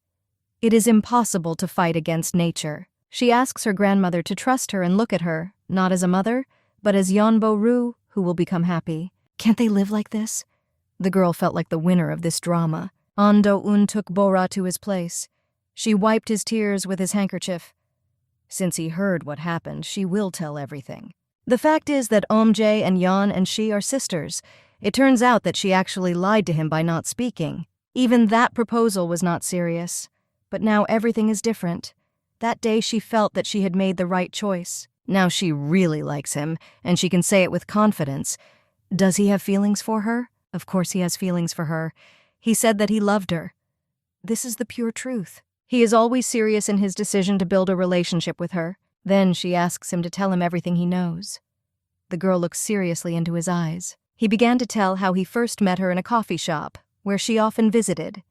It is impossible to fight against nature. She asks her grandmother to trust her and look at her, not as a mother, but as Yeon Bo-ru, who will become happy. Can't they live like this? The girl felt like the winner of this drama. An Do-eun took Bo-ra to his place. She wiped his tears with his handkerchief. Since he heard what happened, she will tell everything. The fact is that Jae and Yeon and she are sisters. It turns out that she actually lied to him by not speaking. Even that proposal was not serious. But now everything is different. That day she felt that she had made the right choice. Now she really likes him, and she can say it with confidence. Does he have feelings for her? Of course he has feelings for her. He said that he loved her. This is the pure truth. He is always serious in his decision to build a relationship with her. Then she asks him to tell him everything he knows. The girl looks seriously into his eyes. He began to tell how he first met her in a coffee shop, where she often visited.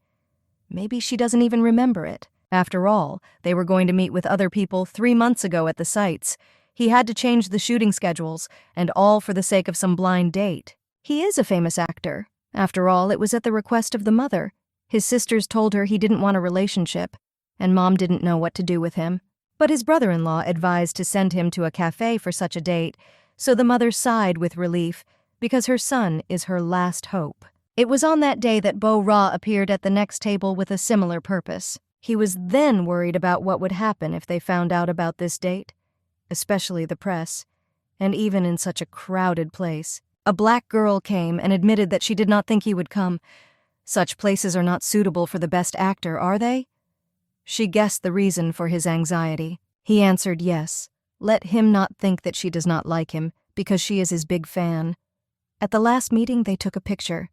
Maybe she doesn't even remember it. After all, they were going to meet with other people 3 months ago at the sites. He had to change the shooting schedules, and all for the sake of some blind date. He is a famous actor. After all, it was at the request of the mother. His sisters told her he didn't want a relationship, and Mom didn't know what to do with him. But his brother-in-law advised to send him to a cafe for such a date, so the mother sighed with relief, because her son is her last hope. It was on that day that Bo-ra appeared at the next table with a similar purpose. He was then worried about what would happen if they found out about this date, especially the press, and even in such a crowded place. A black girl came and admitted that she did not think he would come. Such places are not suitable for the best actor, are they? She guessed the reason for his anxiety. He answered yes. Let him not think that she does not like him, because she is his big fan. At the last meeting, they took a picture.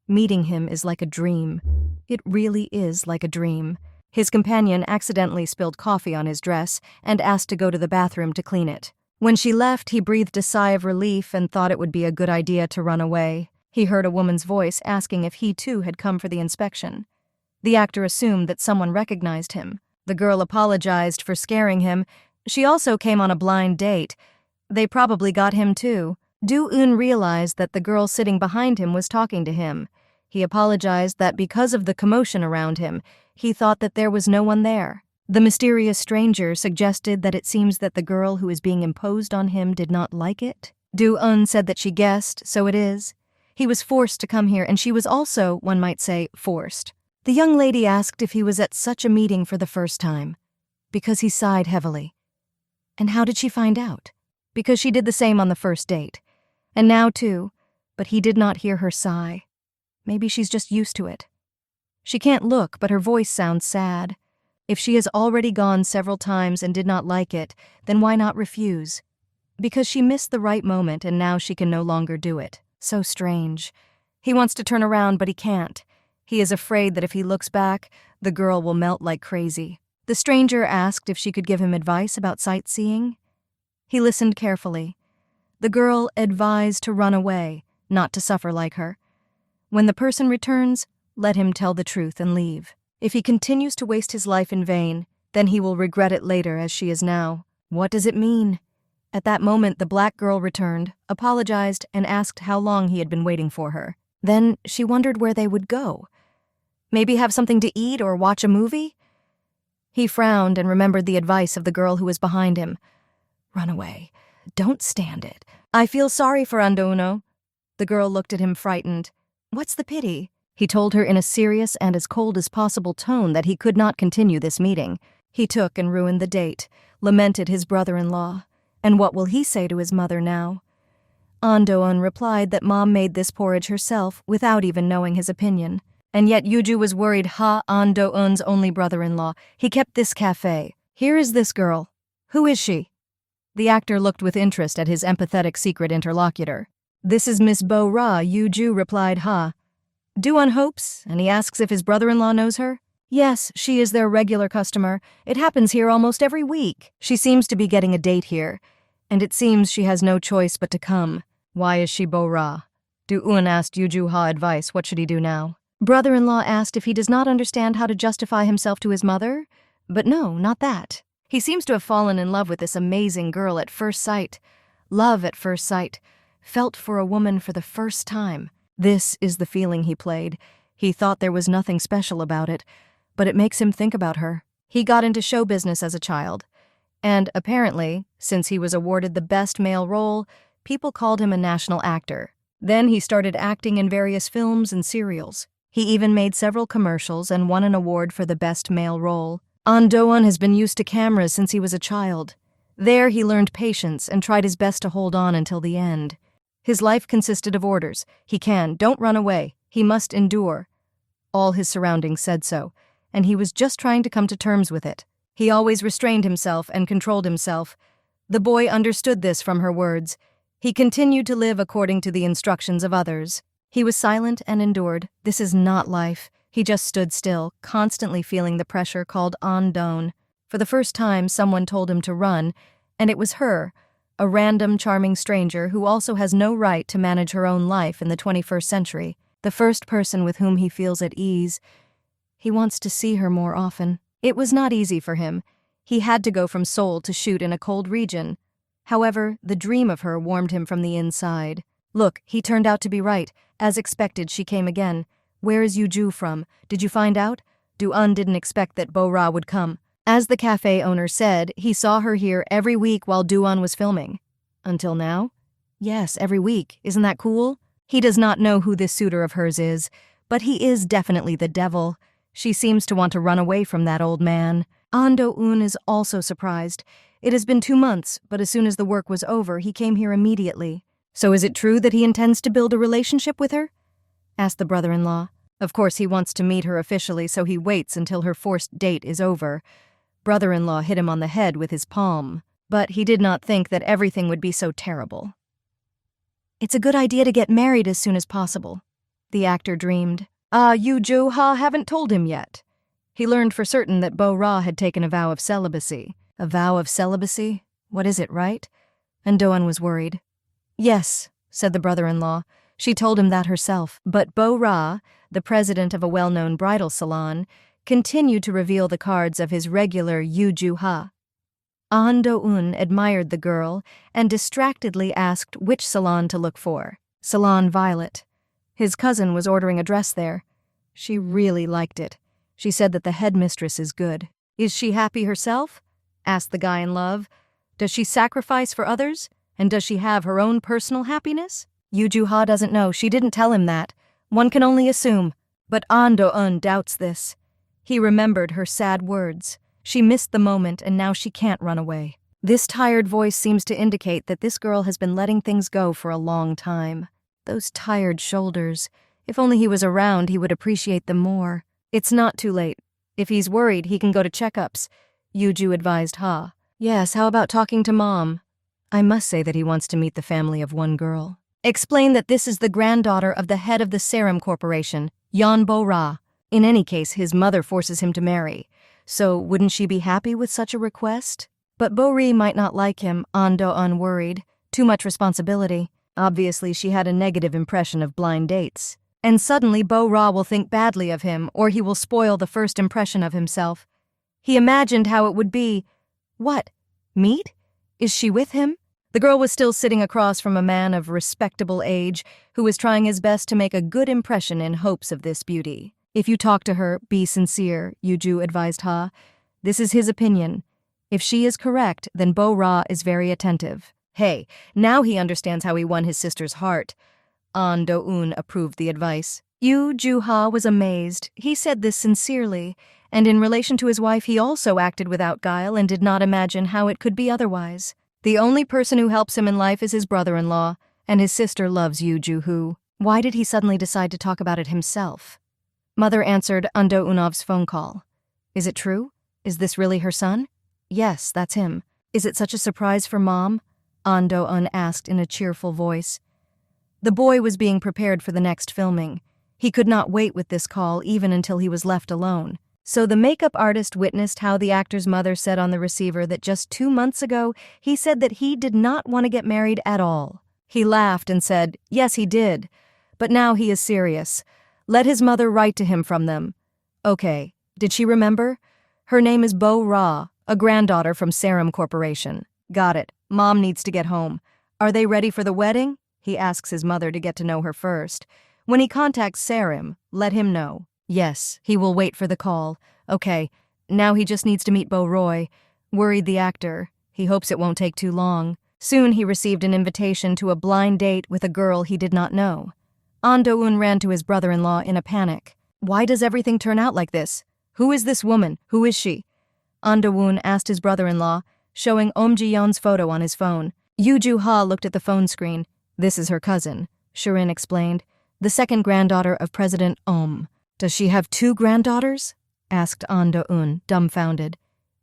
Meeting him is like a dream. It really is like a dream. His companion accidentally spilled coffee on his dress and asked to go to the bathroom to clean it. When she left, he breathed a sigh of relief and thought it would be a good idea to run away. He heard a woman's voice asking if he too had come for the inspection. The actor assumed that someone recognized him. The girl apologized for scaring him. She also came on a blind date. They probably got him too. Do-eun realized that the girl sitting behind him was talking to him. He apologized that because of the commotion around him, he thought that there was no one there. The mysterious stranger suggested that it seems that the girl who is being imposed on him did not like it. Do-eun said that she guessed, so it is. He was forced to come here, and she was also, one might say, forced. The young lady asked if he was at such a meeting for the first time, because he sighed heavily. And how did she find out? Because she did the same on the first date. And now too, but he did not hear her sigh. Maybe she's just used to it. She can't look, but her voice sounds sad. If she has already gone several times and did not like it, then why not refuse? Because she missed the right moment and now she can no longer do it. So strange. He wants to turn around, but he can't. He is afraid that if he looks back, the girl will melt like crazy. The stranger asked if she could give him advice about sightseeing. He listened carefully. The girl advised to run away, not to suffer like her. When the person returns, let him tell the truth and leave. If he continues to waste his life in vain, then he will regret it later as she is now. What does it mean? At that moment, the black girl returned, apologized, and asked how long he had been waiting for her. Then she wondered where they would go. Maybe have something to eat or watch a movie? He frowned and remembered the advice of the girl who was behind him. Run away. Don't stand it. I feel sorry for Ando-uno. The girl looked at him frightened. What's the pity? He told her in a serious and as cold as possible tone that he could not continue this meeting. He took and ruined the date, lamented his brother-in-law. And what will he say to his mother now? Ando-un replied that Mom made this porridge herself without even knowing his opinion. And yet Yuju was worried Ando-un's only brother-in-law. He kept this cafe. Here is this girl. Who is she? The actor looked with interest at his empathetic secret interlocutor. This is Miss Bo-ra, Yuju replied Do-un hopes, and he asks if his brother-in-law knows her. Yes, she is their regular customer. It happens here almost every week. She seems to be getting a date here, and it seems she has no choice but to come. Why is she Bo-ra? Do-un asked Yuju advice. What should he do now? Brother-in-law asked if he does not understand how to justify himself to his mother. But no, not that. He seems to have fallen in love with this amazing girl at first sight. Love at first sight. Felt for a woman for the first time. This is the feeling he played. He thought there was nothing special about it, but it makes him think about her. He got into show business as a child, and apparently, since he was awarded the best male role, people called him a national actor. Then he started acting in various films and serials. He even made several commercials and won an award for the best male role. Ando-un has been used to cameras since he was a child. There he learned patience and tried his best to hold on until the end. His life consisted of orders. Don't run away. He must endure. All his surroundings said so, and he was just trying to come to terms with it. He always restrained himself and controlled himself. The boy understood this from her words. He continued to live according to the instructions of others. He was silent and endured. This is not life. He just stood still, constantly feeling the pressure called Ando-un. For the first time, someone told him to run, and it was her, a random, charming stranger who also has no right to manage her own life in the 21st century, the first person with whom he feels at ease. He wants to see her more often. It was not easy for him. He had to go from Seoul to shoot in a cold region. However, the dream of her warmed him from the inside. Look, he turned out to be right. As expected, she came again. Where is Yuju from? Did you find out? Do-un didn't expect that Bo-ra would come. As the cafe owner said, he saw her here every week while Do-un was filming. Until now? Yes, every week. Isn't that cool? He does not know who this suitor of hers is, but he is definitely the devil. She seems to want to run away from that old man. Ando-un is also surprised. It has been 2 months, but as soon as the work was over, he came here immediately. So is it true that he intends to build a relationship with her? Asked the brother-in-law. Of course, he wants to meet her officially, so he waits until her forced date is over. Brother-in-law hit him on the head with his palm, but he did not think that everything would be so terrible. It's a good idea to get married as soon as possible, the actor dreamed. Yuju haven't told him yet. He learned for certain that Bo-ra had taken a vow of celibacy. A vow of celibacy? What is it, right? And Do-un was worried. Yes, said the brother-in-law. She told him that herself. But Bo-ra, the president of a well-known bridal salon, continued to reveal the cards of his regular Yuju. Ando-un admired the girl and distractedly asked which salon to look for. Salon Violet. His cousin was ordering a dress there. She really liked it. She said that the headmistress is good. Is she happy herself? Asked the guy in love. Does she sacrifice for others? And does she have her own personal happiness? Yuju doesn't know. She didn't tell him that. One can only assume. But Ando-un doubts this. He remembered her sad words. She missed the moment and now she can't run away. This tired voice seems to indicate that this girl has been letting things go for a long time. Those tired shoulders. If only he was around, he would appreciate them more. It's not too late. If he's worried, he can go to checkups, Yuju advised Ha. Yes, how about talking to Mom? I must say that he wants to meet the family of one girl. Explain that this is the granddaughter of the head of the Serum Corporation, Yeon Bo-ra. In any case, his mother forces him to marry. So wouldn't she be happy with such a request? But Bo-ri might not like him, An Do-eun worried. Too much responsibility. Obviously, she had a negative impression of blind dates. And suddenly Bo-ra will think badly of him, or he will spoil the first impression of himself. He imagined how it would be. What? Meet? Is she with him? The girl was still sitting across from a man of respectable age who was trying his best to make a good impression in hopes of this beauty. If you talk to her, be sincere, Yuju advised Ha. This is his opinion. If she is correct, then Bo-ra is very attentive. Hey, now he understands how he won his sister's heart. An Do-eun approved the advice. Yuju Ha was amazed. He said this sincerely, and in relation to his wife he also acted without guile and did not imagine how it could be otherwise. The only person who helps him in life is his brother-in-law, and his sister loves Yuju. Why did he suddenly decide to talk about it himself? Mother answered An Do-eunov's phone call. Is it true? Is this really her son? Yes, that's him. Is it such a surprise for Mom? An Do-eun asked in a cheerful voice. The boy was being prepared for the next filming. He could not wait with this call even until he was left alone. So the makeup artist witnessed how the actor's mother said on the receiver that just 2 months ago he said that he did not want to get married at all. He laughed and said, yes, he did. But now he is serious. Let his mother write to him from them. Okay, did she remember? Her name is Bo-ra, a granddaughter from Serum Corporation. Got it. Mom needs to get home. Are they ready for the wedding? He asks his mother to get to know her first. When he contacts Serum, let him know. Yes, he will wait for the call. Okay, now he just needs to meet Bo-roy. Worried the actor. He hopes it won't take too long. Soon he received an invitation to a blind date with a girl he did not know. An Do-eun ran to his brother-in-law in a panic. Why does everything turn out like this? Who is this woman? Who is she? An Do-eun asked his brother-in-law, showing Ji-yeon's photo on his phone. Yuju Ha looked at the phone screen. This is her cousin, Shirin explained. The second granddaughter of President Does she have 2 granddaughters? Asked An Do-eun, dumbfounded.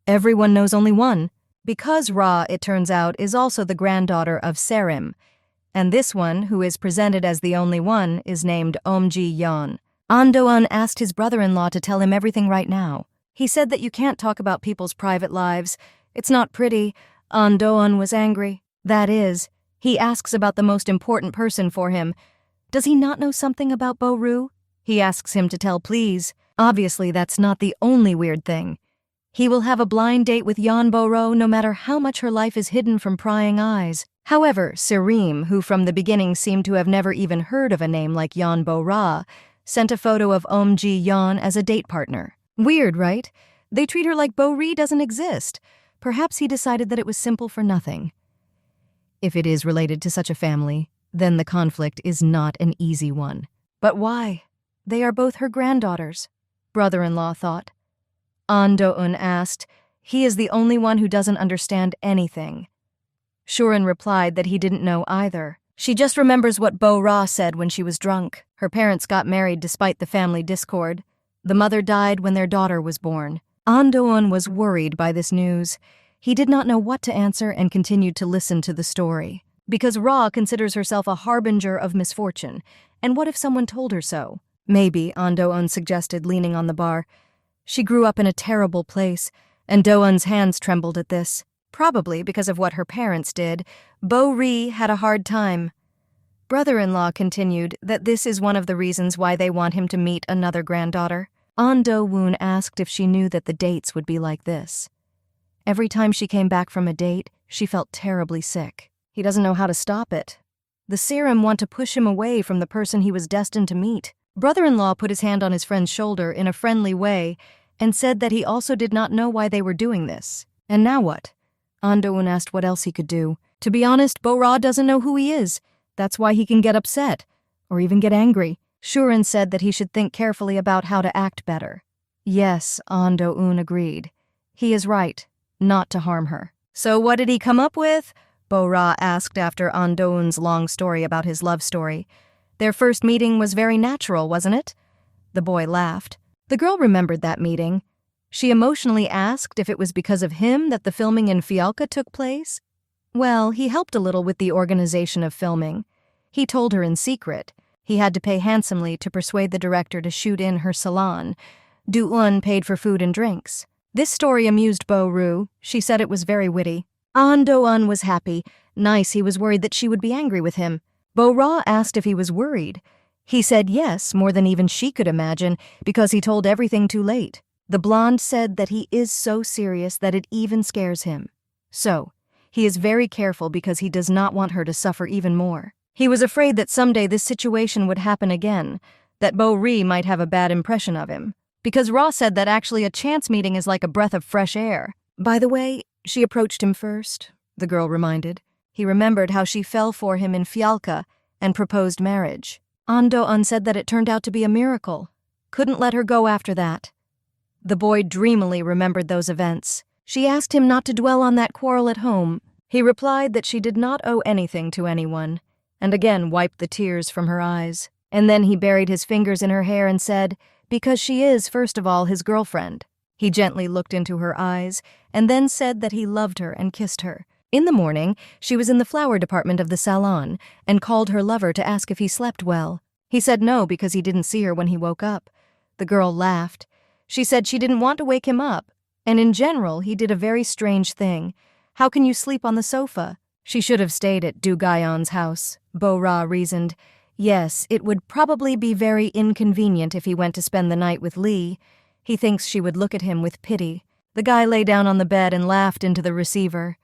Everyone knows only one. Because Ra, it turns out, is also the granddaughter of Serim. And this one, who is presented as the only one, is named Ji-yeon. An Do-eun asked his brother-in-law to tell him everything right now. He said that you can't talk about people's private lives. It's not pretty. An Do-eun was angry. That is, he asks about the most important person for him. Does he not know something about Bo-ru? He asks him to tell please. Obviously, that's not the only weird thing. He will have a blind date with Yeon Bo-ro no matter how much her life is hidden from prying eyes. However, Serim, who from the beginning seemed to have never even heard of a name like Yeon Bo-ra, sent a photo of Ji-yeon as a date partner. Weird, right? They treat her like Bo-ri doesn't exist. Perhaps he decided that it was simple for nothing. If it is related to such a family, then the conflict is not an easy one. But why? They are both her granddaughters, brother-in-law thought. An Do-eun asked. He is the only one who doesn't understand anything. Shirin replied that he didn't know either. She just remembers what Bo-ra said when she was drunk. Her parents got married despite the family discord. The mother died when their daughter was born. An Do-eun was worried by this news. He did not know what to answer and continued to listen to the story. Because Ra considers herself a harbinger of misfortune. And what if someone told her so? Maybe, An Do-eun suggested, leaning on the bar. She grew up in a terrible place, and Do-eun's hands trembled at this. Probably because of what her parents did, Bo-ri had a hard time. Brother-in-law continued that this is one of the reasons why they want him to meet another granddaughter. An Do-eun asked if she knew that the dates would be like this. Every time she came back from a date, she felt terribly sick. He doesn't know how to stop it. The Serum want to push him away from the person he was destined to meet. Brother-in-law put his hand on his friend's shoulder in a friendly way and said that he also did not know why they were doing this. And now what? An Do-eun asked what else he could do. To be honest, Bo-ra doesn't know who he is. That's why he can get upset, or even get angry. Shirin said that he should think carefully about how to act better. Yes, An Do-eun agreed. He is right, not to harm her. "So what did he come up with?" Bo-ra asked after An Do-eun's long story about his love story. "Their first meeting was very natural, wasn't it?" The boy laughed. The girl remembered that meeting. She emotionally asked if it was because of him that the filming in Fialka took place. Well, he helped a little with the organization of filming. He told her in secret. He had to pay handsomely to persuade the director to shoot in her salon. Do-eun paid for food and drinks. This story amused Bo-ru. She said it was very witty. An Do-eun was happy. Nice, he was worried that she would be angry with him. Bo-ra asked if he was worried. He said yes, more than even she could imagine, because he told everything too late. The blonde said that he is so serious that it even scares him. So, he is very careful because he does not want her to suffer even more. He was afraid that someday this situation would happen again, that Bo-ri might have a bad impression of him. Because Ra said that actually a chance meeting is like a breath of fresh air. By the way, she approached him first, the girl reminded. He remembered how she fell for him in Fialka and proposed marriage. An Do-eun said that it turned out to be a miracle. Couldn't let her go after that. The boy dreamily remembered those events. She asked him not to dwell on that quarrel at home. He replied that she did not owe anything to anyone, and again wiped the tears from her eyes. And then he buried his fingers in her hair and said, because she is, first of all, his girlfriend. He gently looked into her eyes, and then said that he loved her and kissed her. In the morning, she was in the flower department of the salon, and called her lover to ask if he slept well. He said no because he didn't see her when he woke up. The girl laughed. She said she didn't want to wake him up, and in general, he did a very strange thing. How can you sleep on the sofa? She should have stayed at Du Guyon's house, Bo-ra reasoned. Yes, it would probably be very inconvenient if he went to spend the night with Lee. He thinks she would look at him with pity. The guy lay down on the bed and laughed into the receiver.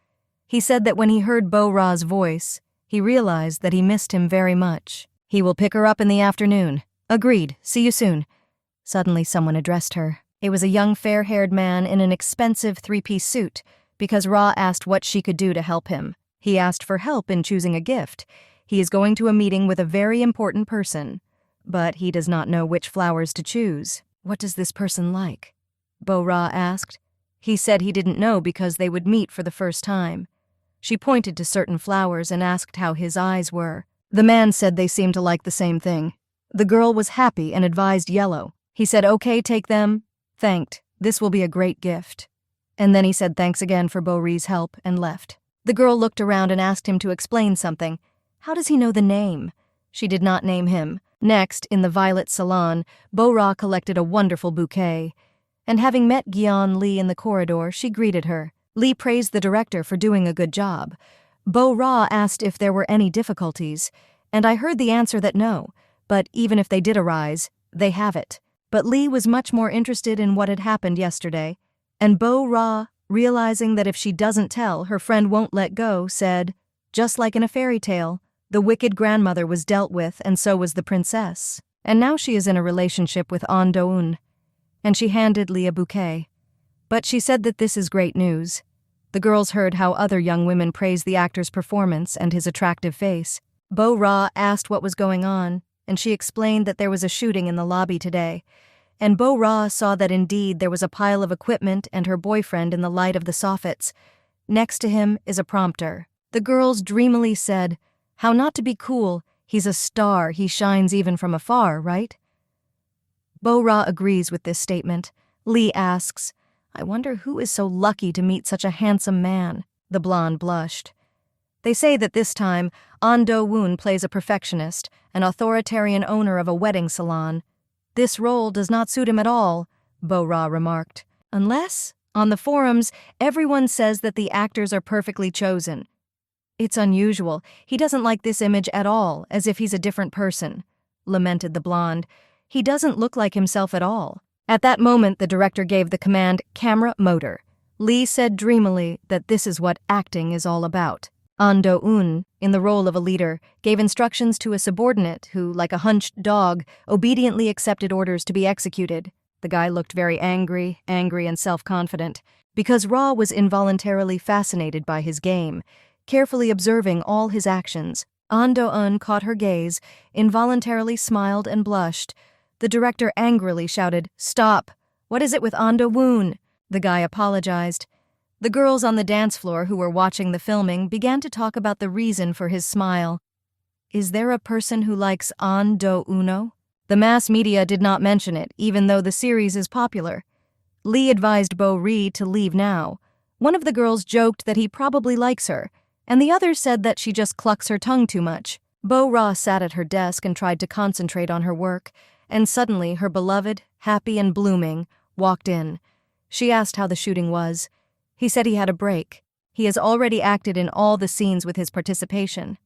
He said that when he heard Bo-ra's voice, he realized that he missed him very much. He will pick her up in the afternoon. Agreed. See you soon. Suddenly someone addressed her. It was a young fair-haired man in an expensive three-piece suit, because Ra asked what she could do to help him. He asked for help in choosing a gift. He is going to a meeting with a very important person, but he does not know which flowers to choose. What does this person like? Bo-ra asked. He said he didn't know because they would meet for the first time. She pointed to certain flowers and asked how his eyes were. The man said they seemed to like the same thing. The girl was happy and advised yellow. He said, okay, take them. Thanked. This will be a great gift. And then he said thanks again for Bo-ri's help and left. The girl looked around and asked him to explain something. How does he know the name? She did not name him. Next, in the violet salon, Bo-ra collected a wonderful bouquet. And having met Gyeon Lee in the corridor, she greeted her. Lee praised the director for doing a good job. Bo-ra asked if there were any difficulties, and I heard the answer that no, but even if they did arise, they have it. But Lee was much more interested in what had happened yesterday, and Bo-ra, realizing that if she doesn't tell, her friend won't let go, said, just like in a fairy tale, the wicked grandmother was dealt with and so was the princess. And now she is in a relationship with An Do-eun. And she handed Lee a bouquet. But she said that this is great news. The girls heard how other young women praised the actor's performance and his attractive face. Bo-ra asked what was going on, and she explained that there was a shooting in the lobby today. And Bo-ra saw that indeed there was a pile of equipment and her boyfriend in the light of the soffits. Next to him is a prompter. The girls dreamily said, how not to be cool, he's a star, he shines even from afar, right? Bo-ra agrees with this statement. Lee asks, I wonder who is so lucky to meet such a handsome man. The blonde blushed. They say that this time, An Do-eun plays a perfectionist, an authoritarian owner of a wedding salon. This role does not suit him at all, Bo-ra remarked. Unless, on the forums, everyone says that the actors are perfectly chosen. It's unusual. He doesn't like this image at all, as if he's a different person, lamented the blonde. He doesn't look like himself at all. At that moment, the director gave the command, camera, motor. Lee said dreamily that this is what acting is all about. An Do-eun, in the role of a leader, gave instructions to a subordinate who, like a hunched dog, obediently accepted orders to be executed. The guy looked very angry and self-confident, because Ra was involuntarily fascinated by his game, carefully observing all his actions. An Do-eun caught her gaze, involuntarily smiled and blushed. The director angrily shouted, Stop! What is it with An Do-eun? The guy apologized. The girls on the dance floor who were watching the filming began to talk about the reason for his smile. Is there a person who likes An Do-uno? The mass media did not mention it, even though the series is popular. Lee advised Bo-ri to leave now. One of the girls joked that he probably likes her, and the other said that she just clucks her tongue too much. Bo-ra sat at her desk and tried to concentrate on her work, and suddenly her beloved, happy and blooming, walked in. She asked how the shooting was. He said he had a break. He has already acted in all the scenes with his participation.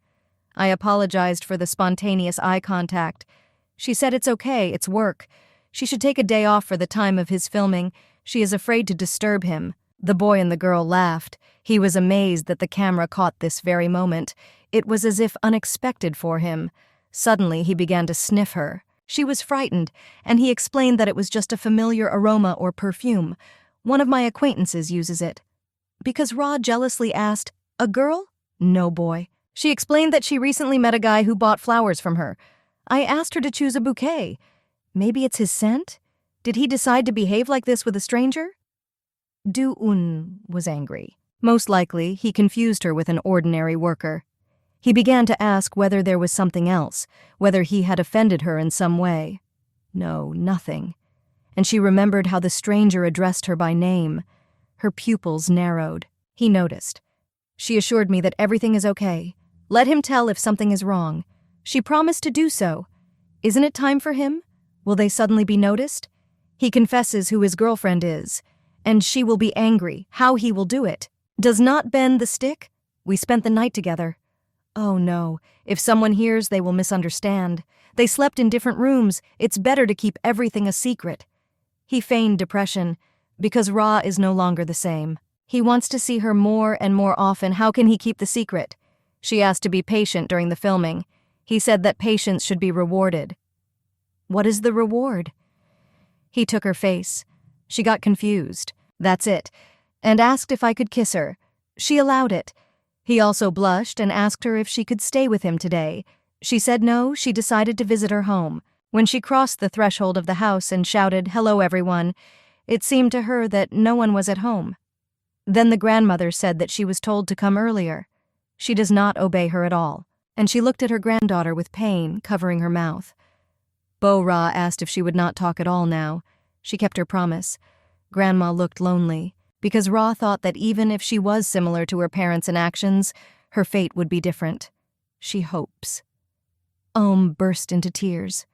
I apologized for the spontaneous eye contact. She said it's okay, it's work. She should take a day off for the time of his filming. She is afraid to disturb him. The boy and the girl laughed. He was amazed that the camera caught this very moment. It was as if unexpected for him. Suddenly, he began to sniff her. She was frightened, and he explained that it was just a familiar aroma or perfume. One of my acquaintances uses it. Because Ra jealously asked, "A girl?" "No, boy." She explained that she recently met a guy who bought flowers from her. I asked her to choose a bouquet. Maybe it's his scent? Did he decide to behave like this with a stranger? Do-un was angry. Most likely, he confused her with an ordinary worker. He began to ask whether there was something else, whether he had offended her in some way. No, nothing. And she remembered how the stranger addressed her by name. Her pupils narrowed. He noticed. She assured me that everything is okay. Let him tell if something is wrong. She promised to do so. Isn't it time for him? Will they suddenly be noticed? He confesses who his girlfriend is, and she will be angry, how he will do it. Does not bend the stick? We spent the night together. Oh no, if someone hears they will misunderstand. They slept in different rooms, it's better to keep everything a secret. He feigned depression, because Ra is no longer the same. He wants to see her more and more often. How can he keep the secret? She asked to be patient during the filming. He said that patience should be rewarded. What is the reward? He took her face. She got confused. That's it. And asked if I could kiss her. She allowed it. He also blushed and asked her if she could stay with him today. She said no, she decided to visit her home. When she crossed the threshold of the house and shouted, "Hello, everyone," it seemed to her that no one was at home. Then the grandmother said that she was told to come earlier. She does not obey her at all, and she looked at her granddaughter with pain, covering her mouth. Bo-ra asked if she would not talk at all now. She kept her promise. Grandma looked lonely, because Ra thought that even if she was similar to her parents in actions, her fate would be different. She hopes. Burst into tears.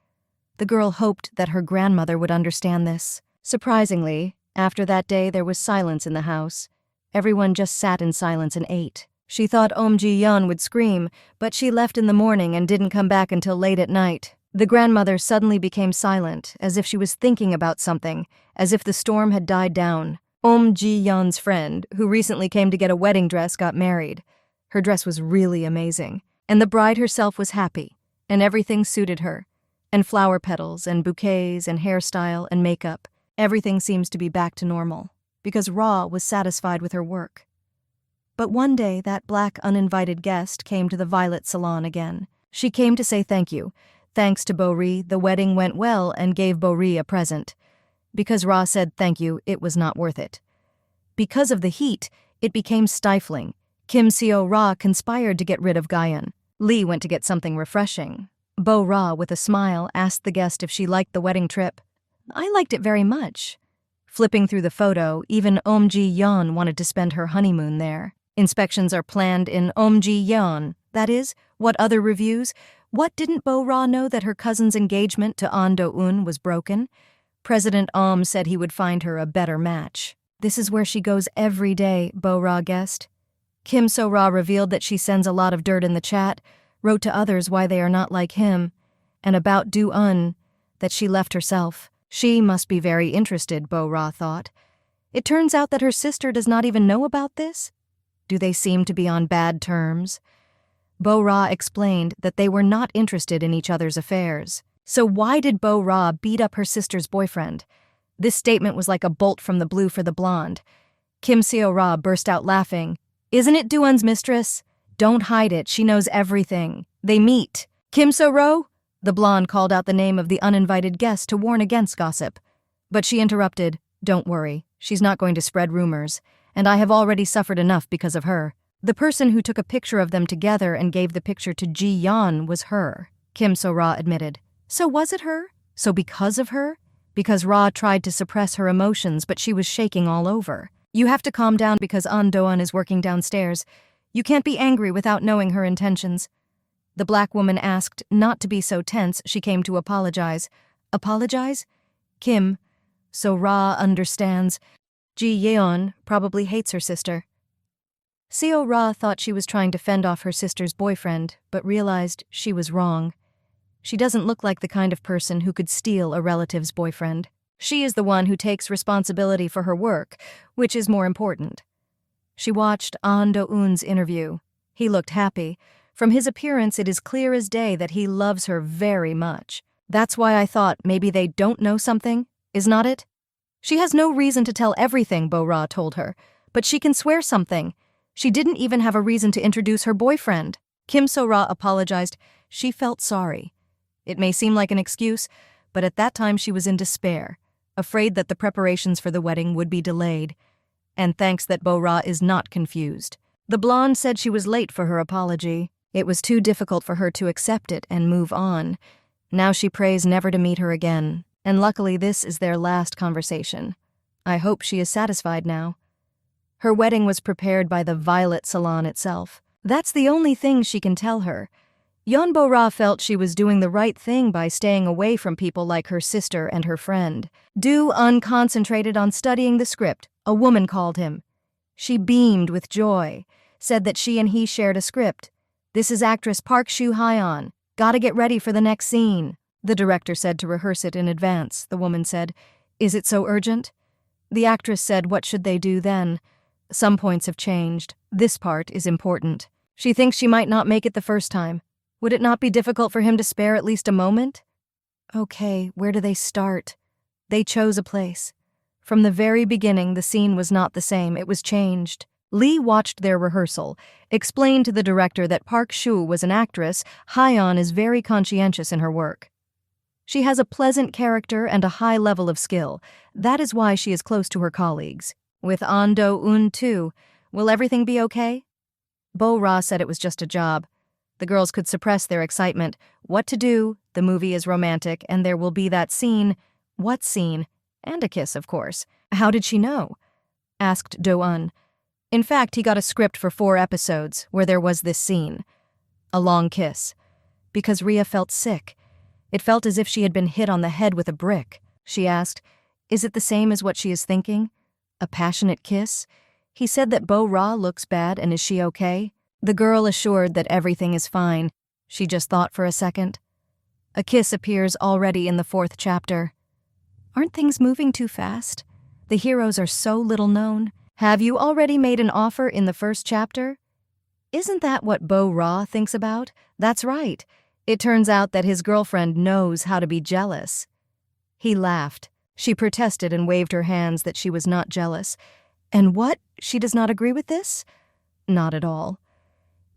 The girl hoped that her grandmother would understand this. Surprisingly, after that day there was silence in the house. Everyone just sat in silence and ate. She thought Ji-yeon would scream, but she left in the morning and didn't come back until late at night. The grandmother suddenly became silent, as if she was thinking about something, as if the storm had died down. Ji-yeon's friend, who recently came to get a wedding dress, got married. Her dress was really amazing, and the bride herself was happy, and everything suited her. And flower petals, and bouquets, and hairstyle, and makeup. Everything seems to be back to normal, because Ra was satisfied with her work. But one day that black uninvited guest came to the Violet Salon again. She came to say thank you. Thanks to Bo-ri, the wedding went well and gave Bo-ri a present. Because Ra said thank you, it was not worth it. Because of the heat, it became stifling. Kim Seo-ra conspired to get rid of Gyeon. Lee went to get something refreshing. Bo-ra, with a smile, asked the guest if she liked the wedding trip. I liked it very much. Flipping through the photo, even Ji-yeon wanted to spend her honeymoon there. Inspections are planned in Ji-yeon. That is, what other reviews? What didn't Bo-ra know that her cousin's engagement to An Do-un was broken? President said he would find her a better match. This is where she goes every day, Bo-ra guessed. Kim So-ra revealed that she sends a lot of dirt in the chat, wrote to others why they are not like him, and about Do-un, that she left herself. She must be very interested, Bo-ra thought. It turns out that her sister does not even know about this? Do they seem to be on bad terms? Bo-ra explained that they were not interested in each other's affairs. So why did Bo-ra beat up her sister's boyfriend? This statement was like a bolt from the blue for the blonde. Kim Seo-ra burst out laughing. Isn't it Do-un's mistress? Don't hide it, she knows everything. They meet. Kim So-ro? The blonde called out the name of the uninvited guest to warn against gossip. But she interrupted. Don't worry, she's not going to spread rumors. and I have already suffered enough because of her. The person who took a picture of them together and gave the picture to Ji-yeon was her, Kim So-ra admitted. So was it her? So because of her? Because Ra tried to suppress her emotions, but she was shaking all over. You have to calm down because An Do-eun is working downstairs. You can't be angry without knowing her intentions. The black woman asked not to be so tense. She came to apologize. Apologize? Kim. So Ra understands. Ji-yeon probably hates her sister. Seo Ra thought she was trying to fend off her sister's boyfriend, but realized she was wrong. She doesn't look like the kind of person who could steal a relative's boyfriend. She is the one who takes responsibility for her work, which is more important. She watched An Do-eun's interview. He looked happy. From his appearance, it is clear as day that he loves her very much. That's why I thought maybe they don't know something, is not it? She has no reason to tell everything, Bo-ra told her, but she can swear something. She didn't even have a reason to introduce her boyfriend. Kim So-ra apologized. She felt sorry. It may seem like an excuse, but at that time she was in despair, afraid that the preparations for the wedding would be delayed, and thanks that Bo-ra is not confused. The blonde said she was late for her apology. It was too difficult for her to accept it and move on. Now she prays never to meet her again, and luckily this is their last conversation. I hope she is satisfied now. Her wedding was prepared by the Violet Salon itself. That's the only thing she can tell her. Yeon Bo-ra felt she was doing the right thing by staying away from people like her sister and her friend. Do-eun concentrated on studying the script. A woman called him. She beamed with joy, said that she and he shared a script. This is actress Park Soo-hyun. Gotta get ready for the next scene. The director said to rehearse it in advance. The woman said, Is it so urgent? The actress said, What should they do then? Some points have changed. This part is important. She thinks she might not make it the first time. Would it not be difficult for him to spare at least a moment? Okay, where do they start? They chose a place. From the very beginning, the scene was not the same. It was changed. Lee watched their rehearsal, explained to the director that Park Soo was an actress. Hyun is very conscientious in her work. She has a pleasant character and a high level of skill. That is why she is close to her colleagues. With An Do-eun too, will everything be okay? Bo-ra said it was just a job. The girls could suppress their excitement. What to do? The movie is romantic, and there will be that scene. What scene? And a kiss, of course. How did she know? Asked Do-eun. In fact, he got a script for 4 episodes where there was this scene. A long kiss. Because Rhea felt sick. It felt as if she had been hit on the head with a brick. She asked, Is it the same as what she is thinking? A passionate kiss? He said that Bo-ra looks bad and is she okay? The girl assured that everything is fine. She just thought for a second. A kiss appears already in the 4th chapter. Aren't things moving too fast? The heroes are so little known. Have you already made an offer in the 1st chapter? Isn't that what Bo-ra thinks about? That's right. It turns out that his girlfriend knows how to be jealous. He laughed. She protested and waved her hands that she was not jealous. And what? She does not agree with this? Not at all.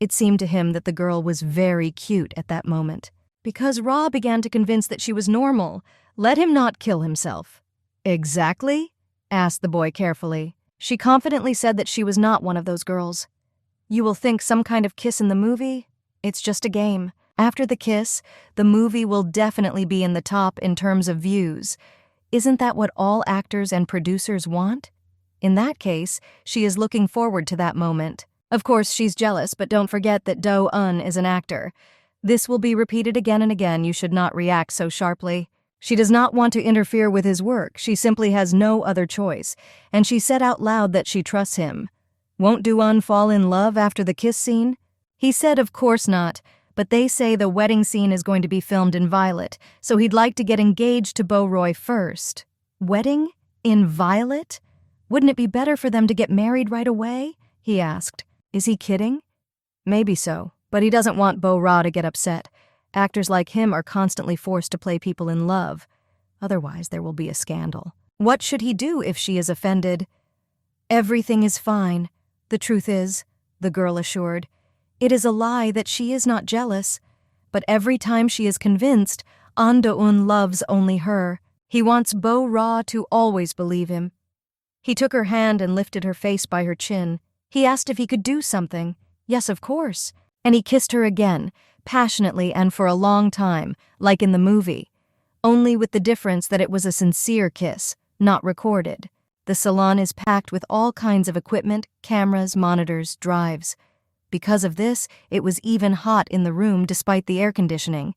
It seemed to him that the girl was very cute at that moment. Because Ra began to convince that she was normal. Let him not kill himself. Exactly? Asked the boy carefully. She confidently said that she was not one of those girls. You will think some kind of kiss in the movie? It's just a game. After the kiss, the movie will definitely be in the top in terms of views. Isn't that what all actors and producers want? In that case, she is looking forward to that moment. Of course, she's jealous, but don't forget that Do-eun is an actor. This will be repeated again and again. You should not react so sharply. She does not want to interfere with his work. She simply has no other choice, and she said out loud that she trusts him. Won't Do-eun fall in love after the kiss scene? He said of course not, but they say the wedding scene is going to be filmed in Violet, so he'd like to get engaged to Bo-roy first. Wedding? In Violet? Wouldn't it be better for them to get married right away? He asked. Is he kidding? Maybe so, but he doesn't want Bo-ra to get upset. Actors like him are constantly forced to play people in love. Otherwise, there will be a scandal. What should he do if she is offended? Everything is fine. The truth is, the girl assured, it is a lie that she is not jealous. But every time she is convinced, An Do-eun loves only her. He wants Bo-ra to always believe him. He took her hand and lifted her face by her chin. He asked if he could do something. Yes, of course. And he kissed her again, passionately and for a long time, like in the movie. Only with the difference that it was a sincere kiss, not recorded. The salon is packed with all kinds of equipment, cameras, monitors, drives. Because of this, it was even hot in the room despite the air conditioning.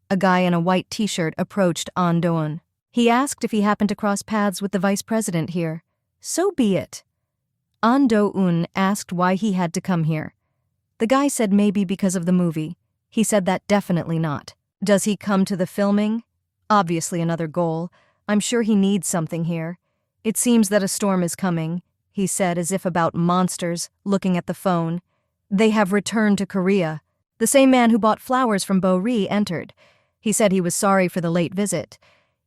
A guy in a white t-shirt approached An Do-eun. He asked if he happened to cross paths with the vice president here. So be it. An Do-eun asked why he had to come here. The guy said maybe because of the movie. He said that definitely not. Does he come to the filming? Obviously another goal. I'm sure he needs something here. It seems that a storm is coming, he said as if about monsters, looking at the phone. They have returned to Korea. The same man who bought flowers from Bo-ri entered. He said he was sorry for the late visit.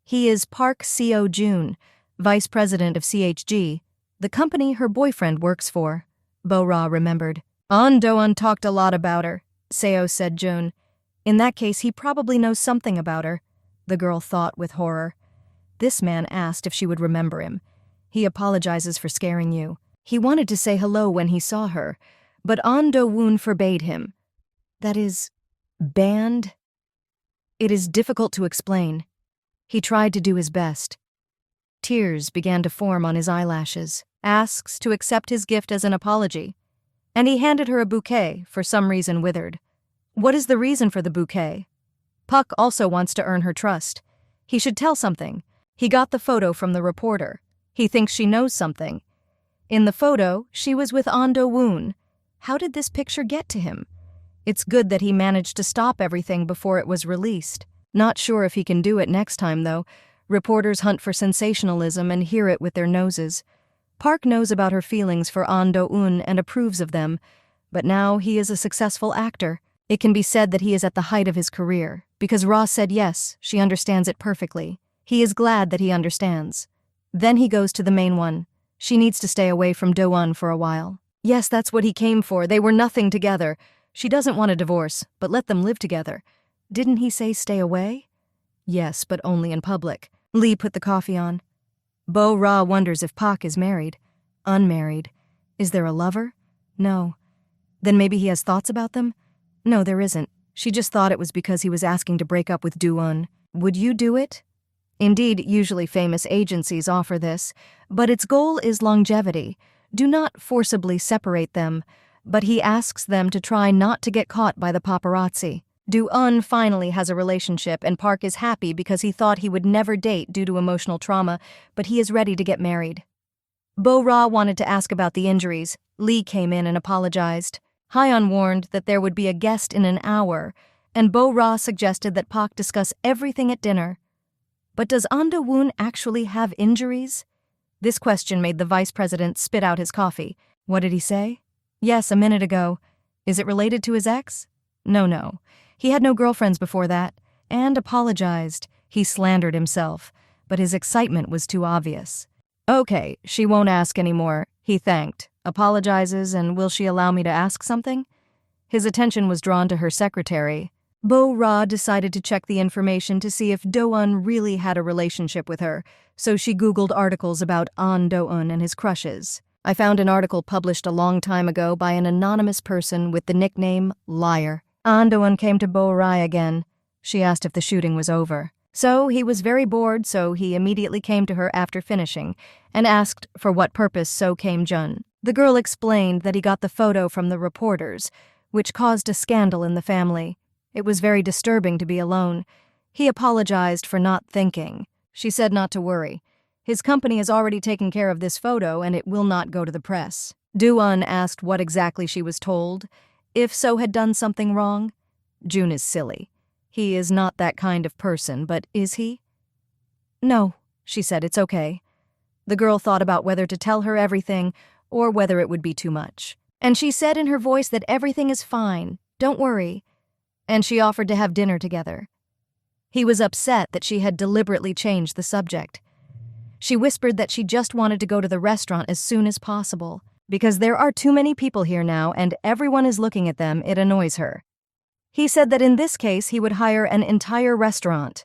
He is Park Seo-jun, vice president of CHG, the company her boyfriend works for. Bo-ra remembered. An Do-eun talked a lot about her, Seo said Jun. In that case, he probably knows something about her, the girl thought with horror. This man asked if she would remember him. He apologizes for scaring you. He wanted to say hello when he saw her, but An Do-eun forbade him. That is, banned? It is difficult to explain. He tried to do his best. Tears began to form on his eyelashes. Asks to accept his gift as an apology. And he handed her a bouquet, for some reason withered. What is the reason for the bouquet? Puck also wants to earn her trust. He should tell something. He got the photo from the reporter. He thinks she knows something. In the photo, she was with An Do-eun. How did this picture get to him? It's good that he managed to stop everything before it was released. Not sure if he can do it next time, though. Reporters hunt for sensationalism and hear it with their noses. Park knows about her feelings for An Do-eun and approves of them, but now he is a successful actor. It can be said that he is at the height of his career, because Ross said yes, she understands it perfectly. He is glad that he understands. Then he goes to the main one. She needs to stay away from Do-eun for a while. Yes, that's what he came for. They were nothing together. She doesn't want a divorce, but let them live together. Didn't he say stay away? Yes, but only in public. Lee put the coffee on. Bo-ra wonders if Pak is married. Unmarried. Is there a lover? No. Then maybe he has thoughts about them? No, there isn't. She just thought it was because he was asking to break up with Do-eun. Would you do it? Indeed, usually famous agencies offer this, but its goal is longevity. Do not forcibly separate them, but he asks them to try not to get caught by the paparazzi. Do-eun finally has a relationship, and Park is happy because he thought he would never date due to emotional trauma, but he is ready to get married. Bo-ra wanted to ask about the injuries. Lee came in and apologized. Hyun warned that there would be a guest in an hour, and Bo-ra suggested that Park discuss everything at dinner. But does An Do-eun actually have injuries? This question made the vice president spit out his coffee. What did he say? Yes, a minute ago. Is it related to his ex? No. He had no girlfriends before that, and apologized. He slandered himself, but his excitement was too obvious. Okay, she won't ask anymore, he thanked. Apologizes, and will she allow me to ask something? His attention was drawn to her secretary. Bo-ra decided to check the information to see if Do-eun really had a relationship with her, so she Googled articles about An Do-eun and his crushes. I found an article published a long time ago by an anonymous person with the nickname Liar. An Do-eun came to Bo-ra again. She asked if the shooting was over. So he was very bored, so he immediately came to her after finishing and asked for what purpose So came Jun. The girl explained that he got the photo from the reporters, which caused a scandal in the family. It was very disturbing to be alone. He apologized for not thinking. She said not to worry. His company has already taken care of this photo and it will not go to the press. Do-eun asked what exactly she was told. If So had done something wrong? Jun is silly. He is not that kind of person, but is he? No, she said, it's okay. The girl thought about whether to tell her everything or whether it would be too much. And she said in her voice that everything is fine, don't worry. And she offered to have dinner together. He was upset that she had deliberately changed the subject. She whispered that she just wanted to go to the restaurant as soon as possible. Because there are too many people here now and everyone is looking at them, it annoys her. He said that in this case he would hire an entire restaurant.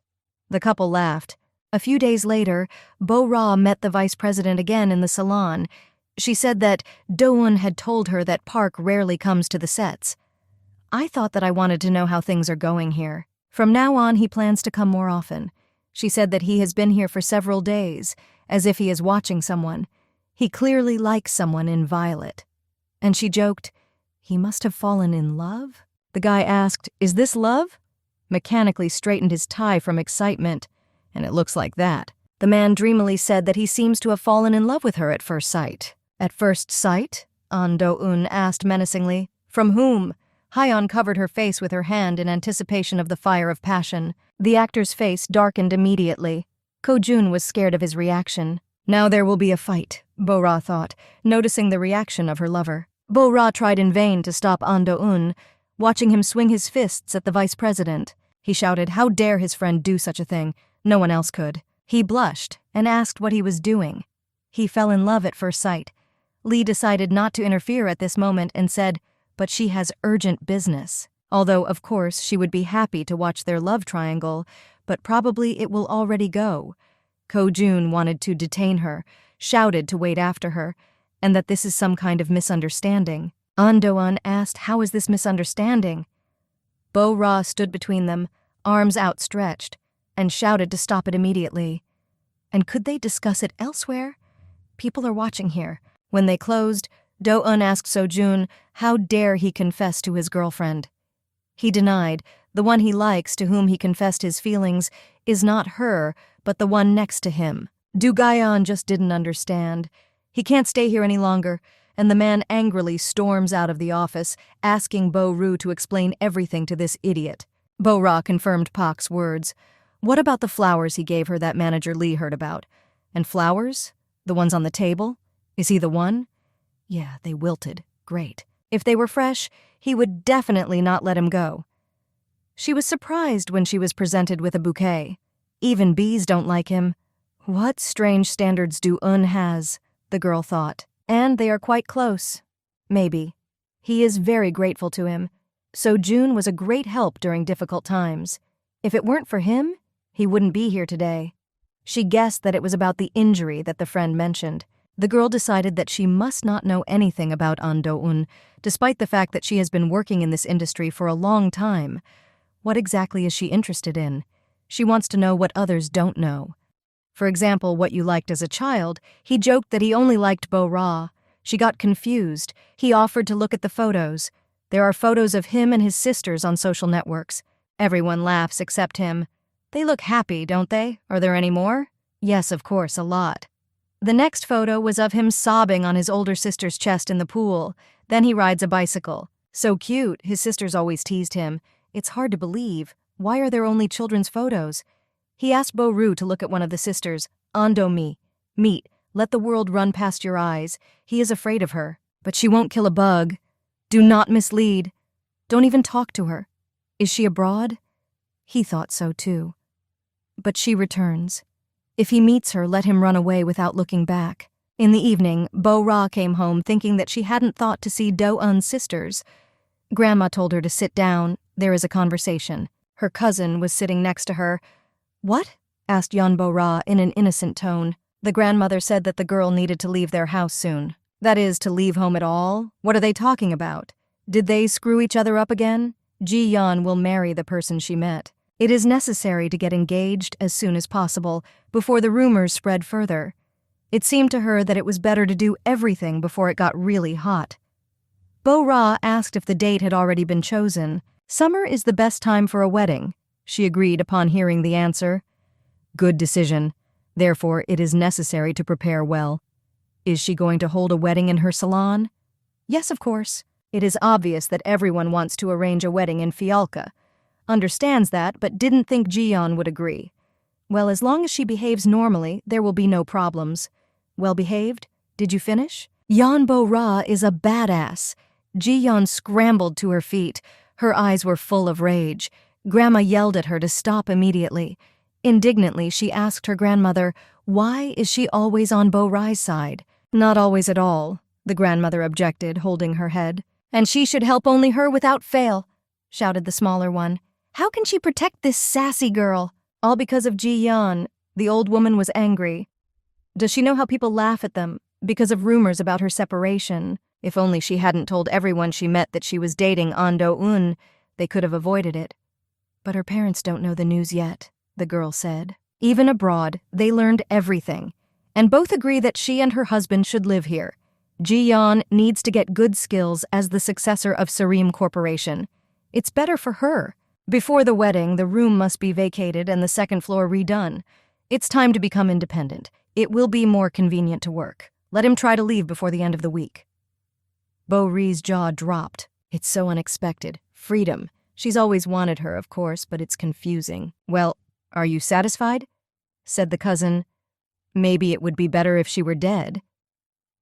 The couple laughed. A few days later, Bo-ra met the vice president again in the salon. She said that Do-eun had told her that Park rarely comes to the sets. I thought that I wanted to know how things are going here. From now on, he plans to come more often. She said that he has been here for several days, as if he is watching someone. He clearly likes someone in violet. And she joked, he must have fallen in love? The guy asked, is this love? Mechanically straightened his tie from excitement. And it looks like that. The man dreamily said that he seems to have fallen in love with her at first sight. At first sight? An Do-eun asked menacingly. From whom? Hyeon covered her face with her hand in anticipation of the fire of passion. The actor's face darkened immediately. Ko-jun was scared of his reaction. Now there will be a fight, Bo-ra thought, noticing the reaction of her lover. Bo-ra tried in vain to stop An Do-eun, watching him swing his fists at the vice president. He shouted, how dare his friend do such a thing? No one else could. He blushed and asked what he was doing. He fell in love at first sight. Lee decided not to interfere at this moment and said, but she has urgent business. Although, of course, she would be happy to watch their love triangle, but probably it will already go. Ko-jun wanted to detain her, shouted to wait after her, and that this is some kind of misunderstanding. An Do-eun asked, how is this misunderstanding? Bo-ra stood between them, arms outstretched, and shouted to stop it immediately. And could they discuss it elsewhere? People are watching here. When they closed, Do-eun asked So-jun how dare he confess to his girlfriend. He denied. The one he likes, to whom he confessed his feelings, is not her, but the one next to him. Do Gaeon just didn't understand. He can't stay here any longer, and the man angrily storms out of the office, asking Bo-ru to explain everything to this idiot. Bo-ra confirmed Park's words. What about the flowers he gave her that manager Lee heard about? And flowers? The ones on the table? Is he the one? Yeah, they wilted. Great. If they were fresh, he would definitely not let him go. She was surprised when she was presented with a bouquet. Even bees don't like him. What strange standards Do-eun has, the girl thought. And they are quite close. Maybe. He is very grateful to him. So-jun was a great help during difficult times. If it weren't for him, he wouldn't be here today. She guessed that it was about the injury that the friend mentioned. The girl decided that she must not know anything about An Do-eun, despite the fact that she has been working in this industry for a long time. What exactly is she interested in? She wants to know what others don't know. For example, what you liked as a child. He joked that he only liked Bo-ra. She got confused. He offered to look at the photos. There are photos of him and his sisters on social networks. Everyone laughs except him. They look happy, don't they? Are there any more? Yes, of course, a lot. The next photo was of him sobbing on his older sister's chest in the pool. Then he rides a bicycle. So cute, his sisters always teased him. It's hard to believe. Why are there only children's photos? He asked Bo-ru to look at one of the sisters. Ando-mi. Meet. Let the world run past your eyes. He is afraid of her. But she won't kill a bug. Do not mislead. Don't even talk to her. Is she abroad? He thought so too. But she returns. If he meets her, let him run away without looking back. In the evening, Bo-ra came home thinking that she hadn't thought to see Do-eun's sisters. Grandma told her to sit down. There is a conversation. Her cousin was sitting next to her. What? Asked Yeon Bo-ra in an innocent tone. The grandmother said that the girl needed to leave their house soon. That is, to leave home at all? What are they talking about? Did they screw each other up again? Ji-yeon will marry the person she met. It is necessary to get engaged as soon as possible, before the rumors spread further. It seemed to her that it was better to do everything before it got really hot. Bo-ra asked if the date had already been chosen. Summer is the best time for a wedding, she agreed upon hearing the answer. Good decision. Therefore, it is necessary to prepare well. Is she going to hold a wedding in her salon? Yes, of course. It is obvious that everyone wants to arrange a wedding in Fialka. Understands that, but didn't think Ji-yeon would agree. Well, as long as she behaves normally, there will be no problems. Well behaved? Did you finish? Yeon Bo-ra is a badass. Ji-yeon scrambled to her feet. Her eyes were full of rage. Grandma yelled at her to stop immediately. Indignantly, she asked her grandmother, why is she always on Bo-ra's side? Not always at all, the grandmother objected, holding her head. And she should help only her without fail, shouted the smaller one. How can she protect this sassy girl? All because of Ji-yeon. The old woman was angry. Does she know how people laugh at them because of rumors about her separation? If only she hadn't told everyone she met that she was dating An Do-eun, they could have avoided it. But her parents don't know the news yet, the girl said. Even abroad, they learned everything, and both agree that she and her husband should live here. Ji-yeon needs to get good skills as the successor of Sareem Corporation. It's better for her. Before the wedding, the room must be vacated and the second floor redone. It's time to become independent. It will be more convenient to work. Let him try to leave before the end of the week. Bo-ri's jaw dropped. It's so unexpected. Freedom. She's always wanted her, of course, but it's confusing. Well, are you satisfied? Said the cousin. Maybe it would be better if she were dead.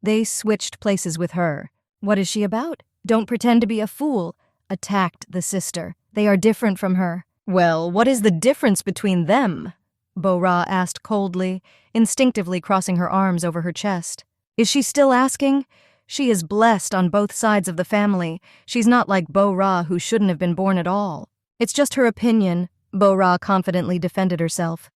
They switched places with her. What is she about? Don't pretend to be a fool, attacked the sister. They are different from her. Well, what is the difference between them? Bo-ra asked coldly, instinctively crossing her arms over her chest. Is she still asking? She is blessed on both sides of the family. She's not like Bo-ra, who shouldn't have been born at all. It's just her opinion, Bo-ra confidently defended herself.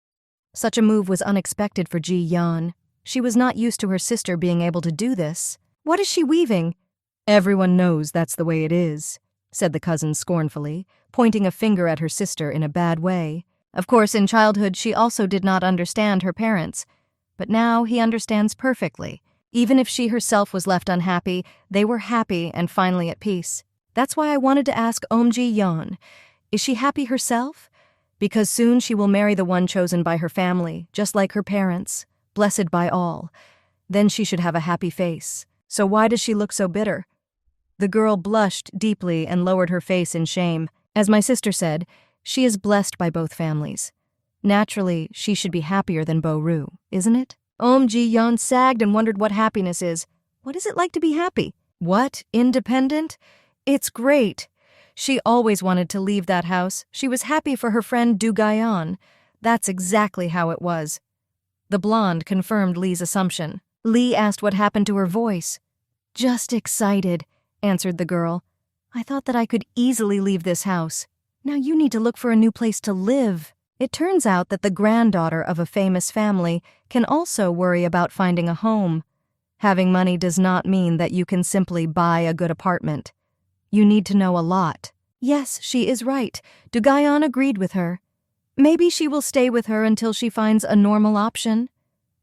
Such a move was unexpected for Ji-yeon. She was not used to her sister being able to do this. What is she weaving? Everyone knows that's the way it is, said the cousin scornfully, pointing a finger at her sister in a bad way. Of course, in childhood she also did not understand her parents, but now he understands perfectly. Even if she herself was left unhappy, they were happy and finally at peace. That's why I wanted to ask Ji-yeon, is she happy herself? Because soon she will marry the one chosen by her family, just like her parents, blessed by all. Then she should have a happy face. So why does she look so bitter? The girl blushed deeply and lowered her face in shame. As my sister said, she is blessed by both families. Naturally, she should be happier than Bo-ru, isn't it? Ji-yeon sagged and wondered what happiness is. What is it like to be happy? What? Independent? It's great. She always wanted to leave that house. She was happy for her friend Do-gayeon. That's exactly how it was. The blonde confirmed Lee's assumption. Lee asked what happened to her voice. Just excited, answered the girl. I thought that I could easily leave this house. Now you need to look for a new place to live. It turns out that the granddaughter of a famous family can also worry about finding a home. Having money does not mean that you can simply buy a good apartment. You need to know a lot. Yes, she is right. Do-gayeon agreed with her. Maybe she will stay with her until she finds a normal option?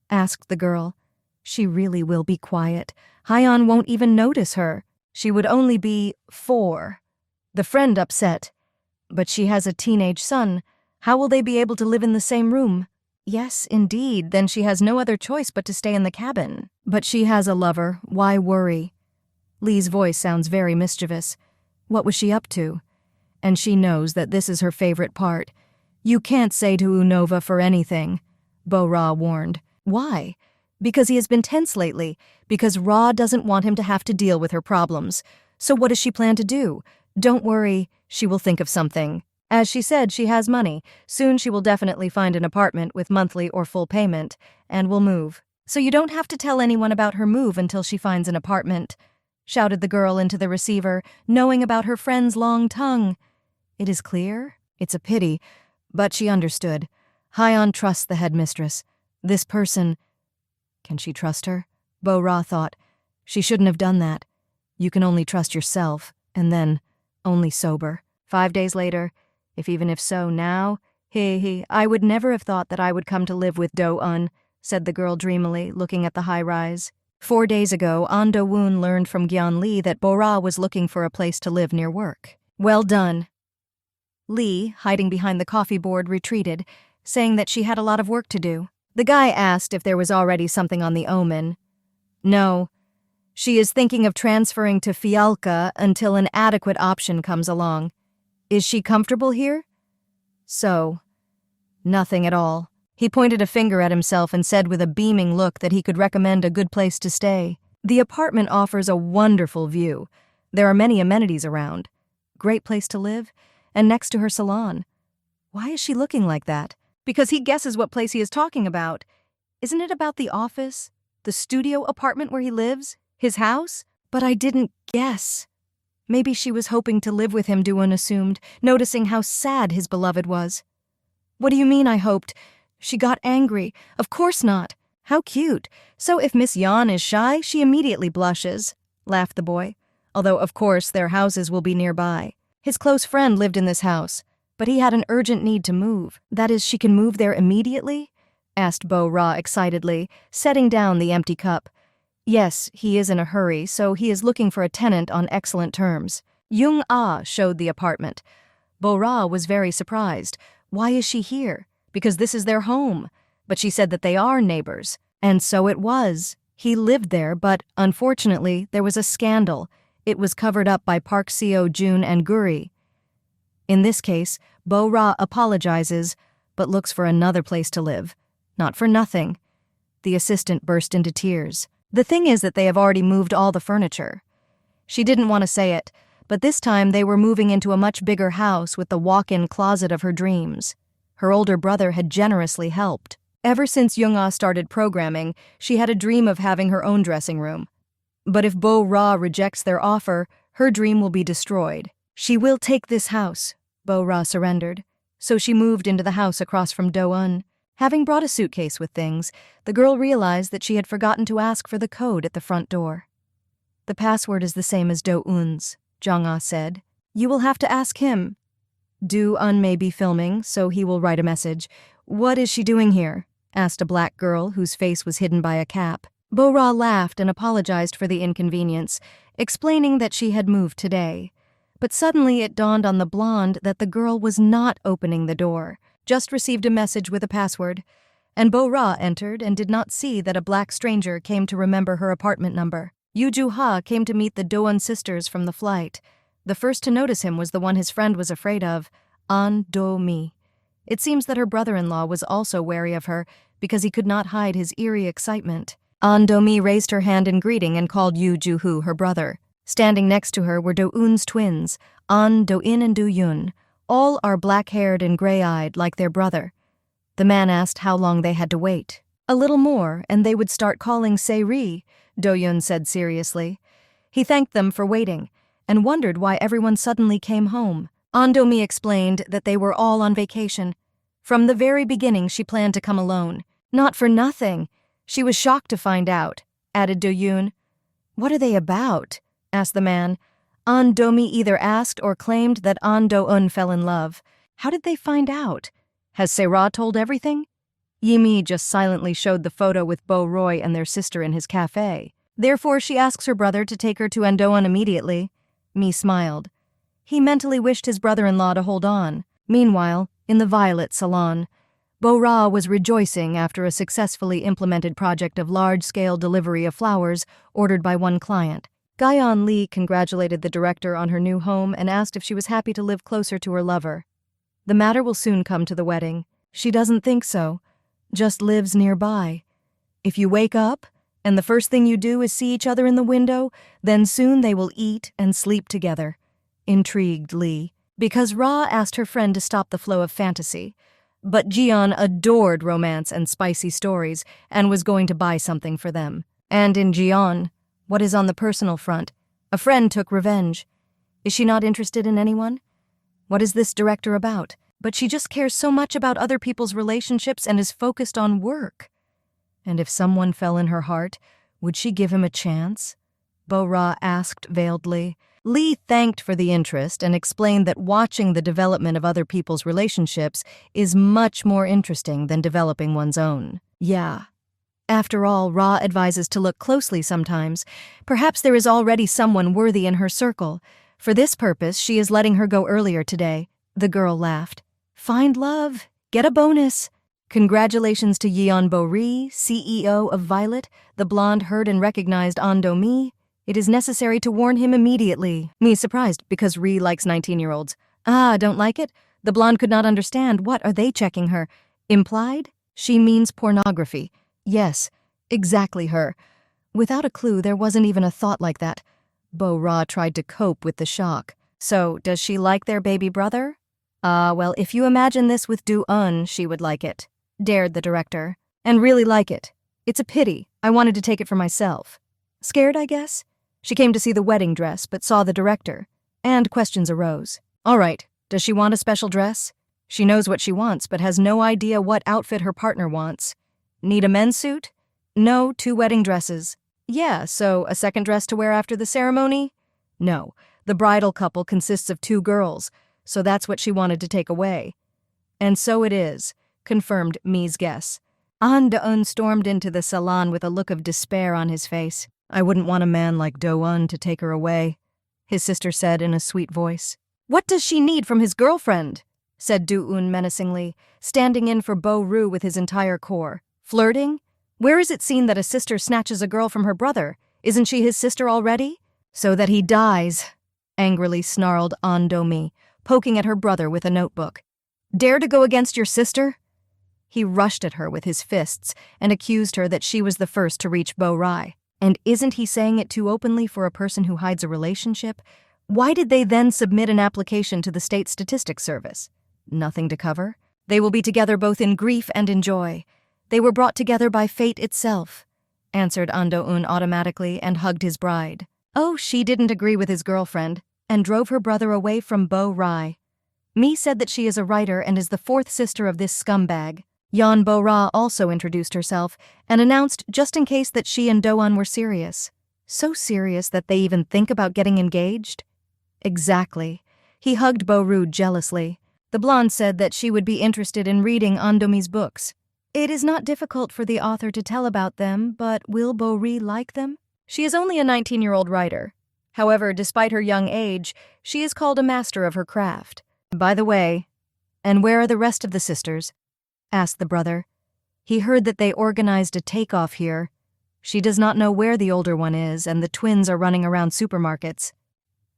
Asked the girl. She really will be quiet. Hyeon won't even notice her. She would only be 4. The friend upset. But she has a teenage son. How will they be able to live in the same room? Yes, indeed, then she has no other choice but to stay in the cabin. But she has a lover. Why worry? Lee's voice sounds very mischievous. What was she up to? And she knows that this is her favorite part. You can't say to Unova for anything, Bo-ra warned. Why? Because he has been tense lately. Because Ra doesn't want him to have to deal with her problems. So what does she plan to do? Don't worry, she will think of something. As she said, she has money. Soon she will definitely find an apartment with monthly or full payment, and will move. So you don't have to tell anyone about her move until she finds an apartment, shouted the girl into the receiver, knowing about her friend's long tongue. It is clear? It's a pity, but she understood. Hyeon trusts the headmistress. This person... Can she trust her? Bo-ra thought. She shouldn't have done that. You can only trust yourself, and then only sober. 5 days later, even if so now, I would never have thought that I would come to live with Do-eun, said the girl dreamily, looking at the high-rise. 4 days ago, An Do-woon learned from Gyeon Lee that Bo-ra was looking for a place to live near work. Well done. Lee, hiding behind the coffee board, retreated, saying that she had a lot of work to do. The guy asked if there was already something on the omen. No. She is thinking of transferring to Fialka until an adequate option comes along. Is she comfortable here? So. Nothing at all. He pointed a finger at himself and said with a beaming look that he could recommend a good place to stay. The apartment offers a wonderful view. There are many amenities around. Great place to live, and next to her salon. Why is she looking like that? Because he guesses what place he is talking about. Isn't it about the office? The studio apartment where he lives? His house? But I didn't guess. Maybe she was hoping to live with him, Do-eun assumed, noticing how sad his beloved was. What do you mean I hoped? She got angry. Of course not. How cute. So if Miss Yan is shy, she immediately blushes, laughed the boy. Although, of course, their houses will be nearby. His close friend lived in this house, but he had an urgent need to move. That is, she can move there immediately? Asked Bo-ra excitedly, setting down the empty cup. Yes, he is in a hurry, so he is looking for a tenant on excellent terms. Jung-ah showed the apartment. Bo-ra was very surprised. Why is she here? Because this is their home. But she said that they are neighbors. And so it was. He lived there, but unfortunately, there was a scandal. It was covered up by Park Seo-jun and Guri. In this case, Bo-ra apologizes, but looks for another place to live. Not for nothing. The assistant burst into tears. The thing is that they have already moved all the furniture. She didn't want to say it, but this time they were moving into a much bigger house with the walk-in closet of her dreams. Her older brother had generously helped. Ever since Jung-ah started programming, she had a dream of having her own dressing room. But if Bo-ra rejects their offer, her dream will be destroyed. She will take this house, Bo-ra surrendered. So she moved into the house across from Do-eun. Having brought a suitcase with things, the girl realized that she had forgotten to ask for the code at the front door. The password is the same as Do-eun's, Jung-ah said. You will have to ask him. Do-eun may be filming, so he will write a message. What is she doing here? Asked a black girl whose face was hidden by a cap. Bo-ra laughed and apologized for the inconvenience, explaining that she had moved today. But suddenly it dawned on the blonde that the girl was not opening the door, just received a message with a password, and Bo-ra entered and did not see that a black stranger came to remember her apartment number. Yoo Ju-ha came to meet the Do-eun sisters from the flight. The first to notice him was the one his friend was afraid of, An Do-mi. It seems that her brother-in-law was also wary of her because he could not hide his eerie excitement. An Do-mi raised her hand in greeting and called Yoo Ju-hoo her brother. Standing next to her were Do-eun's twins, An Do-in and Do-yun. All are black-haired and gray-eyed like their brother. The man asked how long they had to wait. A little more, and they would start calling Se-ri, Do-yun said seriously. He thanked them for waiting, and wondered why everyone suddenly came home. An Do-mi explained that they were all on vacation. From the very beginning she planned to come alone. Not for nothing. She was shocked to find out, added Do-yun. What are they about? Asked the man. An Do-mi either asked or claimed that An Do-eun fell in love. How did they find out? Has Se-ra told everything? Yi-mi just silently showed the photo with Bo-roy and their sister in his cafe. Therefore she asks her brother to take her to An Do-eun immediately. Mi smiled. He mentally wished his brother-in-law to hold on. Meanwhile, in the Violet salon, Bo-ra was rejoicing after a successfully implemented project of large-scale delivery of flowers ordered by one client. Gyeon Lee congratulated the director on her new home and asked if she was happy to live closer to her lover. The matter will soon come to the wedding. She doesn't think so, just lives nearby. If you wake up, and the first thing you do is see each other in the window, then soon they will eat and sleep together. Intrigued Lee. Because Ra asked her friend to stop the flow of fantasy. But Jiyeon adored romance and spicy stories and was going to buy something for them. And in Jiyeon, what is on the personal front? A friend took revenge. Is she not interested in anyone? What is this director about? But she just cares so much about other people's relationships and is focused on work. And if someone fell in her heart, would she give him a chance? Bo-ra asked veiledly. Lee thanked for the interest and explained that watching the development of other people's relationships is much more interesting than developing one's own. Yeah. After all, Ra advises to look closely sometimes. Perhaps there is already someone worthy in her circle. For this purpose, she is letting her go earlier today. The girl laughed. Find love. Get a bonus. Congratulations to Yeon Bo-ri, CEO of Violet. The blonde heard and recognized An Do-mi. It is necessary to warn him immediately. Me surprised, because Ri likes 19-year-olds. Ah, don't like it? The blonde could not understand. What are they checking her? Implied? She means pornography. Yes, exactly her. Without a clue, there wasn't even a thought like that. Bo-ra tried to cope with the shock. So, does she like their baby brother? Well, if you imagine this with Do-eun, she would like it, dared the director. And really like it. It's a pity. I wanted to take it for myself. Scared, I guess? She came to see the wedding dress, but saw the director. And questions arose. All right, does she want a special dress? She knows what she wants, but has no idea what outfit her partner wants. Need a men's suit? No, 2 wedding dresses. Yeah, so a second dress to wear after the ceremony? No, the bridal couple consists of 2 girls, so that's what she wanted to take away. And so it is, confirmed Mi's guess. An Do-eun stormed into the salon with a look of despair on his face. I wouldn't want a man like Do-eun to take her away, his sister said in a sweet voice. What does she need from his girlfriend? Said Do-eun menacingly, standing in for Bo-ru with his entire core. Flirting? Where is it seen that a sister snatches a girl from her brother? Isn't she his sister already? So that he dies, angrily snarled An Do-mi, poking at her brother with a notebook. Dare to go against your sister? He rushed at her with his fists and accused her that she was the first to reach Bo-rai. And isn't he saying it too openly for a person who hides a relationship? Why did they then submit an application to the State Statistics Service? Nothing to cover? They will be together both in grief and in joy. They were brought together by fate itself, answered An Do-eun automatically and hugged his bride. Oh, she didn't agree with his girlfriend and drove her brother away from Bo-rai. Mi said that she is a writer and is the 4th sister of this scumbag. Yeon Bo-ra also introduced herself and announced just in case that she and Do-eun were serious. So serious that they even think about getting engaged? Exactly. He hugged Bo-ru jealously. The blonde said that she would be interested in reading An Do-mi's books. It is not difficult for the author to tell about them, but will Bo-ri like them? She is only a 19-year-old writer. However, despite her young age, she is called a master of her craft. By the way, and where are the rest of the sisters? Asked the brother. He heard that they organized a takeoff here. She does not know where the older one is, and the twins are running around supermarkets.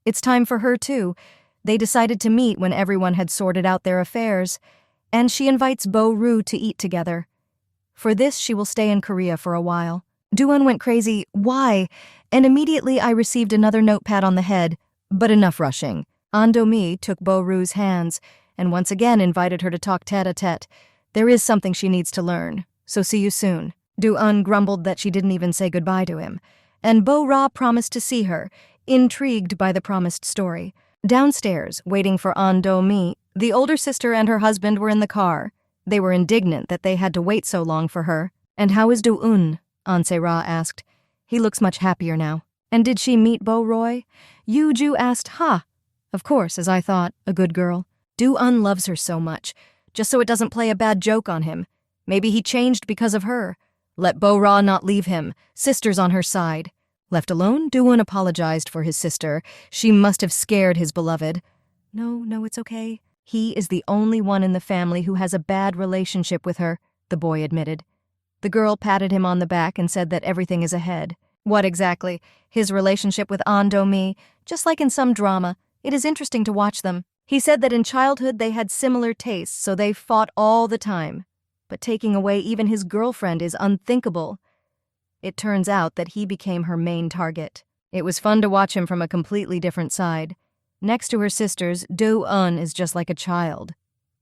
It's time for her, too. They decided to meet when everyone had sorted out their affairs, and she invites Bo-ru to eat together. For this, she will stay in Korea for a while. Do-eun went crazy, why? And immediately I received another notepad on the head, but enough rushing. An Do-mi took Bo-ru's hands and once again invited her to talk tete-a-tete. There is something she needs to learn, so see you soon. Do-eun grumbled that she didn't even say goodbye to him, and Bo-ra promised to see her, intrigued by the promised story. Downstairs, waiting for An Do-mi, the older sister and her husband were in the car. They were indignant that they had to wait so long for her. And how is Do-eun? An Se-ra asked. He looks much happier now. And did she meet Bo-roy? Yoo-ju asked, Of course, as I thought, a good girl. Do-eun loves her so much, just so it doesn't play a bad joke on him. Maybe he changed because of her. Let Bo-ra not leave him. Sister's on her side. Left alone, Do-eun apologized for his sister. She must have scared his beloved. No, it's okay. He is the only one in the family who has a bad relationship with her, the boy admitted. The girl patted him on the back and said that everything is ahead. What exactly? His relationship with An Do-mi? Just like in some drama, it is interesting to watch them. He said that in childhood they had similar tastes, so they fought all the time. But taking away even his girlfriend is unthinkable. It turns out that he became her main target. It was fun to watch him from a completely different side. Next to her sisters, Do-eun is just like a child.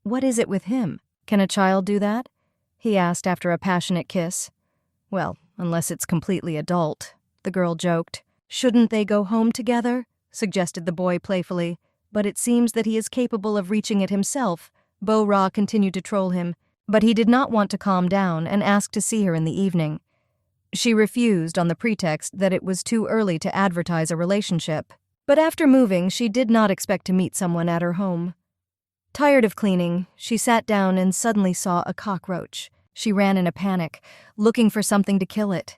What is it with him? Can a child do that? He asked after a passionate kiss. Well, unless it's completely adult, the girl joked. Shouldn't they go home together? Suggested the boy playfully. But it seems that he is capable of reaching it himself. Bo-ra continued to troll him, but he did not want to calm down and asked to see her in the evening. She refused on the pretext that it was too early to advertise a relationship. But after moving, she did not expect to meet someone at her home. Tired of cleaning, she sat down and suddenly saw a cockroach. She ran in a panic, looking for something to kill it.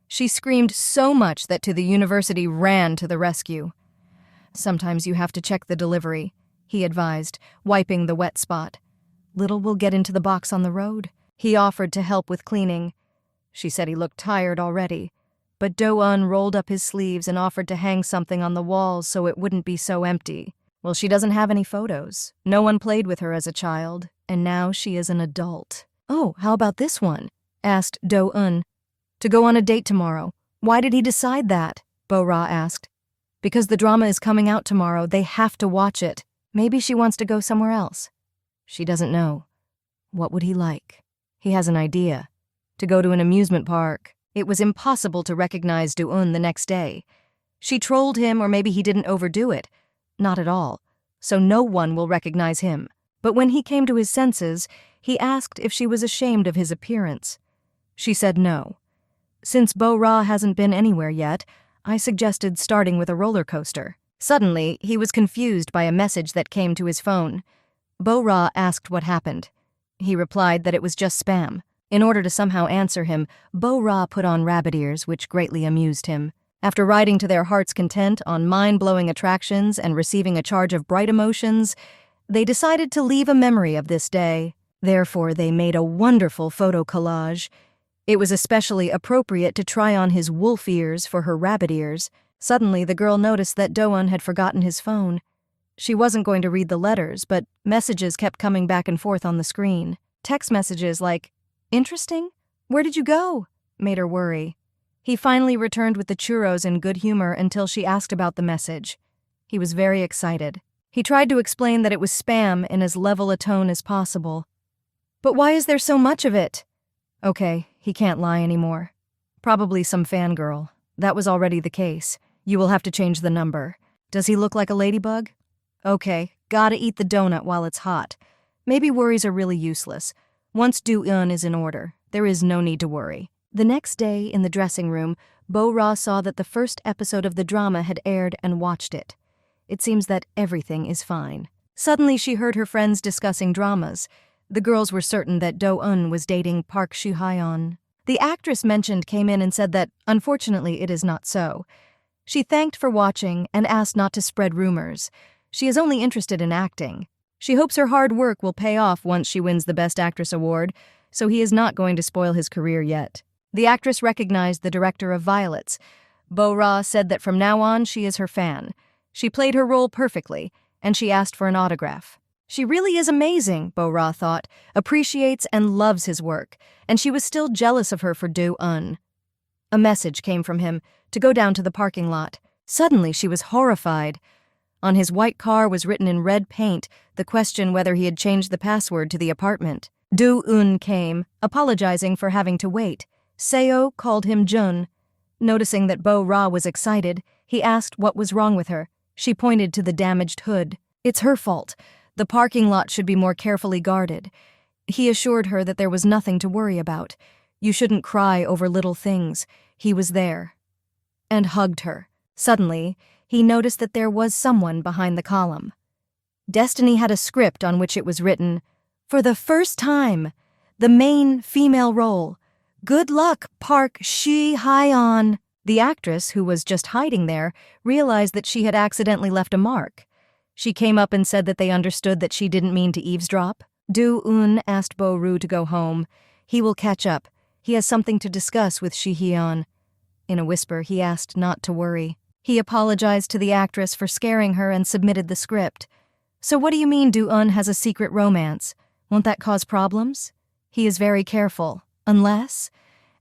She screamed so much that the university ran to the rescue. Sometimes you have to check the delivery, he advised, wiping the wet spot. Little will get into the box on the road. He offered to help with cleaning. She said he looked tired already, but Do-eun rolled up his sleeves and offered to hang something on the walls so it wouldn't be so empty. Well, she doesn't have any photos. No one played with her as a child, and now she is an adult. Oh, how about this one? Asked Do-eun. To go on a date tomorrow. Why did he decide that? Bo-ra asked. Because the drama is coming out tomorrow, they have to watch it. Maybe she wants to go somewhere else. She doesn't know. What would he like? He has an idea. To go to an amusement park. It was impossible to recognize Do-eun the next day. She trolled him, or maybe he didn't overdo it. Not at all. So no one will recognize him. But when he came to his senses, he asked if she was ashamed of his appearance. She said no. Since Bo-ra hasn't been anywhere yet, I suggested starting with a roller coaster. Suddenly, he was confused by a message that came to his phone. Bo-ra asked what happened. He replied that it was just spam. In order to somehow answer him, Bo-ra put on rabbit ears, which greatly amused him. After riding to their heart's content on mind-blowing attractions and receiving a charge of bright emotions, they decided to leave a memory of this day. Therefore, they made a wonderful photo collage. It was especially appropriate to try on his wolf ears for her rabbit ears. Suddenly, the girl noticed that Do-un had forgotten his phone. She wasn't going to read the letters, but messages kept coming back and forth on the screen. Text messages like, "Interesting? Where did you go?" made her worry. He finally returned with the churros in good humor until she asked about the message. He was very excited. He tried to explain that it was spam in as level a tone as possible. "But why is there so much of it?" Okay, he can't lie anymore. Probably some fangirl. That was already the case. You will have to change the number. Does he look like a ladybug? Okay, gotta eat the donut while it's hot. Maybe worries are really useless. Once Do-un is in order, there is no need to worry. The next day, in the dressing room, Bo-ra saw that the first episode of the drama had aired and watched it. It seems that everything is fine. Suddenly, she heard her friends discussing dramas. The girls were certain that Do-un was dating Park Soo-hyun. The actress mentioned came in and said that, unfortunately, it is not so. She thanked for watching and asked not to spread rumors. She is only interested in acting. She hopes her hard work will pay off once she wins the Best Actress award, so he is not going to spoil his career yet. The actress recognized the director of Violets. Bo-ra said that from now on she is her fan. She played her role perfectly, and she asked for an autograph. She really is amazing, Bo-ra thought, appreciates and loves his work, and she was still jealous of her for Do-un. A message came from him to go down to the parking lot. Suddenly she was horrified. On his white car was written in red paint the question whether he had changed the password to the apartment. Do-un came, apologizing for having to wait. Seo called him Jun. Noticing that Bo-ra was excited, he asked what was wrong with her. She pointed to the damaged hood. It's her fault. The parking lot should be more carefully guarded. He assured her that there was nothing to worry about. You shouldn't cry over little things. He was there. And hugged her. Suddenly, he noticed that there was someone behind the column. Destiny had a script on which it was written, "For the first time, the main female role. Good luck, Park Soo-hyun." The actress, who was just hiding there, realized that she had accidentally left a mark. She came up and said that they understood that she didn't mean to eavesdrop. Do-un asked Bo-ru to go home. He will catch up. He has something to discuss with Soo-hyun. In a whisper, he asked not to worry. He apologized to the actress for scaring her and submitted the script. "So what do you mean Do-un has a secret romance? Won't that cause problems?" He is very careful. Unless?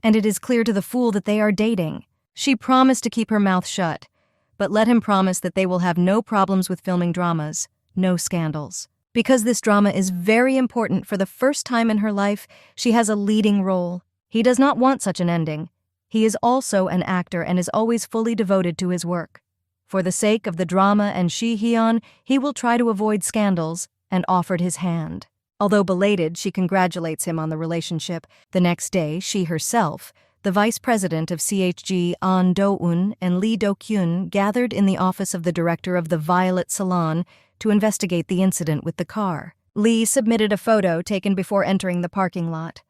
And it is clear to the fool that they are dating. She promised to keep her mouth shut, but let him promise that they will have no problems with filming dramas, no scandals. Because this drama is very important, for the first time in her life, she has a leading role. He does not want such an ending. He is also an actor and is always fully devoted to his work. For the sake of the drama and Soo-hyun, he will try to avoid scandals, and offered his hand. Although belated, she congratulates him on the relationship. The next day, she herself, the vice president of CHG An Do-un and Lee Do-kyun, gathered in the office of the director of the Violet Salon to investigate the incident with the car. Lee submitted a photo taken before entering the parking lot.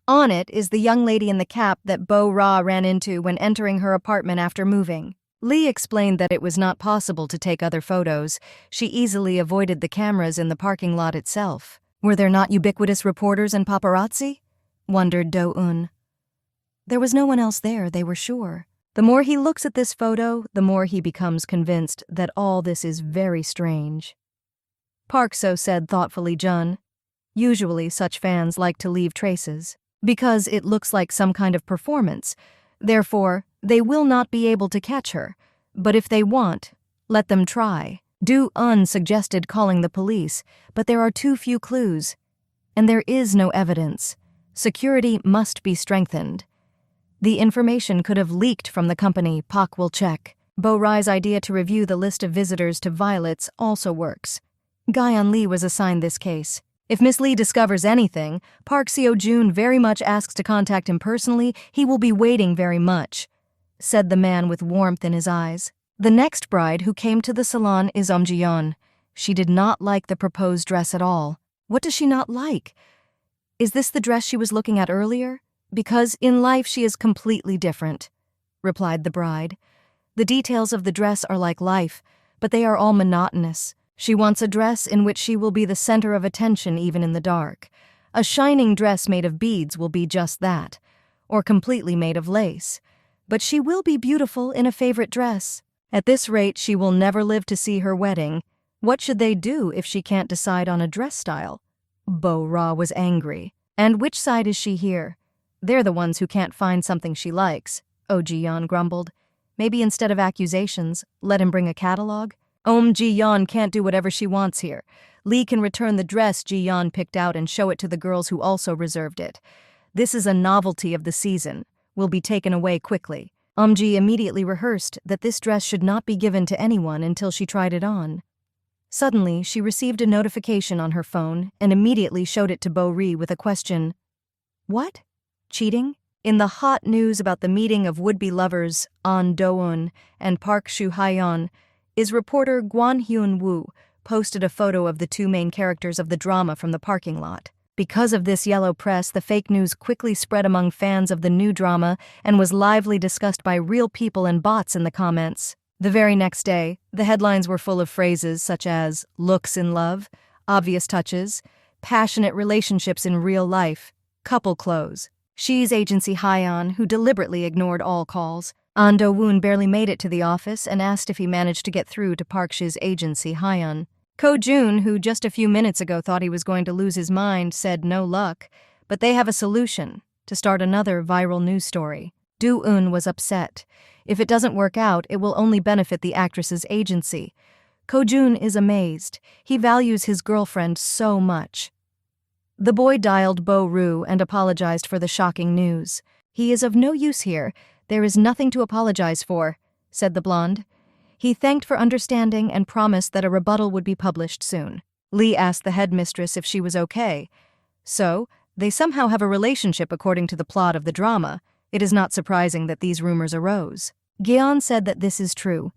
On it is the young lady in the cap that Bo-ra ran into when entering her apartment after moving. Lee explained that it was not possible to take other photos. She easily avoided the cameras in the parking lot itself. Were there not ubiquitous reporters and paparazzi? Wondered Do-un. There was no one else there, they were sure. The more he looks at this photo, the more he becomes convinced that all this is very strange. Park So said thoughtfully, Jun. Usually such fans like to leave traces, because it looks like some kind of performance. Therefore, they will not be able to catch her. But if they want, let them try. Do-un suggested calling the police, but there are too few clues. And there is no evidence. Security must be strengthened. The information could have leaked from the company. Pak will check. Bo-ra's idea to review the list of visitors to Violet's also works. Gyeon Lee was assigned this case. If Miss Lee discovers anything, Park Seo-joon very much asks to contact him personally. He will be waiting very much," said the man with warmth in his eyes. The next bride who came to the salon is Ji-yeon. She did not like the proposed dress at all. What does she not like? Is this the dress she was looking at earlier? Because in life she is completely different, replied the bride. The details of the dress are like life, but they are all monotonous. She wants a dress in which she will be the center of attention even in the dark. A shining dress made of beads will be just that, or completely made of lace. But she will be beautiful in a favorite dress. At this rate, she will never live to see her wedding. What should they do if she can't decide on a dress style? Bo-ra was angry. And which side is she here? They're the ones who can't find something she likes, Ji-yeon grumbled. Maybe instead of accusations, let him bring a catalog? Ji-yeon can't do whatever she wants here. Lee can return the dress Ji-yeon picked out and show it to the girls who also reserved it. This is a novelty of the season. Will be taken away quickly. Ji immediately rehearsed that this dress should not be given to anyone until she tried it on. Suddenly, she received a notification on her phone and immediately showed it to Bo-ri with a question. What? Cheating? In the hot news about the meeting of would-be lovers An Do-eun and Park Soo-hyun, is reporter Gwon Hyun-woo posted a photo of the two main characters of the drama from the parking lot. Because of this yellow press, the fake news quickly spread among fans of the new drama and was lively discussed by real people and bots in the comments. The very next day, the headlines were full of phrases such as looks in love, obvious touches, passionate relationships in real life, couple clothes. She's agency Hyun, who deliberately ignored all calls. An Do-woon barely made it to the office and asked if he managed to get through to Park Shi's agency Hyun. Ko-jun, who just a few minutes ago thought he was going to lose his mind, said no luck, but they have a solution, to start another viral news story. Do-eun was upset. If it doesn't work out, it will only benefit the actress's agency. Ko-jun is amazed. He values his girlfriend so much. The boy dialed Bo-ru and apologized for the shocking news. He is of no use here. There is nothing to apologize for, said the blonde. He thanked for understanding and promised that a rebuttal would be published soon. Lee asked the headmistress if she was okay. So, they somehow have a relationship according to the plot of the drama. It is not surprising that these rumors arose. Gyeon said that this is true.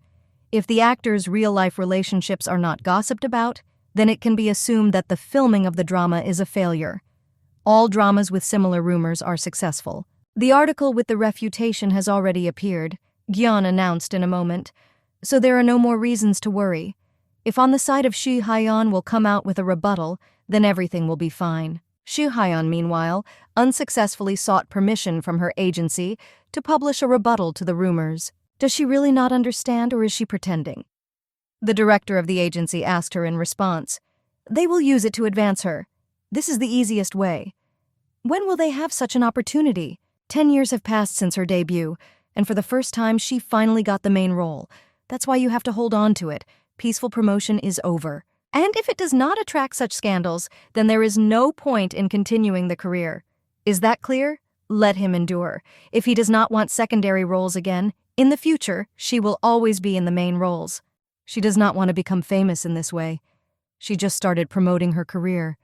If the actors' real-life relationships are not gossiped about, then it can be assumed that the filming of the drama is a failure. All dramas with similar rumors are successful. The article with the refutation has already appeared, Gyeon announced in a moment, so there are no more reasons to worry. If on the side of Soo-hyun will come out with a rebuttal, then everything will be fine. Soo-hyun, meanwhile, unsuccessfully sought permission from her agency to publish a rebuttal to the rumors. Does she really not understand, or is she pretending? The director of the agency asked her in response. They will use it to advance her. This is the easiest way. When will they have such an opportunity? 10 years have passed since her debut, and for the first time she finally got the main role. That's why you have to hold on to it. Peaceful promotion is over. And if it does not attract such scandals, then there is no point in continuing the career. Is that clear? Let him endure. If he does not want secondary roles again, in the future, she will always be in the main roles. She does not want to become famous in this way. She just started promoting her career.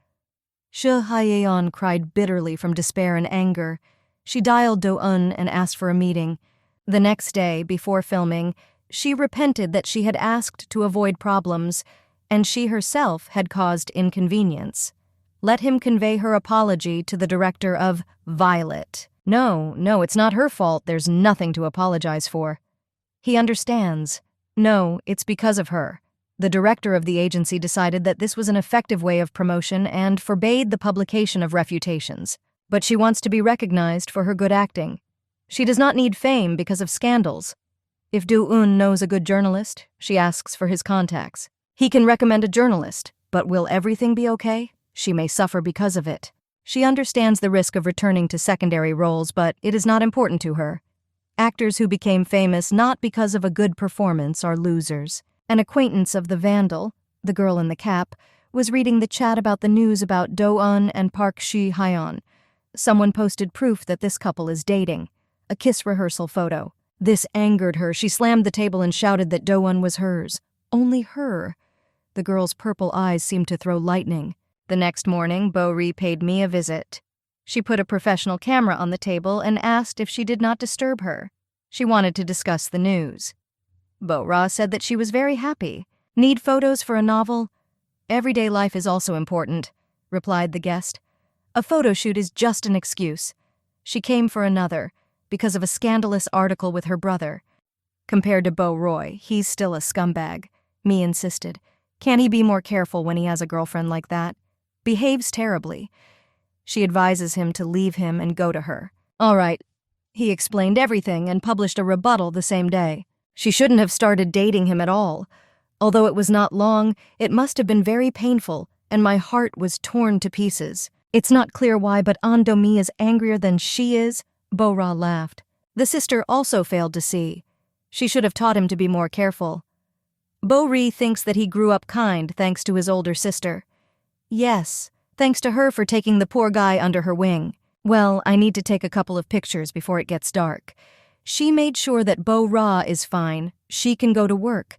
Soo-hyun cried bitterly from despair and anger. She dialed Do-eun and asked for a meeting. The next day, before filming, she repented that she had asked to avoid problems, and she herself had caused inconvenience. Let him convey her apology to the director of Violet. No, it's not her fault. There's nothing to apologize for. He understands. No, it's because of her. The director of the agency decided that this was an effective way of promotion and forbade the publication of refutations. But she wants to be recognized for her good acting. She does not need fame because of scandals. If Do-eun knows a good journalist, she asks for his contacts. He can recommend a journalist, but will everything be okay? She may suffer because of it. She understands the risk of returning to secondary roles, but it is not important to her. Actors who became famous not because of a good performance are losers. An acquaintance of the vandal, the girl in the cap, was reading the chat about the news about Do-eun and Park Soo-hyun. Someone posted proof that this couple is dating, a kiss rehearsal photo. This angered her. She slammed the table and shouted that Do-eun was hers. Only her. The girl's purple eyes seemed to throw lightning. The next morning, Bo-ri paid me a visit. She put a professional camera on the table and asked if she did not disturb her. She wanted to discuss the news. Bo-ra said that she was very happy. Need photos for a novel? Everyday life is also important, replied the guest. A photo shoot is just an excuse. She came for another, because of a scandalous article with her brother. Compared to Bo Roy, he's still a scumbag. Me insisted. Can't he be more careful when he has a girlfriend like that? Behaves terribly. She advises him to leave him and go to her. All right. He explained everything and published a rebuttal the same day. She shouldn't have started dating him at all. Although it was not long, it must have been very painful, and my heart was torn to pieces. It's not clear why, but An Do-mi is angrier than she is, Bo-ra laughed. The sister also failed to see. She should have taught him to be more careful. Bo-ri thinks that he grew up kind thanks to his older sister. Yes, thanks to her for taking the poor guy under her wing. Well, I need to take a couple of pictures before it gets dark. She made sure that Bo-ra is fine. She can go to work.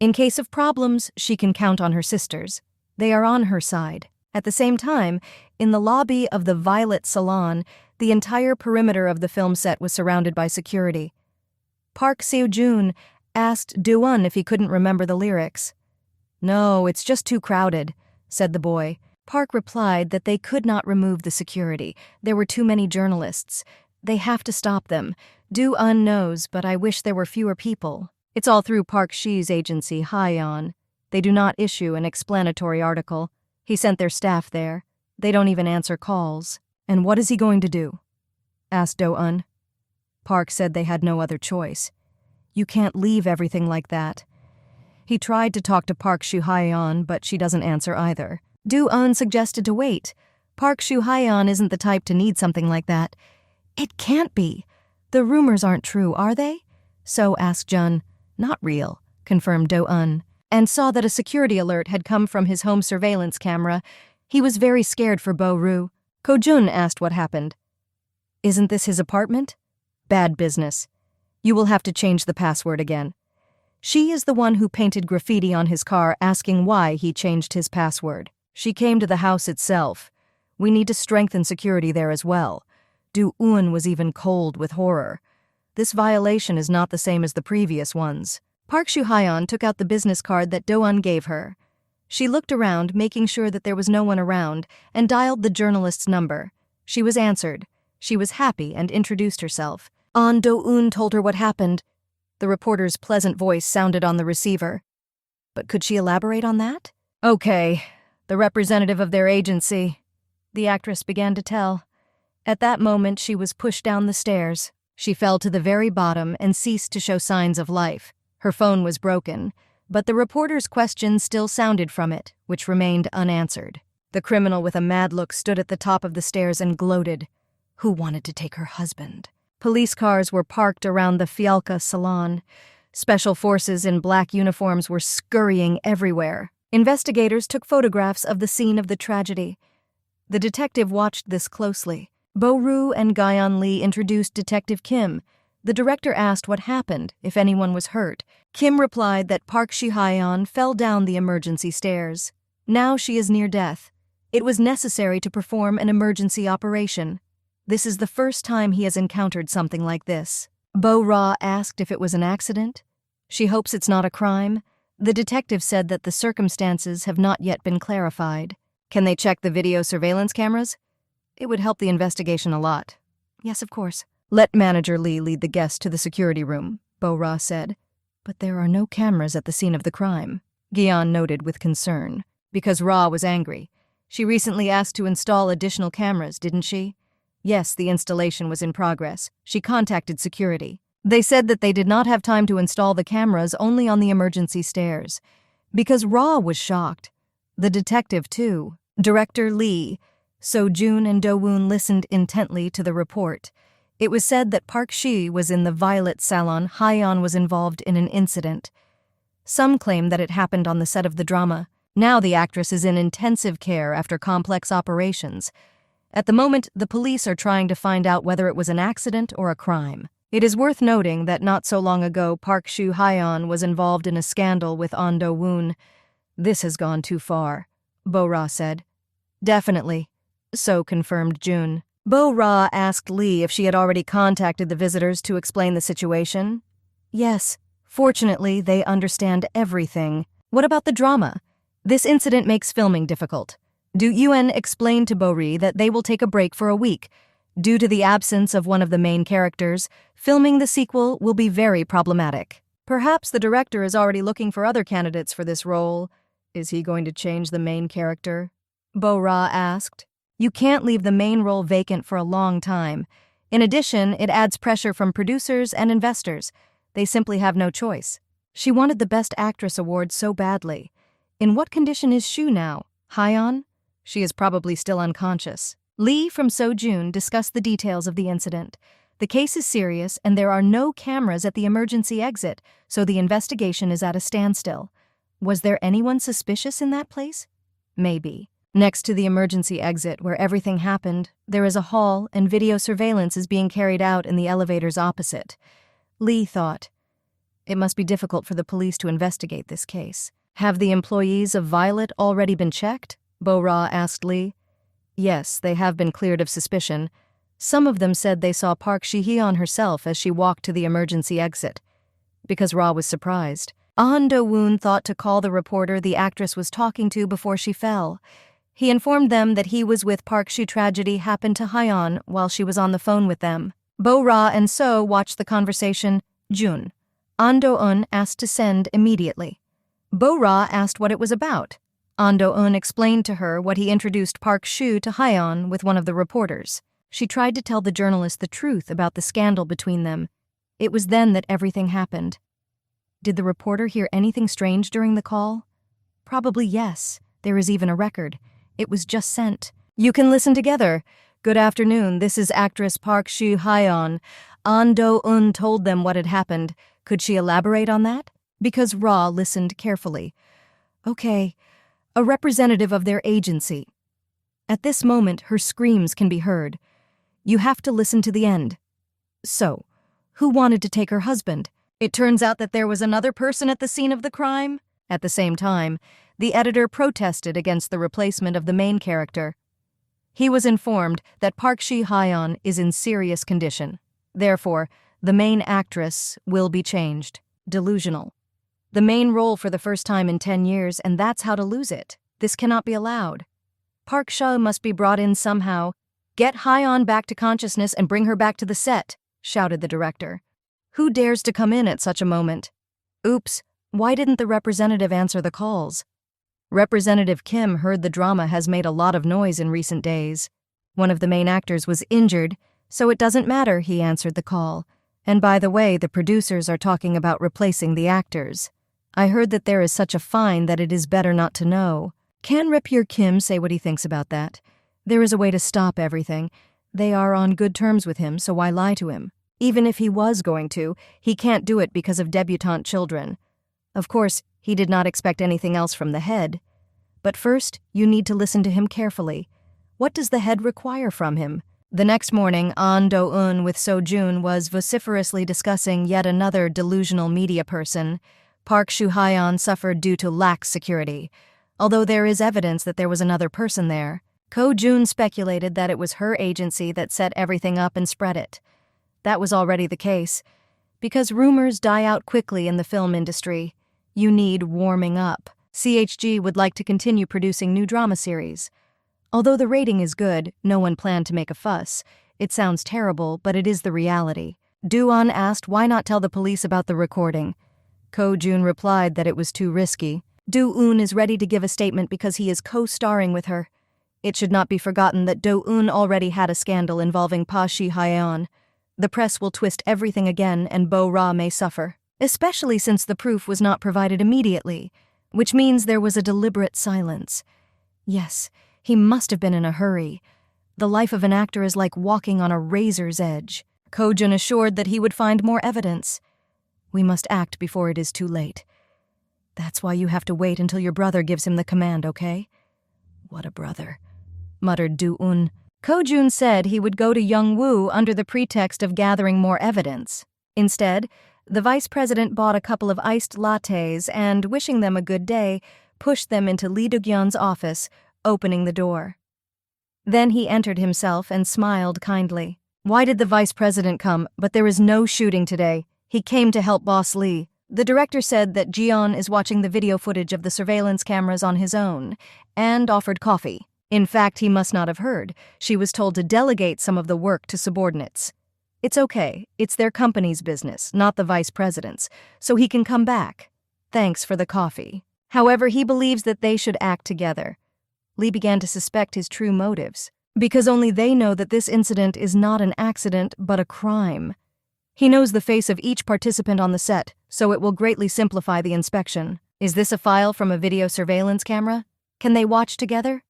In case of problems, she can count on her sisters. They are on her side. At the same time, in the lobby of the Violet Salon, the entire perimeter of the film set was surrounded by security. Park Seo-joon asked Do-won if he couldn't remember the lyrics. No, it's just too crowded, said the boy. Park replied that they could not remove the security. There were too many journalists. They have to stop them. Do-won knows, but I wish there were fewer people. It's all through Park Shi's agency, Hyeon. They do not issue an explanatory article. He sent their staff there. They don't even answer calls. And what is he going to do? Asked Do-won. Park said they had no other choice. You can't leave everything like that. He tried to talk to Park Soo-hyeon, but she doesn't answer either. Do-won suggested to wait. Park Soo-hyeon isn't the type to need something like that. It can't be. The rumors aren't true, are they? So asked Jun. Not real, confirmed Do-won, and saw that a security alert had come from his home surveillance camera. He was very scared for Bo-ru. Ko-jun asked what happened. Isn't this his apartment? Bad business. You will have to change the password again. She is the one who painted graffiti on his car asking why he changed his password. She came to the house itself. We need to strengthen security there as well. Do-won was even cold with horror. This violation is not the same as the previous ones. Park Soo-hyeon took out the business card that Do-won gave her. She looked around, making sure that there was no one around, and dialed the journalist's number. She was answered. She was happy and introduced herself. An Do-won told her what happened. The reporter's pleasant voice sounded on the receiver. But could she elaborate on that? Okay, the representative of their agency. The actress began to tell. At that moment, she was pushed down the stairs. She fell to the very bottom and ceased to show signs of life. Her phone was broken, but the reporter's questions still sounded from it, which remained unanswered. The criminal with a mad look stood at the top of the stairs and gloated. Who wanted to take her husband? Police cars were parked around the Fialka salon. Special forces in black uniforms were scurrying everywhere. Investigators took photographs of the scene of the tragedy. The detective watched this closely. Bo-ru and Gyeon Lee introduced Detective Kim. The director asked what happened, if anyone was hurt. Kim replied that Park Soo-hyeon fell down the emergency stairs. Now she is near death. It was necessary to perform an emergency operation. This is the first time he has encountered something like this. Bo-ra asked if it was an accident. She hopes it's not a crime. The detective said that the circumstances have not yet been clarified. Can they check the video surveillance cameras? It would help the investigation a lot. Yes, of course. Let Manager Lee lead the guests to the security room, Bo-ra said. But there are no cameras at the scene of the crime, Gyeon noted with concern. Because Ra was angry. She recently asked to install additional cameras, didn't she? Yes, the installation was in progress. She contacted security. They said that they did not have time to install the cameras only on the emergency stairs. Because Ra was shocked. The detective, too. Director Lee. So-jun and Do-won listened intently to the report. It was said that Park Shi was in the Violet Salon. Hyeon was involved in an incident. Some claim that it happened on the set of the drama. Now the actress is in intensive care after complex operations. At the moment, the police are trying to find out whether it was an accident or a crime. It is worth noting that not so long ago, Park Soo-hyeon was involved in a scandal with An Do-won. This has gone too far, Bo-ra said. Definitely, so confirmed Jun. Bo-ra asked Lee if she had already contacted the visitors to explain the situation. Yes, fortunately, they understand everything. What about the drama? This incident makes filming difficult. Do Yuen explain to Bo-ri that they will take a break for a week? Due to the absence of one of the main characters, filming the sequel will be very problematic. Perhaps the director is already looking for other candidates for this role. Is he going to change the main character? Bo-ra asked. You can't leave the main role vacant for a long time. In addition, it adds pressure from producers and investors. They simply have no choice. She wanted the Best Actress award so badly. In what condition is Shu now? Hyeon? She is probably still unconscious. Lee from Sojun discussed the details of the incident. The case is serious and there are no cameras at the emergency exit, so the investigation is at a standstill. Was there anyone suspicious in that place? Maybe. Next to the emergency exit where everything happened, there is a hall and video surveillance is being carried out in the elevators opposite. Lee thought, it must be difficult for the police to investigate this case. Have the employees of Violet already been checked? Bo-ra asked Lee. Yes, they have been cleared of suspicion. Some of them said they saw Park Shi-hyun herself as she walked to the emergency exit. Because Ra was surprised. Ahn Do-woon thought to call the reporter the actress was talking to before she fell. He informed them that he was with Park Shu. Tragedy happened to Hyeon while she was on the phone with them. Bo-ra and So watched the conversation. Jun. Ahn Do-eun asked to send immediately. Bo-ra asked what it was about. Ahn Do-eun explained to her what he introduced Park Shu to Hyeon with one of the reporters. She tried to tell the journalist the truth about the scandal between them. It was then that everything happened. Did the reporter hear anything strange during the call? Probably yes. There is even a record. It was just sent. You can listen together. Good afternoon, this is actress Park Shu-hyun. Ahn Do-eun told them what had happened. Could she elaborate on that? Because Ra listened carefully. Okay, a representative of their agency. At this moment, her screams can be heard. You have to listen to the end. So, who wanted to take her husband? It turns out that there was another person at the scene of the crime. At the same time, the editor protested against the replacement of the main character. He was informed that Park Shi-hyun is in serious condition. Therefore, the main actress will be changed. Delusional. The main role for the first time in 10 years, and that's how to lose it. This cannot be allowed. Park Shu must be brought in somehow. Get Hyeon back to consciousness and bring her back to the set, shouted the director. Who dares to come in at such a moment? Oops, why didn't the representative answer the calls? Representative Kim heard the drama has made a lot of noise in recent days. One of the main actors was injured, so it doesn't matter, he answered the call. And by the way, the producers are talking about replacing the actors. I heard that there is such a fine that it is better not to know. Can Repier Kim say what he thinks about that? There is a way to stop everything. They are on good terms with him, so why lie to him? Even if he was going to, he can't do it because of debutante children. Of course, he did not expect anything else from the head. But first, you need to listen to him carefully. What does the head require from him? The next morning, Ahn Do-eun with Sojun was vociferously discussing yet another delusional media person. Park Shu-hyun suffered due to lax security. Although there is evidence that there was another person there, Ko-jun speculated that it was her agency that set everything up and spread it. That was already the case. Because rumors die out quickly in the film industry, you need warming up. CHG would like to continue producing new drama series. Although the rating is good, no one planned to make a fuss. It sounds terrible, but it is the reality. Do-eun asked why not tell the police about the recording. Ko-jun replied that it was too risky. Do-eun is ready to give a statement because he is co-starring with her. It should not be forgotten that Do-eun already had a scandal involving Pa Shi-hyun. The press will twist everything again and Bo-ra may suffer, especially since the proof was not provided immediately, which means there was a deliberate silence. Yes, he must have been in a hurry. The life of an actor is like walking on a razor's edge. Ko-jun assured that he would find more evidence. We must act before it is too late. That's why you have to wait until your brother gives him the command, okay? What a brother, muttered Do-eun. Ko-jun said he would go to Young-woo under the pretext of gathering more evidence. Instead, the vice president bought a couple of iced lattes and, wishing them a good day, pushed them into Lee Do-gyun's office, opening the door. Then he entered himself and smiled kindly. "Why did the vice president come? But there is no shooting today. He came to help Boss Lee." The director said that Jeon is watching the video footage of the surveillance cameras on his own, and offered coffee. In fact, he must not have heard. She was told to delegate some of the work to subordinates. It's okay. It's their company's business, not the vice president's, so he can come back. Thanks for the coffee. However, he believes that they should act together. Lee began to suspect his true motives, because only they know that this incident is not an accident but a crime. He knows the face of each participant on the set, so it will greatly simplify the inspection. Is this a file from a video surveillance camera? Can they watch together?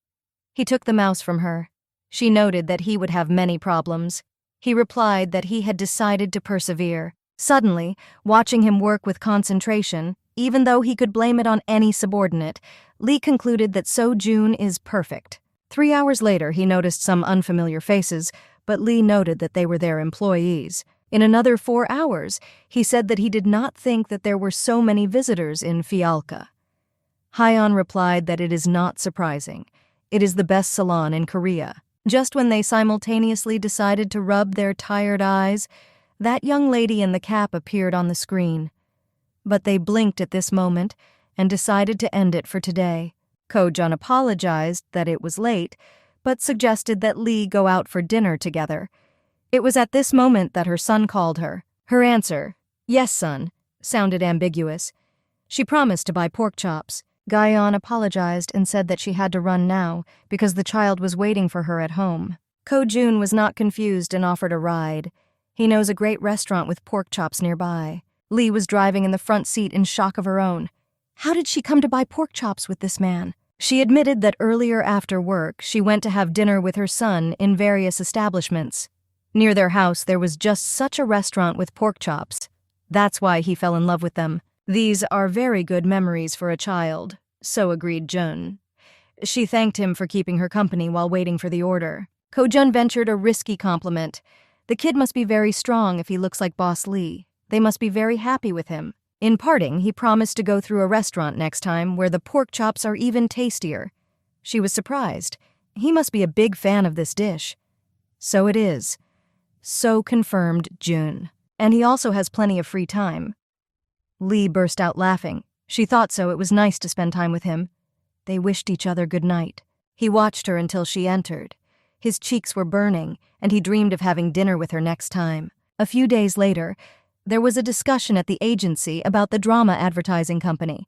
He took the mouse from her. She noted that he would have many problems. He replied that he had decided to persevere. Suddenly, watching him work with concentration, even though he could blame it on any subordinate, Lee concluded that So-jun is perfect. 3 hours later, he noticed some unfamiliar faces, but Lee noted that they were their employees. In another 4 hours, he said that he did not think that there were so many visitors in Fialka. Hyeon replied that it is not surprising. It is the best salon in Korea. Just when they simultaneously decided to rub their tired eyes, that young lady in the cap appeared on the screen. But they blinked at this moment and decided to end it for today. Ko-jun apologized that it was late, but suggested that Lee go out for dinner together. It was at this moment that her son called her. Her answer, "Yes, son," sounded ambiguous. She promised to buy pork chops. Gaeon apologized and said that she had to run now because the child was waiting for her at home. Ko-jun was not confused and offered a ride. He knows a great restaurant with pork chops nearby. Lee was driving in the front seat in shock of her own. How did she come to buy pork chops with this man? She admitted that earlier after work, she went to have dinner with her son in various establishments. Near their house, there was just such a restaurant with pork chops. That's why he fell in love with them. These are very good memories for a child, so agreed Jun. She thanked him for keeping her company while waiting for the order. Ko-jun ventured a risky compliment. The kid must be very strong if he looks like Boss Lee. They must be very happy with him. In parting, he promised to go through a restaurant next time where the pork chops are even tastier. She was surprised. He must be a big fan of this dish. So it is. So confirmed Jun. And he also has plenty of free time. Lee burst out laughing. She thought so. It was nice to spend time with him. They wished each other good night. He watched her until she entered. His cheeks were burning, and he dreamed of having dinner with her next time. A few days later, there was a discussion at the agency about the drama advertising company.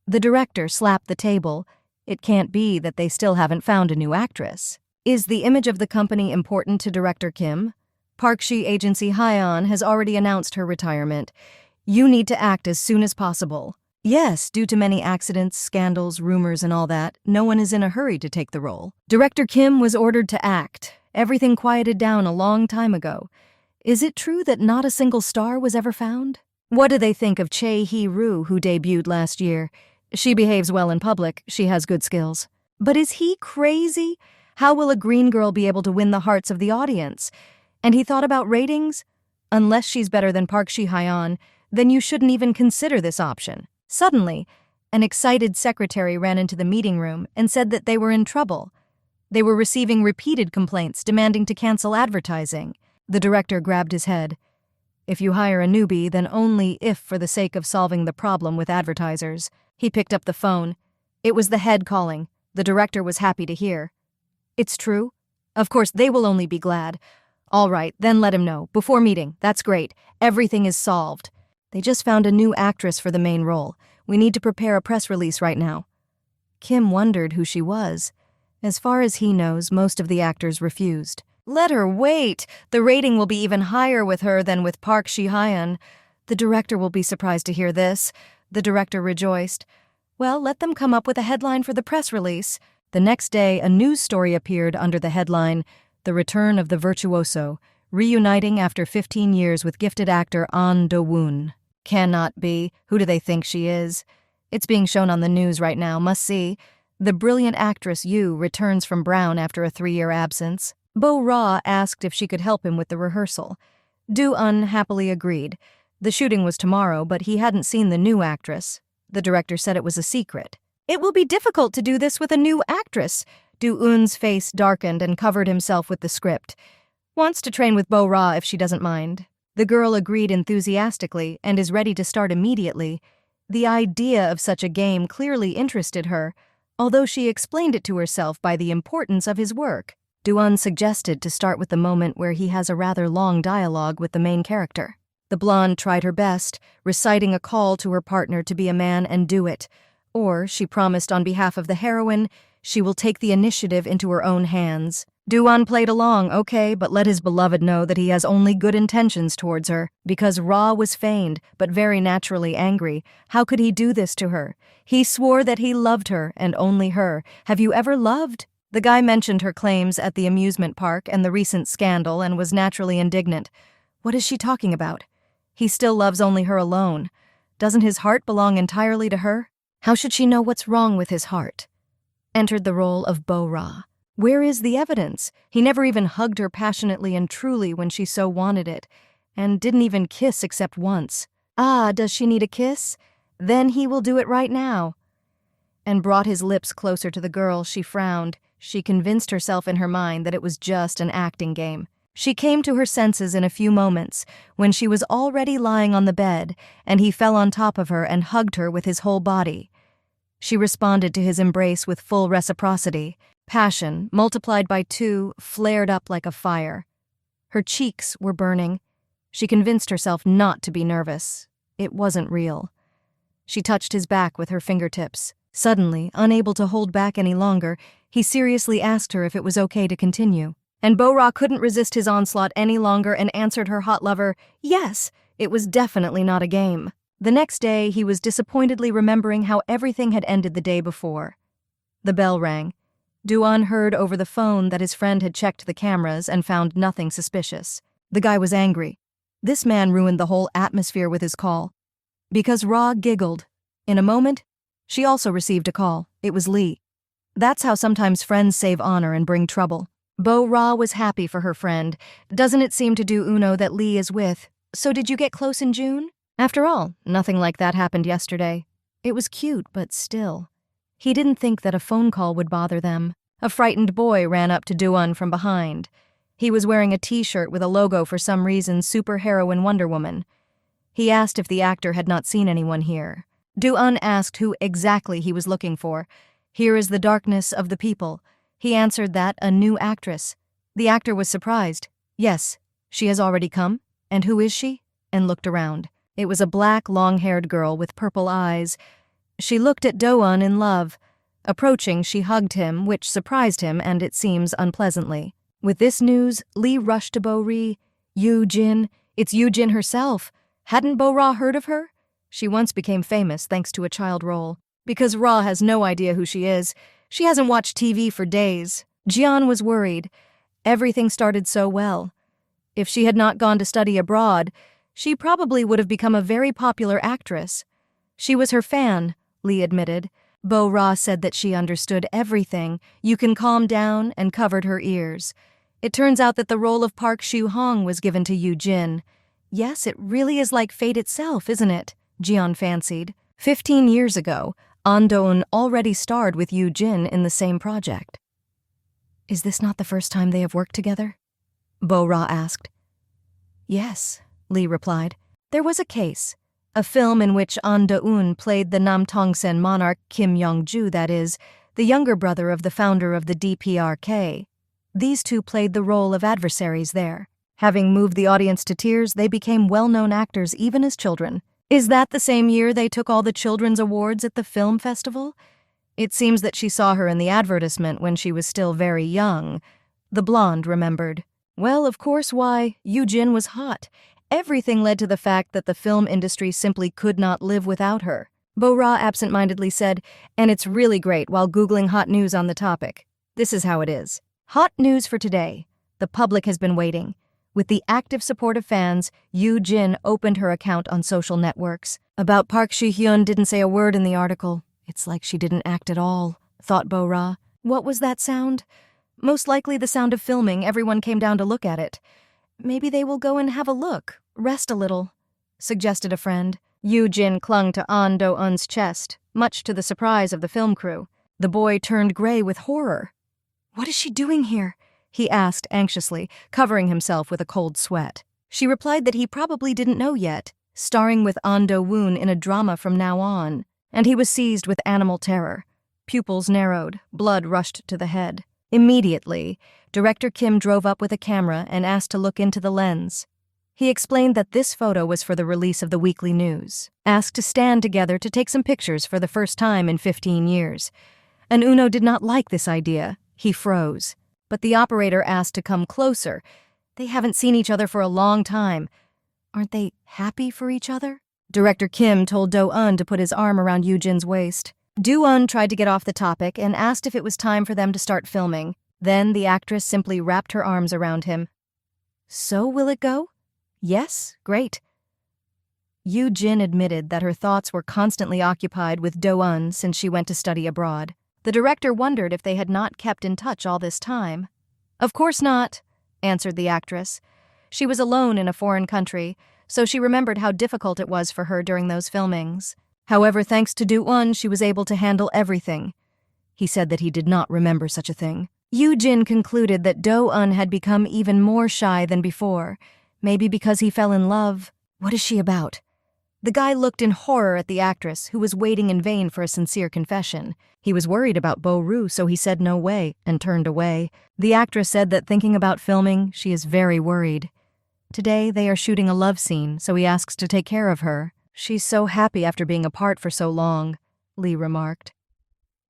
The director slapped the table. It can't be that they still haven't found a new actress. Is the image of the company important to Director Kim? Park-shi agency Hyeon has already announced her retirement. You need to act as soon as possible. Yes, due to many accidents, scandals, rumors, and all that, no one is in a hurry to take the role. Director Kim was ordered to act. Everything quieted down a long time ago. Is it true that not a single star was ever found? What do they think of Chae Hee-roo, who debuted last year? She behaves well in public. She has good skills. But is he crazy? How will a green girl be able to win the hearts of the audience? And he thought about ratings? Unless she's better than Park-shi Hyeon, then you shouldn't even consider this option. Suddenly, an excited secretary ran into the meeting room and said that they were in trouble. They were receiving repeated complaints demanding to cancel advertising. The director grabbed his head. If you hire a newbie, then only if for the sake of solving the problem with advertisers. He picked up the phone. It was the head calling. The director was happy to hear. It's true? Of course, they will only be glad. All right, then let him know. Before meeting. That's great. Everything is solved. They just found a new actress for the main role. We need to prepare a press release right now. Kim wondered who she was. As far as he knows, most of the actors refused. Let her wait. The rating will be even higher with her than with Park-shi Hyeon. The director will be surprised to hear this. The director rejoiced. Well, let them come up with a headline for the press release. The next day, a news story appeared under the headline, The Return of the Virtuoso, reuniting after 15 years with gifted actor Ahn Do-woon. Cannot be. Who do they think she is? It's being shown on the news right now. Must see. The brilliant actress Yoo returns from Brown after a 3-year absence. Bo Ra asked if she could help him with the rehearsal. Do-un happily agreed. The shooting was tomorrow, but he hadn't seen the new actress. The director said it was a secret. It will be difficult to do this with a new actress. Do-eun's face darkened and covered himself with the script. Wants to train with Bo-ra if she doesn't mind. The girl agreed enthusiastically and is ready to start immediately. The idea of such a game clearly interested her, although she explained it to herself by the importance of his work. Do-eun suggested to start with the moment where he has a rather long dialogue with the main character. The blonde tried her best, reciting a call to her partner to be a man and do it. Or, she promised on behalf of the heroine, she will take the initiative into her own hands. Do-eun played along, okay, but let his beloved know that he has only good intentions towards her. Because Ra was feigned, but very naturally angry. How could he do this to her? He swore that he loved her, and only her. Have you ever loved? The guy mentioned her claims at the amusement park and the recent scandal and was naturally indignant. What is she talking about? He still loves only her alone. Doesn't his heart belong entirely to her? How should she know what's wrong with his heart? Entered the role of Bo-ra. Where is the evidence? He never even hugged her passionately and truly when she so wanted it, and didn't even kiss except once. Ah, does she need a kiss? Then he will do it right now. And brought his lips closer to the girl. She frowned. She convinced herself in her mind that it was just an acting game. She came to her senses in a few moments, when she was already lying on the bed, and he fell on top of her and hugged her with his whole body. She responded to his embrace with full reciprocity. Passion, multiplied by 2, flared up like a fire. Her cheeks were burning. She convinced herself not to be nervous. It wasn't real. She touched his back with her fingertips. Suddenly, unable to hold back any longer, he seriously asked her if it was okay to continue. And Bo-ra couldn't resist his onslaught any longer and answered her hot lover, yes, it was definitely not a game. The next day, he was disappointedly remembering how everything had ended the day before. The bell rang. Do-eun heard over the phone that his friend had checked the cameras and found nothing suspicious. The guy was angry. This man ruined the whole atmosphere with his call. Because Ra giggled. In a moment, she also received a call. It was Lee. That's how sometimes friends save honor and bring trouble. Bo-ra was happy for her friend. Doesn't it seem to do Uno that Lee is with? So did you get close in June? After all, nothing like that happened yesterday. It was cute, but still. He didn't think that a phone call would bother them. A frightened boy ran up to Do-eun from behind. He was wearing a t-shirt with a logo for some reason, superheroine Wonder Woman. He asked if the actor had not seen anyone here. Do-eun asked who exactly he was looking for. Here is the darkness of the people. He answered that, a new actress. The actor was surprised. Yes, she has already come. And who is she? And looked around. It was a black, long-haired girl with purple eyes. She looked at Do-eun in love. Approaching, she hugged him, which surprised him and, it seems, unpleasantly. With this news, Lee rushed to Bo-ri. Yoo-jin, it's Yoo-jin herself. Hadn't Bo-ra heard of her? She once became famous thanks to a child role. Because Ra has no idea who she is. She hasn't watched TV for days. Jian was worried. Everything started so well. If she had not gone to study abroad, she probably would have become a very popular actress. She was her fan, Lee admitted. Bo-ra said that she understood everything. You can calm down, and covered her ears. It turns out that the role of Park Shu-hong was given to Yoo-jin. Yes, it really is like fate itself, isn't it? Jian fancied. 15 years ago, An Do-eun already starred with Yoo-jin in the same project. Is this not the first time they have worked together? Bo-ra asked. Yes, Lee replied. There was a case. A film in which An Do-eun played the Nam-tongsen monarch Kim Yong-ju, that is, the younger brother of the founder of the DPRK. These two played the role of adversaries there. Having moved the audience to tears, they became well-known actors even as children. Is that the same year they took all the children's awards at the film festival? It seems that she saw her in the advertisement when she was still very young. The blonde remembered. Well, of course, why, Yoo-jin was hot. Everything led to the fact that the film industry simply could not live without her. Bo-ra absent-mindedly said, and it's really great while Googling hot news on the topic. This is how it is. Hot news for today. The public has been waiting. With the active support of fans, Yoo-jin opened her account on social networks. About Park Shu-hyun didn't say a word in the article. It's like she didn't act at all, thought Bo-ra. What was that sound? Most likely the sound of filming. Everyone came down to look at it. Maybe they will go and have a look, rest a little, suggested a friend. Yoo-jin clung to An Do-eun's chest. much to the surprise of the film crew. The boy turned gray with horror. "What is she doing here?" he asked anxiously, covering himself with a cold sweat. She replied that he probably didn't know yet, starring with An Do-woon in a drama from now on, and he was seized with animal terror. Pupils narrowed, blood rushed to the head. Immediately, Director Kim drove up with a camera and asked to look into the lens. He explained that this photo was for the release of the weekly news, asked to stand together to take some pictures for the first time in 15 years. And Uno did not like this idea. He froze. But the operator asked to come closer. They haven't seen each other for a long time. Aren't they happy for each other? Director Kim told Do-eun to put his arm around Yoo-jin's waist. Do-eun tried to get off the topic and asked if it was time for them to start filming. Then the actress simply wrapped her arms around him. "So will it go?" "Yes, great." Yoo-jin admitted that her thoughts were constantly occupied with Do-eun since she went to study abroad. The director wondered if they had not kept in touch all this time. "Of course not," answered the actress. She was alone in a foreign country, so she remembered how difficult it was for her during those filmings. However, thanks to Do-eun, she was able to handle everything. He said that he did not remember such a thing. Yoo-jin concluded that Do-eun had become even more shy than before, maybe because he fell in love. What is she about? The guy looked in horror at the actress, who was waiting in vain for a sincere confession. He was worried about Bo-ru, so he said no way, and turned away. The actress said that thinking about filming, she is very worried. Today, they are shooting a love scene, so he asks to take care of her. "She's so happy after being apart for so long," Lee remarked.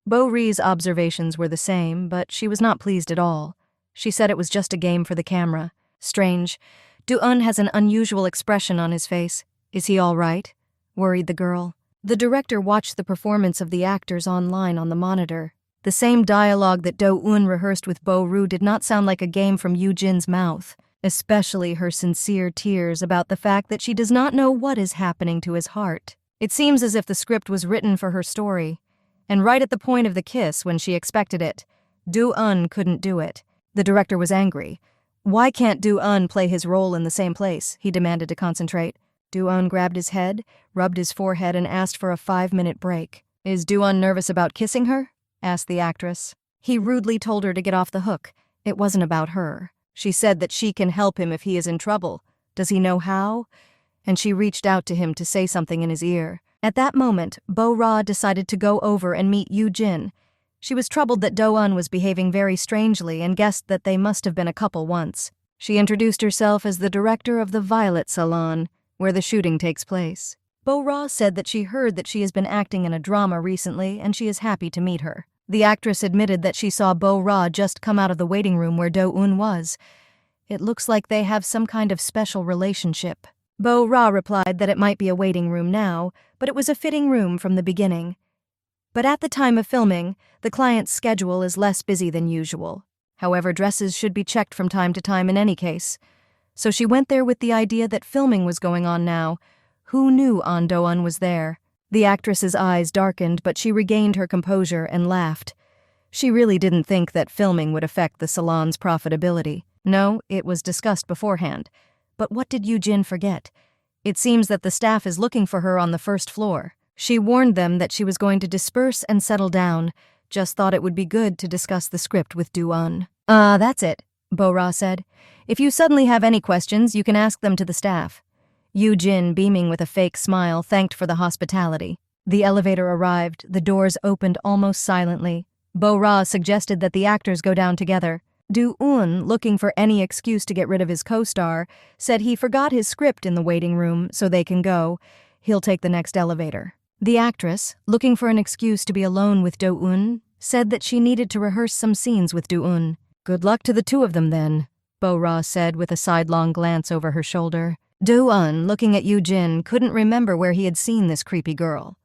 Bo-ri's observations were the same, but she was not pleased at all. She said it was just a game for the camera. Strange. Do-eun has an unusual expression on his face. "Is he all right?" worried the girl. The director watched the performance of the actors online on the monitor. The same dialogue that Do-eun rehearsed with Bo-ru did not sound like a game from Yoo-jin's mouth, especially her sincere tears about the fact that she does not know what is happening to his heart. It seems as if the script was written for her story, and right at the point of the kiss when she expected it, Do-eun couldn't do it. The director was angry. Why can't Do-eun play his role in the same place? He demanded to concentrate. Do-eun grabbed his head, rubbed his forehead, and asked for a 5-minute break. "Is Do-eun nervous about kissing her?" asked the actress. He rudely told her to get off the hook. It wasn't about her. She said that she can help him if he is in trouble. Does he know how? And she reached out to him to say something in his ear. At that moment, Bo-ra decided to go over and meet Yoo-jin. She was troubled that Do-eun was behaving very strangely and guessed that they must have been a couple once. She introduced herself as the director of the Violet Salon, where the shooting takes place. Bo-ra said that she heard that she has been acting in a drama recently and she is happy to meet her. The actress admitted that she saw Bo-ra just come out of the waiting room where Do-eun was. It looks like they have some kind of special relationship. Bo-ra replied that it might be a waiting room now, but it was a fitting room from the beginning. But at the time of filming, the client's schedule is less busy than usual. However, dresses should be checked from time to time in any case. So she went there with the idea that filming was going on now. Who knew An Do-eun was there? The actress's eyes darkened, but she regained her composure and laughed. She really didn't think that filming would affect the salon's profitability. No, it was discussed beforehand. But what did Yoo-jin forget? It seems that the staff is looking for her on the first floor. She warned them that she was going to disperse and settle down, just thought it would be good to discuss the script with Do-eun. That's it," Bo-ra said. "If you suddenly have any questions, you can ask them to the staff." Yoo-jin, beaming with a fake smile, thanked for the hospitality. The elevator arrived, the doors opened almost silently. Bo-ra suggested that the actors go down together. Do-eun, looking for any excuse to get rid of his co-star, said he forgot his script in the waiting room, so they can go. He'll take the next elevator. The actress, looking for an excuse to be alone with Do-eun, said that she needed to rehearse some scenes with Do-eun. "Good luck to the two of them, then," Bo-ra said with a sidelong glance over her shoulder. Do-eun, looking at Yoo-jin, couldn't remember where he had seen this creepy girl.